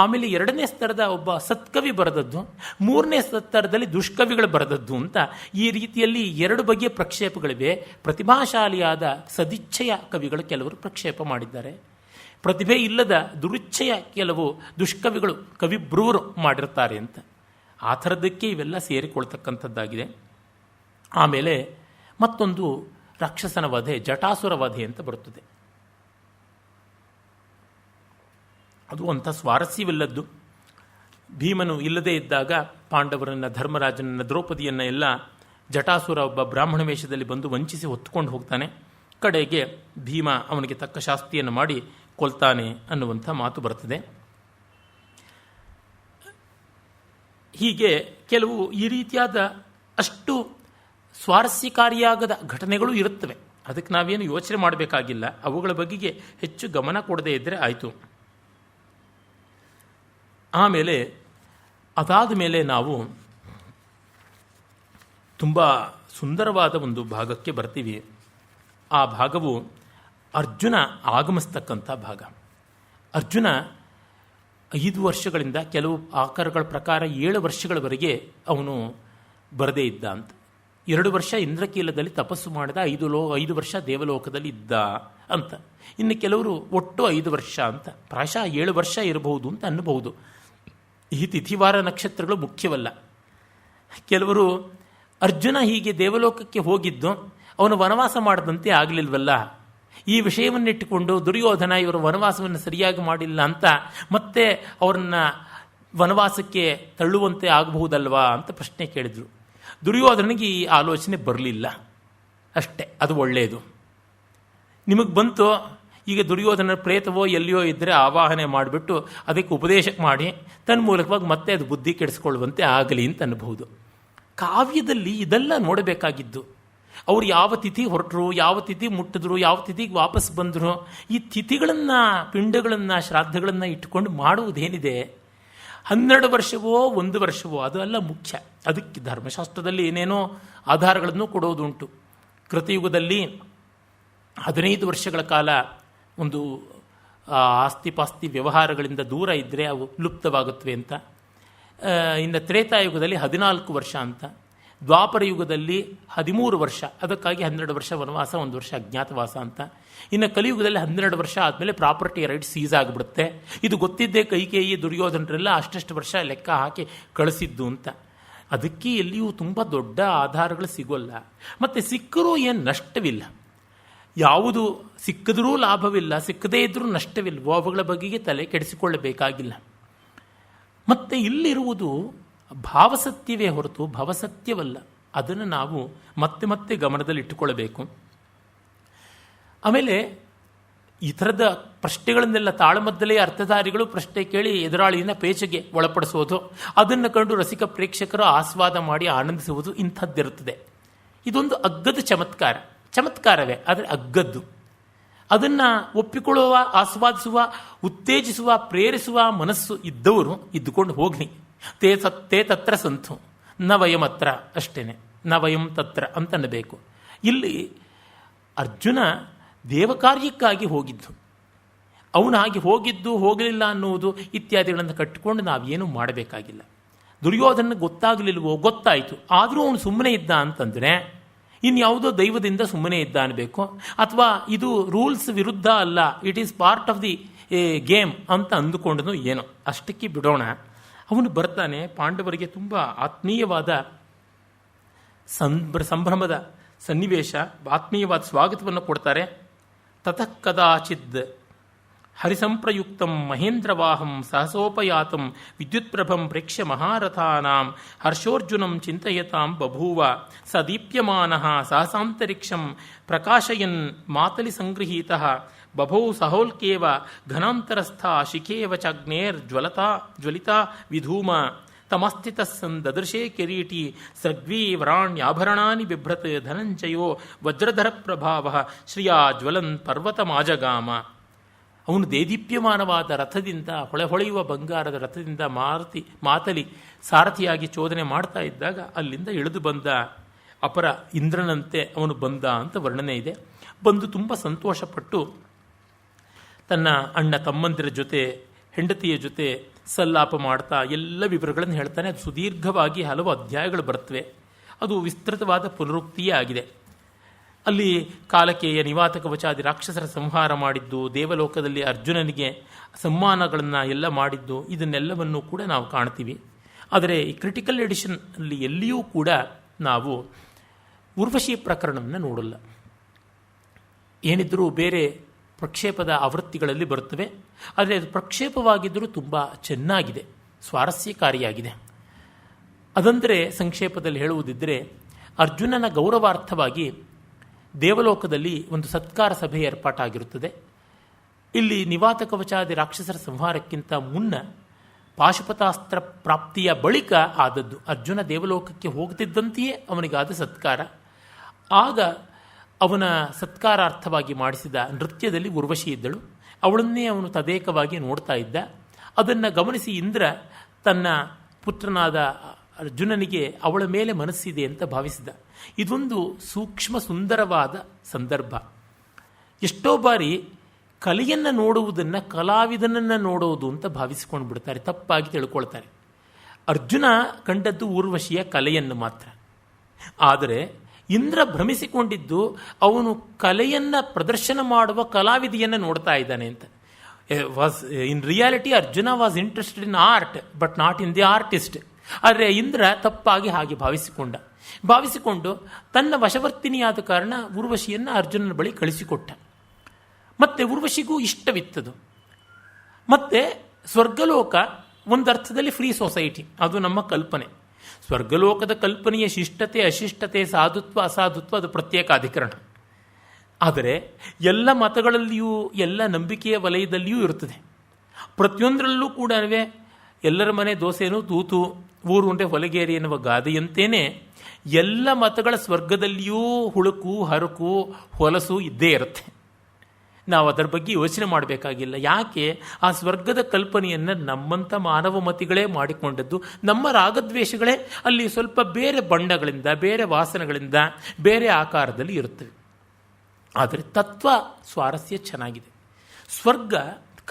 ಆಮೇಲೆ ಎರಡನೇ ಸ್ತರದ ಒಬ್ಬ ಸತ್ಕವಿ ಬರೆದದ್ದು, ಮೂರನೇ ಸ್ತರದಲ್ಲಿ ದುಷ್ಕವಿಗಳು ಬರೆದದ್ದು ಅಂತ. ಈ ರೀತಿಯಲ್ಲಿ ಎರಡು ಬಗೆಯ ಪ್ರಕ್ಷೇಪಗಳಿವೆ. ಪ್ರತಿಭಾಶಾಲಿಯಾದ ಸದಿಚ್ಛೆಯ ಕವಿಗಳು ಕೆಲವರು ಪ್ರಕ್ಷೇಪ ಮಾಡಿದ್ದಾರೆ, ಪ್ರತಿಭೆ ಇಲ್ಲದ ದುರಿಚ್ಛೆಯ ಕೆಲವು ದುಷ್ಕವಿಗಳು ಕವಿಬ್ರೂರು ಮಾಡಿರ್ತಾರೆ ಅಂತ. ಆ ಥರದ್ದಕ್ಕೆ ಇವೆಲ್ಲ ಸೇರಿಕೊಳ್ತಕ್ಕಂಥದ್ದಾಗಿದೆ. ಆಮೇಲೆ ಮತ್ತೊಂದು ರಾಕ್ಷಸನ ವಧೆ, ಜಟಾಸುರ ವಧೆ ಅಂತ ಬರುತ್ತದೆ. ಅದು ಅಂಥ ಸ್ವಾರಸ್ಯವಿಲ್ಲದ್ದು. ಭೀಮನು ಇಲ್ಲದೇ ಇದ್ದಾಗ ಪಾಂಡವರನ್ನು, ಧರ್ಮರಾಜನನ್ನು, ದ್ರೌಪದಿಯನ್ನು ಎಲ್ಲ ಜಟಾಸುರ ಒಬ್ಬ ಬ್ರಾಹ್ಮಣ ವೇಷದಲ್ಲಿ ಬಂದು ವಂಚಿಸಿ ಹೊತ್ತುಕೊಂಡು ಹೋಗ್ತಾನೆ. ಕಡೆಗೆ ಭೀಮ ಅವನಿಗೆ ತಕ್ಕ ಶಾಸ್ತಿಯನ್ನು ಮಾಡಿ ಕೊಲ್ತಾನೆ ಅನ್ನುವಂಥ ಮಾತು ಬರ್ತದೆ. ಹೀಗೆ ಕೆಲವು ಈ ರೀತಿಯಾದ ಅಷ್ಟು ಸ್ವಾರಸ್ಯಕಾರಿಯಾಗದ ಘಟನೆಗಳು ಇರುತ್ತವೆ. ಅದಕ್ಕೆ ನಾವೇನು ಯೋಚನೆ ಮಾಡಬೇಕಾಗಿಲ್ಲ. ಅವುಗಳ ಬಗೆಗೆ ಹೆಚ್ಚು ಗಮನ ಕೊಡದೇ ಇದ್ದರೆ ಆಯಿತು. ಆಮೇಲೆ ಅದಾದ ಮೇಲೆ ನಾವು ತುಂಬ ಸುಂದರವಾದ ಒಂದು ಭಾಗಕ್ಕೆ ಬರ್ತೀವಿ. ಆ ಭಾಗವು ಅರ್ಜುನ ಆಗಮಿಸ್ತಕ್ಕಂಥ ಭಾಗ. ಅರ್ಜುನ 5 ವರ್ಷಗಳಿಂದ, ಕೆಲವು ಆಕಾರಗಳ ಪ್ರಕಾರ 7 ವರ್ಷಗಳವರೆಗೆ ಅವನು ಬರದೇ ಇದ್ದ ಅಂತ. 2 ವರ್ಷ ಇಂದ್ರಕೀಲದಲ್ಲಿ ತಪಸ್ಸು ಮಾಡಿದ, 5 ವರ್ಷ ದೇವಲೋಕದಲ್ಲಿ ಇದ್ದ ಅಂತ. ಇನ್ನು ಕೆಲವರು ಒಟ್ಟು 5 ವರ್ಷ ಅಂತ, ಪ್ರಾಯಶಃ 7 ವರ್ಷ ಇರಬಹುದು ಅಂತ ಅನ್ನಬಹುದು. ಈ ತಿಥಿವಾರ ನಕ್ಷತ್ರಗಳು ಮುಖ್ಯವಲ್ಲ. ಕೆಲವರು ಅರ್ಜುನ ಹೀಗೆ ದೇವಲೋಕಕ್ಕೆ ಹೋಗಿದ್ದು ಅವನು ವನವಾಸ ಮಾಡದಂತೆ ಆಗಲಿಲ್ವಲ್ಲ, ಈ ವಿಷಯವನ್ನಿಟ್ಟುಕೊಂಡು ದುರ್ಯೋಧನ ಇವರ ವನವಾಸವನ್ನು ಸರಿಯಾಗಿ ಮಾಡಿಲ್ಲ ಅಂತ ಮತ್ತೆ ಅವರನ್ನ ವನವಾಸಕ್ಕೆ ತಳ್ಳುವಂತೆ ಆಗಬಹುದಲ್ವಾ ಅಂತ ಪ್ರಶ್ನೆ ಕೇಳಿದರು. ದುರ್ಯೋಧನಿಗೆ ಈ ಆಲೋಚನೆ ಬರಲಿಲ್ಲ ಅಷ್ಟೇ. ಅದು ಒಳ್ಳೆಯದು. ನಿಮಗೆ ಬಂತು, ಈಗ ದುರ್ಯೋಧನ ಪ್ರೇತವೋ ಎಲ್ಲಿಯೋ ಇದ್ದರೆ ಆವಾಹನೆ ಮಾಡಿಬಿಟ್ಟು ಅದಕ್ಕೆ ಉಪದೇಶ ಮಾಡಿ ತನ್ನ ಮೂಲಕವಾಗಿ ಮತ್ತೆ ಅದು ಬುದ್ಧಿ ಕೆಡಿಸ್ಕೊಳ್ಳುವಂತೆ ಆಗಲಿ ಅಂತ ಅನ್ನಬಹುದು. ಕಾವ್ಯದಲ್ಲಿ ಇದೆಲ್ಲ ನೋಡಬೇಕಾಗಿದ್ದು. ಅವರು ಯಾವ ತಿಥಿ ಹೊರಟರು, ಯಾವ ತಿಥಿ ಮುಟ್ಟಿದ್ರು, ಯಾವ ತಿಥಿಗೆ ವಾಪಸ್ ಬಂದರು, ಈ ತಿಥಿಗಳನ್ನು, ಪಿಂಡಗಳನ್ನು, ಶ್ರಾದ್ದಗಳನ್ನು ಇಟ್ಟುಕೊಂಡು ಮಾಡುವುದೇನಿದೆ? 12 ವರ್ಷವೋ 1 ವರ್ಷವೋ ಅದು ಅಲ್ಲ ಮುಖ್ಯ. ಅದಕ್ಕೆ ಧರ್ಮಶಾಸ್ತ್ರದಲ್ಲಿ ಏನೇನೋ ಆಧಾರಗಳನ್ನು ಕೊಡೋದುಂಟು. ಕೃತಯುಗದಲ್ಲಿ 15 ವರ್ಷಗಳ ಕಾಲ ಒಂದು ಆಸ್ತಿ ಪಾಸ್ತಿ ವ್ಯವಹಾರಗಳಿಂದ ದೂರ ಇದ್ದರೆ ಅವು ಲುಪ್ತವಾಗುತ್ತವೆ ಅಂತ. ಇನ್ನು ತ್ರೇತಾಯುಗದಲ್ಲಿ 14 ವರ್ಷ ಅಂತ. ದ್ವಾಪರ ಯುಗದಲ್ಲಿ 13 ವರ್ಷ, ಅದಕ್ಕಾಗಿ 12 ವರ್ಷ ವನವಾಸ, 1 ವರ್ಷ ಅಜ್ಞಾತವಾಸ ಅಂತ. ಇನ್ನು ಕಲಿಯುಗದಲ್ಲಿ 12 ವರ್ಷ ಆದಮೇಲೆ ಪ್ರಾಪರ್ಟಿ ರೈಟ್ ಸೀಸ್ ಆಗಿಬಿಡುತ್ತೆ. ಇದು ಗೊತ್ತಿದ್ದೇ ಕೈಕೇಯಿ ದುರ್ಯೋಧನರೆಲ್ಲ ಅಷ್ಟಷ್ಟು ವರ್ಷ ಲೆಕ್ಕ ಹಾಕಿ ಕಳಿಸಿದ್ದು ಅಂತ. ಅದಕ್ಕೆ ಎಲ್ಲಿಯೂ ತುಂಬ ದೊಡ್ಡ ಆಧಾರಗಳು ಸಿಗೋಲ್ಲ. ಮತ್ತು ಸಿಕ್ಕರೂ ಏನು ನಷ್ಟವಿಲ್ಲ. ಯಾವುದು ಸಿಕ್ಕಿದ್ರೂ ಲಾಭವಿಲ್ಲ, ಸಿಕ್ಕದೇ ಇದ್ರೂ ನಷ್ಟವಿಲ್ವೋ ಅವುಗಳ ಬಗೆಗೆ ತಲೆ ಕೆಡಿಸಿಕೊಳ್ಳಬೇಕಾಗಿಲ್ಲ. ಮತ್ತು ಇಲ್ಲಿರುವುದು ಭಾವಸತ್ಯವೇ ಹೊರತು ಭವಸತ್ಯವಲ್ಲ. ಅದನ್ನು ನಾವು ಮತ್ತೆ ಮತ್ತೆ ಗಮನದಲ್ಲಿ ಇಟ್ಟುಕೊಳ್ಳಬೇಕು. ಆಮೇಲೆ ಈ ಥರದ ಪ್ರಶ್ನೆಗಳನ್ನೆಲ್ಲ ತಾಳಮದ್ದಲೇ ಅರ್ಥಧಾರಿಗಳು ಪ್ರಶ್ನೆ ಕೇಳಿ ಎದುರಾಳಿನ ಪೇಚೆಗೆ ಒಳಪಡಿಸೋದು, ಅದನ್ನು ಕಂಡು ರಸಿಕ ಪ್ರೇಕ್ಷಕರು ಆಸ್ವಾದ ಮಾಡಿ ಆನಂದಿಸುವುದು ಇಂಥದ್ದಿರುತ್ತದೆ. ಇದೊಂದು ಅಗ್ಗದ ಚಮತ್ಕಾರವೇ, ಆದರೆ ಅಗ್ಗದ್ದು. ಅದನ್ನು ಒಪ್ಪಿಕೊಳ್ಳುವ, ಆಸ್ವಾದಿಸುವ, ಉತ್ತೇಜಿಸುವ, ಪ್ರೇರಿಸುವ ಮನಸ್ಸು ಇದ್ದವರು ಇದ್ದುಕೊಂಡು ಹೋಗ್ಲಿ. ತೇ ತತ್ರ ಸಂತು ನ ವಯಂ ಅತ್ರ, ಅಷ್ಟೇನೆ, ನ ವಯಂ ತತ್ರ ಅಂತನ್ನಬೇಕು. ಇಲ್ಲಿ ಅರ್ಜುನ ದೇವಕಾರ್ಯಕ್ಕಾಗಿ ಹೋಗಿದ್ದು, ಅವನು ಹಾಗೆ ಹೋಗಿದ್ದು ಹೋಗಲಿಲ್ಲ ಅನ್ನುವುದು ಇತ್ಯಾದಿಗಳನ್ನು ಕಟ್ಟಿಕೊಂಡು ನಾವೇನು ಮಾಡಬೇಕಾಗಿಲ್ಲ. ದುರ್ಯೋಧನ ಗೊತ್ತಾಗಲಿಲ್ವೋ, ಗೊತ್ತಾಯಿತು, ಆದರೂ ಅವನು ಸುಮ್ಮನೆ ಇದ್ದ ಅಂತಂದರೆ ಇನ್ಯಾವುದೋ ದೈವದಿಂದ ಸುಮ್ಮನೆ ಇದ್ದ ಅನ್ನಬೇಕು, ಅಥವಾ ಇದು ರೂಲ್ಸ್ ವಿರುದ್ಧ ಅಲ್ಲ, it is part of the game ಅಂತ ಅಂದುಕೊಂಡನು ಏನೋ. ಅಷ್ಟಕ್ಕೆ ಬಿಡೋಣ. ಅವನು ಬರ್ತಾನೆ, ಪಾಂಡವರಿಗೆ ತುಂಬ ಆತ್ಮೀಯವಾದ ಸಂಭ್ರಮದ ಸನ್ನಿವೇಶ, ಆತ್ಮೀಯವಾದ ಸ್ವಾಗತವನ್ನು ಕೊಡ್ತಾರೆ. ತತಃ ಕದಾಚಿದ್ ಹರಿಸಂಪ್ರಯುಕ್ತಂ ಮಹೇಂದ್ರವಾಹಂ ಸಹಸೋಪಯಾತಂ ವಿದ್ಯುತ್ಪ್ರಭಂ ಪ್ರೇಕ್ಷ್ಯ ಮಹಾರಥಾನಾಂ ಹರ್ಷೋರ್ಜುನಂ ಚಿಂತಯತಾಂ ಬಭೂವ ಸ ದೀಪ್ಯಮಾನಃ ಸಹಸಾಂತರಿಕ್ಷಂ ಪ್ರಕಾಶಯನ್ ಮಾತಲಿ ಸಂಗೃಹೀತಃ ಬಭೌ ಸಹೋಲ್ಕೇವ ಘನಾಂತರಸ್ಥ ಶಿಖೇವ ಜ್ವಲಿತಾ ವಿಧೂಮ ತಮಸ್ಥಿತಃ ಸನ್ ದದೃಶೇ ಕಿರೀಟಿ ಸೃಗ್ವೀ ವರಾಣ್ಯಾಭರಣಾನಿ ಬಿಭ್ರತ್ ಧನಂಜಯೋ ವಜ್ರಧರ ಪ್ರಭಾವ ಶ್ರಿಯಾ ಜ್ವಲನ್ ಪರ್ವತಮಾಜಗಾಮ. ಅವನು ದೇದೀಪ್ಯಮಾನವಾದ ರಥದಿಂದ, ಹೊಳೆಯುವ ಬಂಗಾರದ ರಥದಿಂದ ಮಾತಲಿ ಸಾರಥಿಯಾಗಿ ಚೋದನೆ ಮಾಡ್ತಾ ಇದ್ದಾಗ ಅಲ್ಲಿಂದ ಇಳಿದು ಬಂದ ಅಪರ ಇಂದ್ರನಂತೆ ಅವನು ಬಂದ ಅಂತ ವರ್ಣನೆ ಇದೆ. ಬಂದು ತುಂಬ ಸಂತೋಷಪಟ್ಟು ತನ್ನ ಅಣ್ಣ ತಮ್ಮಂದಿರ ಜೊತೆ, ಹೆಂಡತಿಯ ಜೊತೆ ಸಲ್ಲಾಪ ಮಾಡ್ತಾ ಎಲ್ಲ ವಿವರಗಳನ್ನು ಹೇಳ್ತಾನೆ. ಅದು ಸುದೀರ್ಘವಾಗಿ ಹಲವು ಅಧ್ಯಾಯಗಳು ಬರ್ತವೆ. ಅದು ವಿಸ್ತೃತವಾದ ಪುನರುಕ್ತಿಯೇ ಆಗಿದೆ. ಅಲ್ಲಿ ಕಾಲಕೇಯ ನಿವಾತಕ ವಚಾದಿ ರಾಕ್ಷಸರ ಸಂಹಾರ ಮಾಡಿದ್ದು, ದೇವಲೋಕದಲ್ಲಿ ಅರ್ಜುನನಿಗೆ ಸಮ್ಮಾನಗಳನ್ನು ಎಲ್ಲ ಮಾಡಿದ್ದು, ಇದನ್ನೆಲ್ಲವನ್ನು ಕೂಡ ನಾವು ಕಾಣ್ತೀವಿ. ಆದರೆ ಈ ಕ್ರಿಟಿಕಲ್ ಎಡಿಷನ್ ಅಲ್ಲಿ ಎಲ್ಲಿಯೂ ಕೂಡ ನಾವು ಉರ್ವಶಿ ಪ್ರಕರಣವನ್ನು ನೋಡಲ್ಲ. ಏನಿದ್ರೂ ಬೇರೆ ಪ್ರಕ್ಷೇಪದ ಆವೃತ್ತಿಗಳಲ್ಲಿ ಬರುತ್ತವೆ. ಆದರೆ ಅದು ಪ್ರಕ್ಷೇಪವಾಗಿದ್ದರೂ ತುಂಬ ಚೆನ್ನಾಗಿದೆ, ಸ್ವಾರಸ್ಯಕಾರಿಯಾಗಿದೆ. ಅದಂದರೆ ಸಂಕ್ಷೇಪದಲ್ಲಿ ಹೇಳುವುದಿದ್ದರೆ, ಅರ್ಜುನನ ಗೌರವಾರ್ಥವಾಗಿ ದೇವಲೋಕದಲ್ಲಿ ಒಂದು ಸತ್ಕಾರ ಸಭೆ ಏರ್ಪಾಟಾಗಿರುತ್ತದೆ. ಇಲ್ಲಿ ನಿವಾತಕ ವಚಾದಿ ರಾಕ್ಷಸರ ಸಂಹಾರಕ್ಕಿಂತ ಮುನ್ನ ಪಾಶುಪತಾಸ್ತ್ರ ಪ್ರಾಪ್ತಿಯ ಬಳಿಕ ಆದದ್ದು. ಅರ್ಜುನ ದೇವಲೋಕಕ್ಕೆ ಹೋಗ್ತಿದ್ದಂತೆಯೇ ಅವನಿಗಾದ ಸತ್ಕಾರ. ಆಗ ಅವನ ಸತ್ಕಾರಾರ್ಥವಾಗಿ ಮಾಡಿಸಿದ ನೃತ್ಯದಲ್ಲಿ ಉರ್ವಶಿ ಇದ್ದಳು. ಅವಳನ್ನೇ ಅವನು ತದೇಕವಾಗಿ ನೋಡ್ತಾ ಇದ್ದ. ಅದನ್ನು ಗಮನಿಸಿ ಇಂದ್ರ ತನ್ನ ಪುತ್ರನಾದ ಅರ್ಜುನನಿಗೆ ಅವಳ ಮೇಲೆ ಮನಸ್ಸಿದೆ ಅಂತ ಭಾವಿಸಿದ. ಇದೊಂದು ಸೂಕ್ಷ್ಮ ಸುಂದರವಾದ ಸಂದರ್ಭ. ಎಷ್ಟೋ ಬಾರಿ ಕಲೆಯನ್ನು ನೋಡುವುದನ್ನು ಕಲಾವಿದನನ್ನು ನೋಡುವುದು ಅಂತ ಭಾವಿಸಿಕೊಂಡು ಬಿಡ್ತಾರೆ, ತಪ್ಪಾಗಿ ತಿಳ್ಕೊಳ್ತಾರೆ. ಅರ್ಜುನ ಕಂಡದ್ದು ಊರ್ವಶಿಯ ಕಲೆಯನ್ನು ಮಾತ್ರ. ಆದರೆ ಇಂದ್ರ ಭ್ರಮಿಸಿಕೊಂಡಿದ್ದು ಅವನು ಕಲೆಯನ್ನು ಪ್ರದರ್ಶನ ಮಾಡುವ ಕಲಾವಿದೆಯನ್ನು ನೋಡ್ತಾ ಇದ್ದಾನೆ ಅಂತ. In reality Arjuna was interested in art but not in the artist. ಆದರೆ ಇಂದ್ರ ತಪ್ಪಾಗಿ ಹಾಗೆ ಭಾವಿಸಿಕೊಂಡು ತನ್ನ ವಶವರ್ತಿನಿಯಾದ ಕಾರಣ ಉರ್ವಶಿಯನ್ನು ಅರ್ಜುನನ ಬಳಿ ಕಳಿಸಿಕೊಟ್ಟ. ಮತ್ತೆ ಉರ್ವಶಿಗೂ ಇಷ್ಟವಿತ್ತದು. ಮತ್ತೆ ಸ್ವರ್ಗಲೋಕ ಒಂದರ್ಥದಲ್ಲಿ ಫ್ರೀ ಸೊಸೈಟಿ, ಅದು ನಮ್ಮ ಕಲ್ಪನೆ. ಸ್ವರ್ಗಲೋಕದ ಕಲ್ಪನೆಯ ಶಿಷ್ಟತೆ, ಅಶಿಷ್ಟತೆ, ಸಾಧುತ್ವ, ಅಸಾಧುತ್ವ ಅದು ಪ್ರತ್ಯೇಕ ಅಧಿಕರಣ. ಆದರೆ ಎಲ್ಲ ಮತಗಳಲ್ಲಿಯೂ ಎಲ್ಲ ನಂಬಿಕೆಯ ವಲಯದಲ್ಲಿಯೂ ಇರುತ್ತದೆ. ಪ್ರತಿಯೊಂದರಲ್ಲೂ ಕೂಡ ಎಲ್ಲರ ಮನೆ ದೋಸೆನೂ ತೂತು, ಊರುಂಡೆ ಹೊಲಗೇರಿ ಎನ್ನುವ ಗಾದೆಯಂತೇನೆ ಎಲ್ಲ ಮತಗಳ ಸ್ವರ್ಗದಲ್ಲಿಯೂ ಹುಳುಕು, ಹರಕು, ಹೊಲಸು ಇದ್ದೇ ಇರುತ್ತೆ. ನಾವು ಅದರ ಬಗ್ಗೆ ಯೋಚನೆ ಮಾಡಬೇಕಾಗಿಲ್ಲ. ಯಾಕೆ? ಆ ಸ್ವರ್ಗದ ಕಲ್ಪನೆಯನ್ನು ನಮ್ಮಂಥ ಮಾನವ ಮತಿಗಳೇ ಮಾಡಿಕೊಂಡದ್ದು. ನಮ್ಮ ರಾಗದ್ವೇಷಗಳೇ ಅಲ್ಲಿ ಸ್ವಲ್ಪ ಬೇರೆ ಬಣ್ಣಗಳಿಂದ, ಬೇರೆ ವಾಸನೆಗಳಿಂದ, ಬೇರೆ ಆಕಾರದಲ್ಲಿ ಇರುತ್ತವೆ. ಆದರೆ ತತ್ವ ಸ್ವಾರಸ್ಯ ಚೆನ್ನಾಗಿದೆ. ಸ್ವರ್ಗ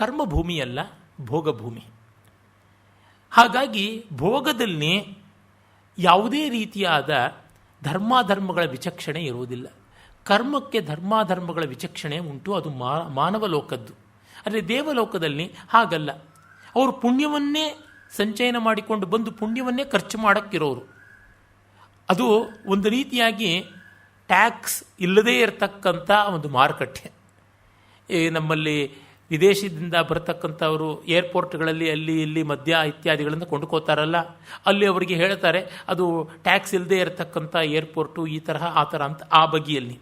ಕರ್ಮಭೂಮಿಯಲ್ಲ, ಭೋಗಭೂಮಿ. ಹಾಗಾಗಿ ಭೋಗದಲ್ಲಿ ಯಾವುದೇ ರೀತಿಯಾದ ಧರ್ಮಾಧರ್ಮಗಳ ವಿಚಕ್ಷಣೆ ಇರುವುದಿಲ್ಲ. ಕರ್ಮಕ್ಕೆ ಧರ್ಮಾಧರ್ಮಗಳ ವಿಚಕ್ಷಣೆ ಉಂಟು, ಅದು ಮಾನವ ಲೋಕದ್ದು. ಆದರೆ ದೇವಲೋಕದಲ್ಲಿ ಹಾಗಲ್ಲ. ಅವರು ಪುಣ್ಯವನ್ನೇ ಸಂಚಯನ ಮಾಡಿಕೊಂಡು ಬಂದು ಪುಣ್ಯವನ್ನೇ ಖರ್ಚು ಮಾಡೋಕ್ಕಿರೋರು. ಅದು ಒಂದು ರೀತಿಯಾಗಿ ಟ್ಯಾಕ್ಸ್ ಇಲ್ಲದೇ ಇರತಕ್ಕಂಥ ಒಂದು ಮಾರುಕಟ್ಟೆ. ನಮ್ಮಲ್ಲಿ ವಿದೇಶದಿಂದ ಬರತಕ್ಕಂಥವರು ಏರ್ಪೋರ್ಟ್ಗಳಲ್ಲಿ ಅಲ್ಲಿ ಇಲ್ಲಿ ಮದ್ಯ ಇತ್ಯಾದಿಗಳನ್ನು ಕೊಂಡುಕೋತಾರಲ್ಲ, ಅಲ್ಲಿ ಅವರಿಗೆ ಹೇಳ್ತಾರೆ ಅದು ಟ್ಯಾಕ್ಸ್ ಇಲ್ಲದೆ ಇರತಕ್ಕಂಥ ಏರ್ಪೋರ್ಟು, ಈ ತರಹ ಆ ಥರ ಅಂತ. ಆ ಬಗೆಯಲ್ಲಿ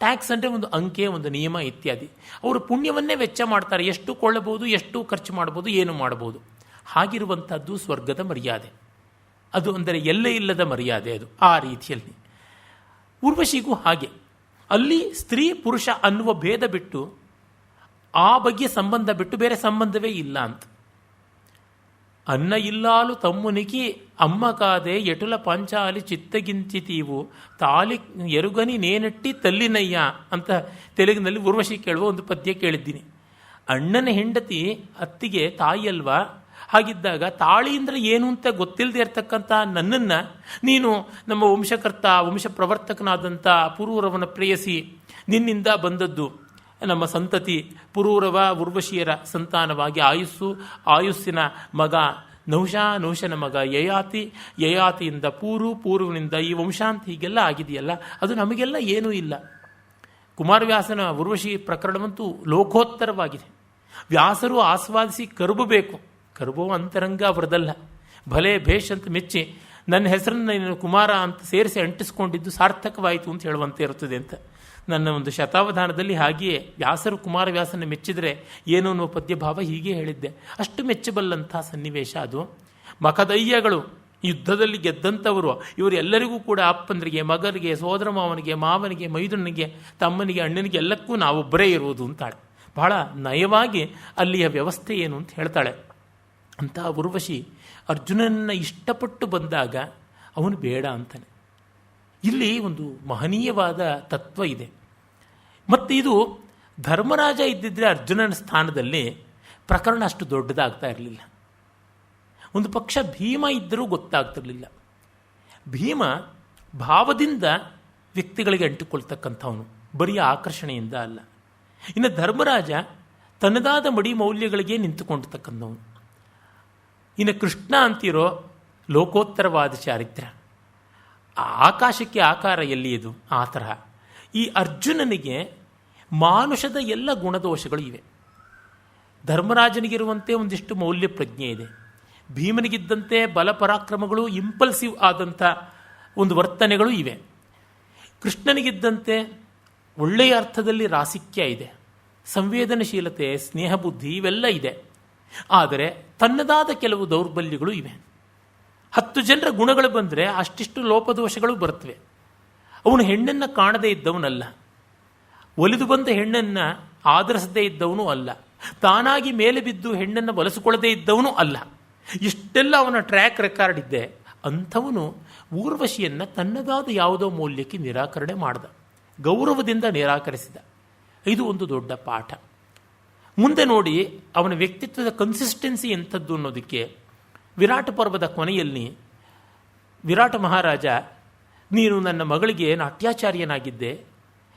ಟ್ಯಾಕ್ಸ್ ಅಂದರೆ ಒಂದು ಅಂಕೆ, ಒಂದು ನಿಯಮ ಇತ್ಯಾದಿ. ಅವರು ಪುಣ್ಯವನ್ನೇ ವೆಚ್ಚ ಮಾಡ್ತಾರೆ, ಎಷ್ಟು ಕೊಳ್ಳಬಹುದು, ಎಷ್ಟು ಖರ್ಚು ಮಾಡ್ಬೋದು, ಏನು ಮಾಡ್ಬೋದು. ಹಾಗಿರುವಂಥದ್ದು ಸ್ವರ್ಗದ ಮರ್ಯಾದೆ. ಅದು ಅಂದರೆ ಎಲ್ಲೇ ಇಲ್ಲದ ಮರ್ಯಾದೆ. ಅದು ಆ ರೀತಿಯಲ್ಲಿ ಊರ್ವಶಿಗೂ ಹಾಗೆ. ಅಲ್ಲಿ ಸ್ತ್ರೀ ಪುರುಷ ಅನ್ನುವ ಭೇದ ಬಿಟ್ಟು, ಆ ಬಗ್ಗೆ ಸಂಬಂಧ ಬಿಟ್ಟು ಬೇರೆ ಸಂಬಂಧವೇ ಇಲ್ಲ ಅಂತ. ಅನ್ನ ಇಲ್ಲಾಲು ತಮ್ಮುನಿಕಿ ಅಮ್ಮ ಕಾದೆ ಎಟುಲ ಪಾಂಚಾಲಿ ಚಿತ್ತಗಿಂಚಿತೀವು ತಾಲಿ ಎರುಗನಿ ನೇನಟ್ಟಿ ತಲ್ಲಿನಯ್ಯ ಅಂತ ತೆಲುಗಿನಲ್ಲಿ ಊರ್ವಶಿ ಕೇಳುವ ಒಂದು ಪದ್ಯ ಕೇಳಿದ್ದೀನಿ. ಅಣ್ಣನ ಹೆಂಡತಿ ಅತ್ತಿಗೆ ತಾಯಿ ಅಲ್ವಾ? ಹಾಗಿದ್ದಾಗ ತಾಳಿ ಅಂದರೆ ಏನು ಅಂತ ಗೊತ್ತಿಲ್ಲದೆ ಇರತಕ್ಕಂಥ ನನ್ನನ್ನು ನೀನು ನಮ್ಮ ವಂಶಕರ್ತ, ವಂಶ ಪ್ರವರ್ತಕನಾದಂಥ ಪುರೂರವನ ಪ್ರೇಯಸಿ, ನಿನ್ನಿಂದ ಬಂದದ್ದು ನಮ್ಮ ಸಂತತಿ ಪುರೂರವ ಊರ್ವಶಿಯರ ಸಂತಾನವಾಗಿ ಆಯುಸ್ಸಿನ ಮಗ ನಹುಷ, ನಹುಷನ ಮಗ ಯಯಾತಿ, ಯಯಾತಿಯಿಂದ ಪೂರ್ವನಿಂದ ಈ ವಂಶಾಂತ ಹೀಗೆಲ್ಲ ಆಗಿದೆಯಲ್ಲ, ಅದು ನಮಗೆಲ್ಲ ಏನೂ ಇಲ್ಲ. ಕುಮಾರವ್ಯಾಸನ ಊರ್ವಶಿ ಪ್ರಕರಣವಂತೂ ಲೋಕೋತ್ತರವಾಗಿದೆ. ವ್ಯಾಸರು ಆಸ್ವಾದಿಸಿ ಕರುಬಬೇಕು. ಕರುಬೋ ಅಂತರಂಗ ಅವರದಲ್ಲ. ಭಲೆ ಭೇಷ್ ಅಂತ ಮೆಚ್ಚಿ ನನ್ನ ಹೆಸರನ್ನು ನೀನು ಕುಮಾರ ಅಂತ ಸೇರಿಸಿ ಅಂಟಿಸ್ಕೊಂಡಿದ್ದು ಸಾರ್ಥಕವಾಯಿತು ಅಂತ ಹೇಳುವಂತೆ ಇರುತ್ತದೆ ಅಂತ ನನ್ನ ಒಂದು ಶತಾವಧಾನದಲ್ಲಿ ಹಾಗೆಯೇ ವ್ಯಾಸರು ಕುಮಾರವ್ಯಾಸನ ಮೆಚ್ಚಿದರೆ ಏನು ಅನ್ನುವ ಪದ್ಯಭಾವ ಹೀಗೆ ಹೇಳಿದ್ದೆ. ಅಷ್ಟು ಮೆಚ್ಚಬಲ್ಲಂಥ ಸನ್ನಿವೇಶ ಅದು. ಮಖದಯ್ಯಗಳು ಯುದ್ಧದಲ್ಲಿ ಗೆದ್ದಂಥವರು ಇವರೆಲ್ಲರಿಗೂ ಕೂಡ ಅಪ್ಪಂದರಿಗೆ, ಮಗನಿಗೆ, ಸೋದರ ಮಾವನಿಗೆ, ಮಾವನಿಗೆ, ಮೈದುನಿಗೆ, ತಮ್ಮನಿಗೆ, ಅಣ್ಣನಿಗೆ ಎಲ್ಲಕ್ಕೂ ನಾವೊಬ್ಬರೇ ಇರುವುದು ಅಂತಾಳೆ. ಬಹಳ ನಯವಾಗಿ ಅಲ್ಲಿಯ ವ್ಯವಸ್ಥೆ ಏನು ಅಂತ ಹೇಳ್ತಾಳೆ. ಅಂತಹ ಊರ್ವಶಿ ಅರ್ಜುನನ ಇಷ್ಟಪಟ್ಟು ಬಂದಾಗ ಅವನು ಬೇಡ ಅಂತಾನೆ. ಇಲ್ಲಿ ಒಂದು ಮಹನೀಯವಾದ ತತ್ವ ಇದೆ. ಮತ್ತು ಇದು ಧರ್ಮರಾಜ ಇದ್ದಿದ್ದರೆ ಅರ್ಜುನನ ಸ್ಥಾನದಲ್ಲಿ ಪ್ರಕರಣ ಅಷ್ಟು ದೊಡ್ಡದಾಗ್ತಾ ಇರಲಿಲ್ಲ. ಒಂದು ಪಕ್ಷ ಭೀಮ ಇದ್ದರೂ ಗೊತ್ತಾಗ್ತಿರಲಿಲ್ಲ. ಭೀಮ ಭಾವದಿಂದ ವ್ಯಕ್ತಿಗಳಿಗೆ ಅಂಟಿಕೊಳ್ತಕ್ಕಂಥವನು, ಬರೀ ಆಕರ್ಷಣೆಯಿಂದ ಅಲ್ಲ. ಇನ್ನು ಧರ್ಮರಾಜ ತನ್ನದಾದ ಮಡಿ ಮೌಲ್ಯಗಳಿಗೆ ನಿಂತುಕೊಂಡಿರ್ತಕ್ಕಂಥವನು. ಇನ್ನು ಕೃಷ್ಣ ಅಂತಿರೋ ಲೋಕೋತ್ತರವಾದ ಚಾರಿತ್ರ್ಯ, ಆಕಾಶಕ್ಕೆ ಆಕಾರ ಎಲ್ಲಿ ಇದು, ಆ ತರಹ. ಈ ಅರ್ಜುನನಿಗೆ ಮಾನುಷದ ಎಲ್ಲ ಗುಣದೋಷಗಳು ಇವೆ. ಧರ್ಮರಾಜನಿಗಿರುವಂತೆ ಒಂದಿಷ್ಟು ಮೌಲ್ಯ ಪ್ರಜ್ಞೆ ಇದೆ. ಭೀಮನಿಗಿದ್ದಂತೆ ಬಲಪರಾಕ್ರಮಗಳು, ಇಂಪಲ್ಸಿವ್ ಆದಂಥ ಒಂದು ವರ್ತನೆಗಳು ಇವೆ. ಕೃಷ್ಣನಿಗಿದ್ದಂತೆ ಒಳ್ಳೆಯ ಅರ್ಥದಲ್ಲಿ ರಾಸಿಕ್ಯ ಇದೆ, ಸಂವೇದನಶೀಲತೆ, ಸ್ನೇಹ ಬುದ್ಧಿ ಇವೆಲ್ಲ ಇದೆ. ಆದರೆ ತನ್ನದಾದ ಕೆಲವು ದೌರ್ಬಲ್ಯಗಳು ಇವೆ. 10 ಜನರ ಗುಣಗಳು ಬಂದರೆ ಅಷ್ಟಿಷ್ಟು ಲೋಪದೋಷಗಳು ಬರುತ್ತವೆ. ಅವನು ಹೆಣ್ಣನ್ನು ಕಾಣದೇ ಇದ್ದವನಲ್ಲ, ಒಲಿದು ಬಂದ ಹೆಣ್ಣನ್ನು ಆದರಿಸದೇ ಇದ್ದವನು ಅಲ್ಲ, ತಾನಾಗಿ ಮೇಲೆ ಬಿದ್ದು ಹೆಣ್ಣನ್ನು ಬಳಸಿಕೊಳ್ಳದೇ ಇದ್ದವನು ಅಲ್ಲ. ಇಷ್ಟೆಲ್ಲ ಅವನ ಟ್ರ್ಯಾಕ್ ರೆಕಾರ್ಡ್ ಇದ್ದೆ. ಅಂಥವನು ಊರ್ವಶಿಯನ್ನು ತನ್ನದಾದ ಯಾವುದೋ ಮೌಲ್ಯಕ್ಕೆ ನಿರಾಕರಣೆ ಮಾಡಿದ, ಗೌರವದಿಂದ ನಿರಾಕರಿಸಿದ. ಇದು ಒಂದು ದೊಡ್ಡ ಪಾಠ. ಮುಂದೆ ನೋಡಿ ಅವನ ವ್ಯಕ್ತಿತ್ವದ ಕನ್ಸಿಸ್ಟೆನ್ಸಿ ಎಂಥದ್ದು ಅನ್ನೋದಕ್ಕೆ ವಿರಾಟ ಪರ್ವದ ಕೊನೆಯಲ್ಲಿ ವಿರಾಟ ಮಹಾರಾಜ, ನೀನು ನನ್ನ ಮಗಳಿಗೆ ನಾಟ್ಯಾಚಾರ್ಯನಾಗಿದ್ದೆ,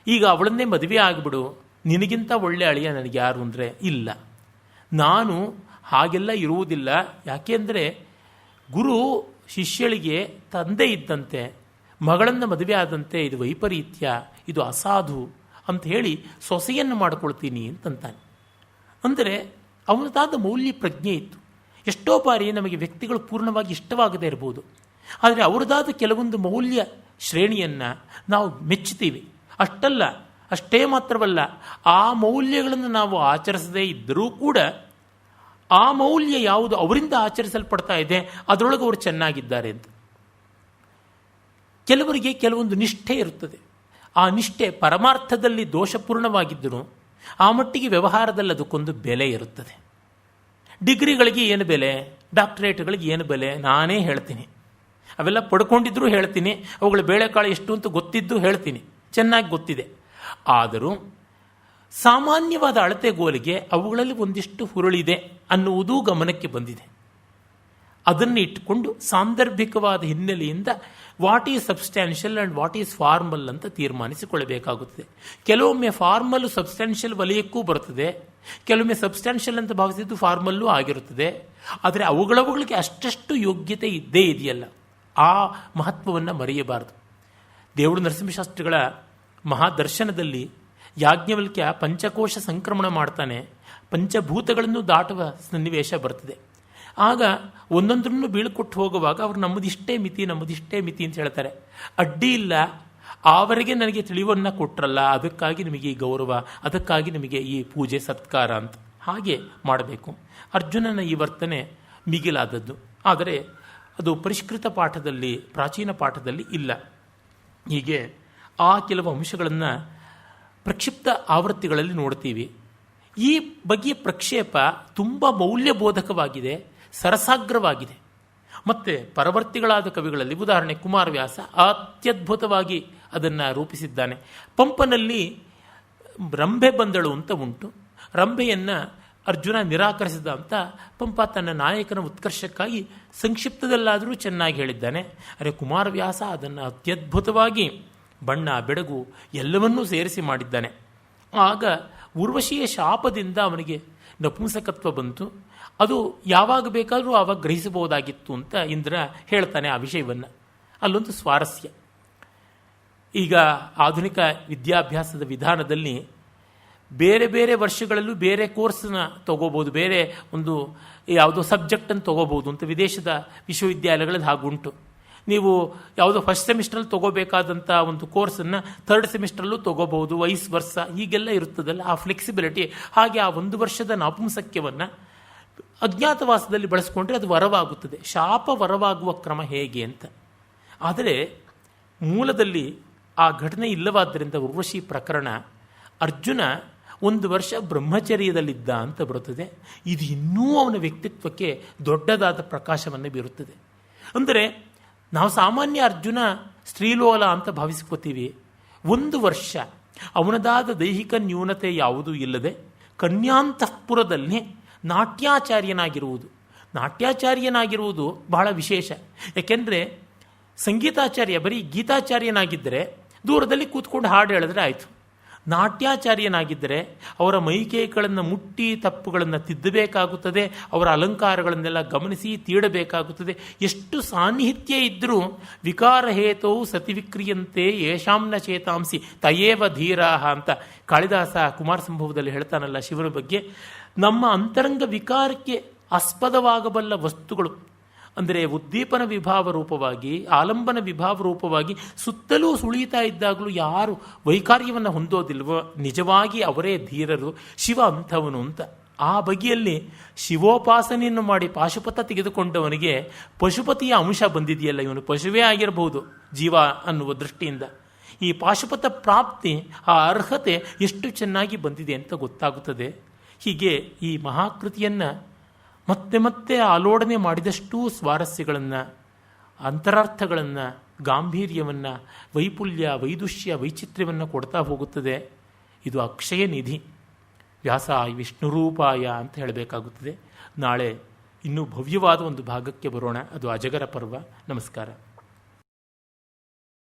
ಈಗ ಅವಳನ್ನೇ ಮದುವೆ ಆಗಿಬಿಡು, ನಿನಗಿಂತ ಒಳ್ಳೆ ಅಳಿಯ ನನಗೆ ಯಾರು ಅಂದರೆ ಇಲ್ಲ, ನಾನು ಹಾಗೆಲ್ಲ ಇರುವುದಿಲ್ಲ. ಯಾಕೆಂದರೆ ಗುರು ಶಿಷ್ಯಳಿಗೆ ತಂದೆ ಇದ್ದಂತೆ, ಮಗಳನ್ನು ಮದುವೆ ಆದಂತೆ ಇದು ವೈಪರೀತ್ಯ, ಇದು ಅಸಾಧು ಅಂತ ಹೇಳಿ ಸೊಸೆಯನ್ನು ಮಾಡಿಕೊಳ್ತೀನಿ ಅಂತಂತಾನೆ. ಅಂದರೆ ಅವನದಾದ ಮೌಲ್ಯ ಪ್ರಜ್ಞೆ ಇತ್ತು. ಎಷ್ಟೋ ಬಾರಿ ನಮಗೆ ವ್ಯಕ್ತಿಗಳು ಪೂರ್ಣವಾಗಿ ಇಷ್ಟವಾಗದೇ ಇರ್ಬೋದು, ಆದರೆ ಅವರದಾದ ಕೆಲವೊಂದು ಮೌಲ್ಯ ಶ್ರೇಣಿಯನ್ನು ನಾವು ಮೆಚ್ಚುತ್ತೀವಿ. ಅಷ್ಟೇ ಮಾತ್ರವಲ್ಲ, ಆ ಮೌಲ್ಯಗಳನ್ನು ನಾವು ಆಚರಿಸದೇ ಇದ್ದರೂ ಕೂಡ ಆ ಮೌಲ್ಯ ಯಾವುದು ಅವರಿಂದ ಆಚರಿಸಲ್ಪಡ್ತಾ ಇದೆ ಅದರೊಳಗೆ ಅವರು ಚೆನ್ನಾಗಿದ್ದಾರೆ ಅಂತ. ಕೆಲವರಿಗೆ ಕೆಲವೊಂದು ನಿಷ್ಠೆ ಇರುತ್ತದೆ. ಆ ನಿಷ್ಠೆ ಪರಮಾರ್ಥದಲ್ಲಿ ದೋಷಪೂರ್ಣವಾಗಿದ್ದರೂ ಆ ಮಟ್ಟಿಗೆ ವ್ಯವಹಾರದಲ್ಲಿ ಅದಕ್ಕೊಂದು ಬೆಲೆ ಇರುತ್ತದೆ. ಡಿಗ್ರಿಗಳಿಗೆ ಏನು ಬೆಲೆ, ಡಾಕ್ಟರೇಟ್ಗಳಿಗೆ ಏನು ಬೆಲೆ ನಾನೇ ಹೇಳ್ತೀನಿ. ಅವೆಲ್ಲ ಪಡ್ಕೊಂಡಿದ್ರೂ ಹೇಳ್ತೀನಿ, ಅವುಗಳ ಬೇಳೆಕಾಳು ಎಷ್ಟು ಅಂತ ಗೊತ್ತಿದ್ದು ಹೇಳ್ತೀನಿ, ಚೆನ್ನಾಗಿ ಗೊತ್ತಿದೆ. ಆದರೂ ಸಾಮಾನ್ಯವಾದ ಅಳತೆಗೋಲಿಗೆ ಅವುಗಳಲ್ಲಿ ಒಂದಿಷ್ಟು ಹುರುಳಿದೆ ಅನ್ನುವುದೂ ಗಮನಕ್ಕೆ ಬಂದಿದೆ. ಅದನ್ನು ಇಟ್ಟುಕೊಂಡು ಸಾಂದರ್ಭಿಕವಾದ ಹಿನ್ನೆಲೆಯಿಂದ what is substantial and what is formal ಅಂತ ತೀರ್ಮಾನಿಸಿಕೊಳ್ಳಬೇಕಾಗುತ್ತದೆ. ಕೆಲವೊಮ್ಮೆ ಫಾರ್ಮಲ್ ಸಬ್ಸ್ಟ್ಯಾನ್ಷಿಯಲ್ ವಲಯಕ್ಕೂ ಬರುತ್ತದೆ, ಕೆಲವೊಮ್ಮೆ ಸಬ್ಸ್ಟ್ಯಾನ್ಷಿಯಲ್ ಅಂತ ಭಾವಿಸಿದ್ದು ಫಾರ್ಮಲ್ಲೂ ಆಗಿರುತ್ತದೆ. ಆದರೆ ಅವುಗಳಿಗೆ ಅಷ್ಟಷ್ಟು ಯೋಗ್ಯತೆ ಇದ್ದೇ ಇದೆಯಲ್ಲ, ಆ ಮಹತ್ವವನ್ನು ಮರೆಯಬಾರದು. ದೇವರು ನರಸಿಂಹಶಾಸ್ತ್ರಿಗಳ ಮಹಾದರ್ಶನದಲ್ಲಿ ಯಾಜ್ಞವಲ್ಕ್ಯ ಪಂಚಕೋಶ ಸಂಕ್ರಮಣ ಮಾಡ್ತಾನೆ, ಪಂಚಭೂತಗಳನ್ನು ದಾಟುವ ಸನ್ನಿವೇಶ ಬರ್ತದೆ. ಆಗ ಒಂದೊಂದರನ್ನು ಬೀಳ್ಕೊಟ್ಟು ಹೋಗುವಾಗ ಅವರು ನಮ್ಮದಿಷ್ಟೇ ಮಿತಿ ಅಂತ ಹೇಳ್ತಾರೆ. ಅಡ್ಡಿ ಇಲ್ಲ, ಆವರೆಗೆ ನನಗೆ ತಿಳಿವನ್ನು ಕೊಟ್ಟರಲ್ಲ, ಅದಕ್ಕಾಗಿ ನಿಮಗೆ ಈ ಗೌರವ, ಅದಕ್ಕಾಗಿ ನಿಮಗೆ ಈ ಪೂಜೆ ಸತ್ಕಾರ ಅಂತ ಹಾಗೆ ಮಾಡಬೇಕು. ಅರ್ಜುನನ ಈ ವರ್ತನೆ ಮಿಗಿಲಾದದ್ದು. ಆದರೆ ಅದು ಪರಿಷ್ಕೃತ ಪಾಠದಲ್ಲಿ, ಪ್ರಾಚೀನ ಪಾಠದಲ್ಲಿ ಇಲ್ಲ. ಹೀಗೆ ಆ ಕೆಲವು ಅಂಶಗಳನ್ನು ಪ್ರಕ್ಷಿಪ್ತ ಆವೃತ್ತಿಗಳಲ್ಲಿ ನೋಡ್ತೀವಿ. ಈ ಬಗೆಯ ಪ್ರಕ್ಷೇಪ ತುಂಬ ಮೌಲ್ಯಬೋಧಕವಾಗಿದೆ, ಸರಸಾಗ್ರವಾಗಿದೆ. ಮತ್ತು ಪರವರ್ತಿಗಳಾದ ಕವಿಗಳಲ್ಲಿ ಉದಾಹರಣೆ ಕುಮಾರವ್ಯಾಸ ಅತ್ಯದ್ಭುತವಾಗಿ ಅದನ್ನು ರೂಪಿಸಿದ್ದಾನೆ. ಪಂಪನಲ್ಲಿ ರಂಭೆ ಬಂದಳು ಅಂತ ಉಂಟು. ರಂಭೆಯನ್ನು ಅರ್ಜುನ ನಿರಾಕರಿಸಿದ ಅಂತ ಪಂಪ ತನ್ನ ನಾಯಕನ ಉತ್ಕರ್ಷಕ್ಕಾಗಿ ಸಂಕ್ಷಿಪ್ತದಲ್ಲಾದರೂ ಚೆನ್ನಾಗಿ ಹೇಳಿದ್ದಾನೆ. ಅರೆ ಕುಮಾರವ್ಯಾಸ ಅದನ್ನು ಅತ್ಯದ್ಭುತವಾಗಿ ಬಣ್ಣ ಬೆಳಗು ಎಲ್ಲವನ್ನೂ ಸೇರಿಸಿ ಮಾಡಿದ್ದಾನೆ. ಆಗ ಊರ್ವಶಿಯ ಶಾಪದಿಂದ ಅವನಿಗೆ ನಪುಂಸಕತ್ವ ಬಂತು. ಅದು ಯಾವಾಗ ಬೇಕಾದರೂ ಆವಾಗ ಗ್ರಹಿಸಬಹುದಾಗಿತ್ತು ಅಂತ ಇಂದ್ರ ಹೇಳ್ತಾನೆ ಆ ವಿಷಯವನ್ನು. ಅಲ್ಲೊಂದು ಸ್ವಾರಸ್ಯ. ಈಗ ಆಧುನಿಕ ವಿದ್ಯಾಭ್ಯಾಸದ ವಿಧಾನದಲ್ಲಿ ಬೇರೆ ಬೇರೆ ವರ್ಷಗಳಲ್ಲೂ ಬೇರೆ ಕೋರ್ಸನ್ನ ತಗೋಬೋದು, ಬೇರೆ ಒಂದು ಯಾವುದೋ ಸಬ್ಜೆಕ್ಟನ್ನು ತಗೋಬೋದು ಅಂತ ವಿದೇಶದ ವಿಶ್ವವಿದ್ಯಾಲಯಗಳಲ್ಲಿ ಹಾಗುಂಟು. ನೀವು ಯಾವುದೋ ಫಸ್ಟ್ ಸೆಮಿಸ್ಟ್ರಲ್ಲಿ ತೊಗೋಬೇಕಾದಂಥ ಒಂದು ಕೋರ್ಸನ್ನು ಥರ್ಡ್ ಸೆಮಿಸ್ಟ್ರಲ್ಲೂ ತೊಗೋಬಹುದು, ವೈಸ್ ವರ್ಷ ಹೀಗೆಲ್ಲ ಇರುತ್ತದಲ್ಲ, ಆ ಫ್ಲೆಕ್ಸಿಬಿಲಿಟಿ. ಹಾಗೆ ಆ ಒಂದು ವರ್ಷದ ನಾಪುಂಸಕ್ಯವನ್ನು ಅಜ್ಞಾತವಾಸದಲ್ಲಿ ಬಳಸ್ಕೊಂಡ್ರೆ ಅದು ವರವಾಗುತ್ತದೆ. ಶಾಪ ವರವಾಗುವ ಕ್ರಮ ಹೇಗೆ ಅಂತ. ಆದರೆ ಮೂಲದಲ್ಲಿ ಆ ಘಟನೆ ಇಲ್ಲವಾದ್ದರಿಂದ ಉರ್ವಶಿ ಪ್ರಕರಣ ಅರ್ಜುನ ಒಂದು ವರ್ಷ ಬ್ರಹ್ಮಚರ್ಯದಲ್ಲಿದ್ದ ಅಂತ ಬರುತ್ತದೆ. ಇದು ಇನ್ನೂ ಅವನ ವ್ಯಕ್ತಿತ್ವಕ್ಕೆ ದೊಡ್ಡದಾದ ಪ್ರಕಾಶವನ್ನು ಬೀರುತ್ತದೆ. ಅಂದರೆ ನಾವು ಸಾಮಾನ್ಯ ಅರ್ಜುನ ಸ್ತ್ರೀಲೋಲ ಅಂತ ಭಾವಿಸ್ಕೋತೀವಿ. ಒಂದು ವರ್ಷ ಅವನದಾದ ದೈಹಿಕ ನ್ಯೂನತೆ ಯಾವುದೂ ಇಲ್ಲದೆ ಕನ್ಯಾಂತಃಪುರದಲ್ಲಿ ನಾಟ್ಯಾಚಾರ್ಯನಾಗಿರುವುದು ಬಹಳ ವಿಶೇಷ. ಯಾಕೆಂದರೆ ಸಂಗೀತಾಚಾರ್ಯ ಬರೀ ಗೀತಾಚಾರ್ಯನಾಗಿದ್ದರೆ ದೂರದಲ್ಲಿ ಕೂತ್ಕೊಂಡು ಹಾಡು ಹೇಳಿದ್ರೆ ಆಯಿತು. ನಾಟ್ಯಾಚಾರ್ಯನಾಗಿದ್ದರೆ ಅವರ ಮೈಕೈಗಳನ್ನು ಮುಟ್ಟಿ ತಪ್ಪುಗಳನ್ನು ತಿದ್ದಬೇಕಾಗುತ್ತದೆ, ಅವರ ಅಲಂಕಾರಗಳನ್ನೆಲ್ಲ ಗಮನಿಸಿ ತೀಡಬೇಕಾಗುತ್ತದೆ. ಎಷ್ಟು ಸಾನ್ನಿಹಿತ್ಯ ಇದ್ದರೂ ವಿಕಾರಹೇತವು ಸತಿವಿಕ್ರಿಯಂತೆ ಯೇಷಾಂನ ಚೇತಾಂಸಿ ತಯೇವ ಧೀರಾಹ ಅಂತ ಕಾಳಿದಾಸ ಕುಮಾರ ಸಂಭವದಲ್ಲಿ ಹೇಳ್ತಾನಲ್ಲ ಶಿವನ ಬಗ್ಗೆ. ನಮ್ಮ ಅಂತರಂಗ ವಿಕಾರಕ್ಕೆ ಆಸ್ಪದವಾಗಬಲ್ಲ ವಸ್ತುಗಳು ಅಂದರೆ ಉದ್ದೀಪನ ವಿಭಾವ ರೂಪವಾಗಿ, ಆಲಂಬನ ವಿಭಾವ ರೂಪವಾಗಿ ಸುತ್ತಲೂ ಸುಳಿತಾ ಇದ್ದಾಗಲೂ ಯಾರು ವೈಕಾರ್ಯವನ್ನು ಹೊಂದೋದಿಲ್ವೋ ನಿಜವಾಗಿ ಅವರೇ ಧೀರರು. ಶಿವ ಅಂಥವನು ಅಂತ. ಆ ಬಗೆಯಲ್ಲಿ ಶಿವೋಪಾಸನೆಯನ್ನು ಮಾಡಿ ಪಾಶುಪತ ತೆಗೆದುಕೊಂಡವನಿಗೆ ಪಶುಪತಿಯ ಅಂಶ ಬಂದಿದೆಯಲ್ಲ, ಇವನು ಪಶುವೇ ಆಗಿರಬಹುದು ಜೀವ ಅನ್ನುವ ದೃಷ್ಟಿಯಿಂದ. ಈ ಪಾಶುಪತ ಪ್ರಾಪ್ತಿ, ಆ ಅರ್ಹತೆ ಎಷ್ಟು ಚೆನ್ನಾಗಿ ಬಂದಿದೆ ಅಂತ ಗೊತ್ತಾಗುತ್ತದೆ. ಹೀಗೆ ಈ ಮಹಾಕೃತಿಯನ್ನು ಮತ್ತೆ ಮತ್ತೆ ಆಲೋಡನೆ ಮಾಡಿದಷ್ಟೂ ಸ್ವಾರಸ್ಯಗಳನ್ನು, ಅಂತರಾರ್ಥಗಳನ್ನು, ಗಾಂಭೀರ್ಯವನ್ನು, ವೈಪುಲ್ಯ, ವೈದುಷ್ಯ, ವೈಚಿತ್ರ್ಯವನ್ನು ಕೊಡ್ತಾ ಹೋಗುತ್ತದೆ. ಇದು ಅಕ್ಷಯ ನಿಧಿ. ವ್ಯಾಸಾಯ ವಿಷ್ಣುರೂಪಾಯ ಅಂತ ಹೇಳಬೇಕಾಗುತ್ತದೆ. ನಾಳೆ ಇನ್ನೂ ಭವ್ಯವಾದ ಒಂದು ಭಾಗಕ್ಕೆ ಬರೋಣ. ಅದು ಅಜಗರ ಪರ್ವ. ನಮಸ್ಕಾರ.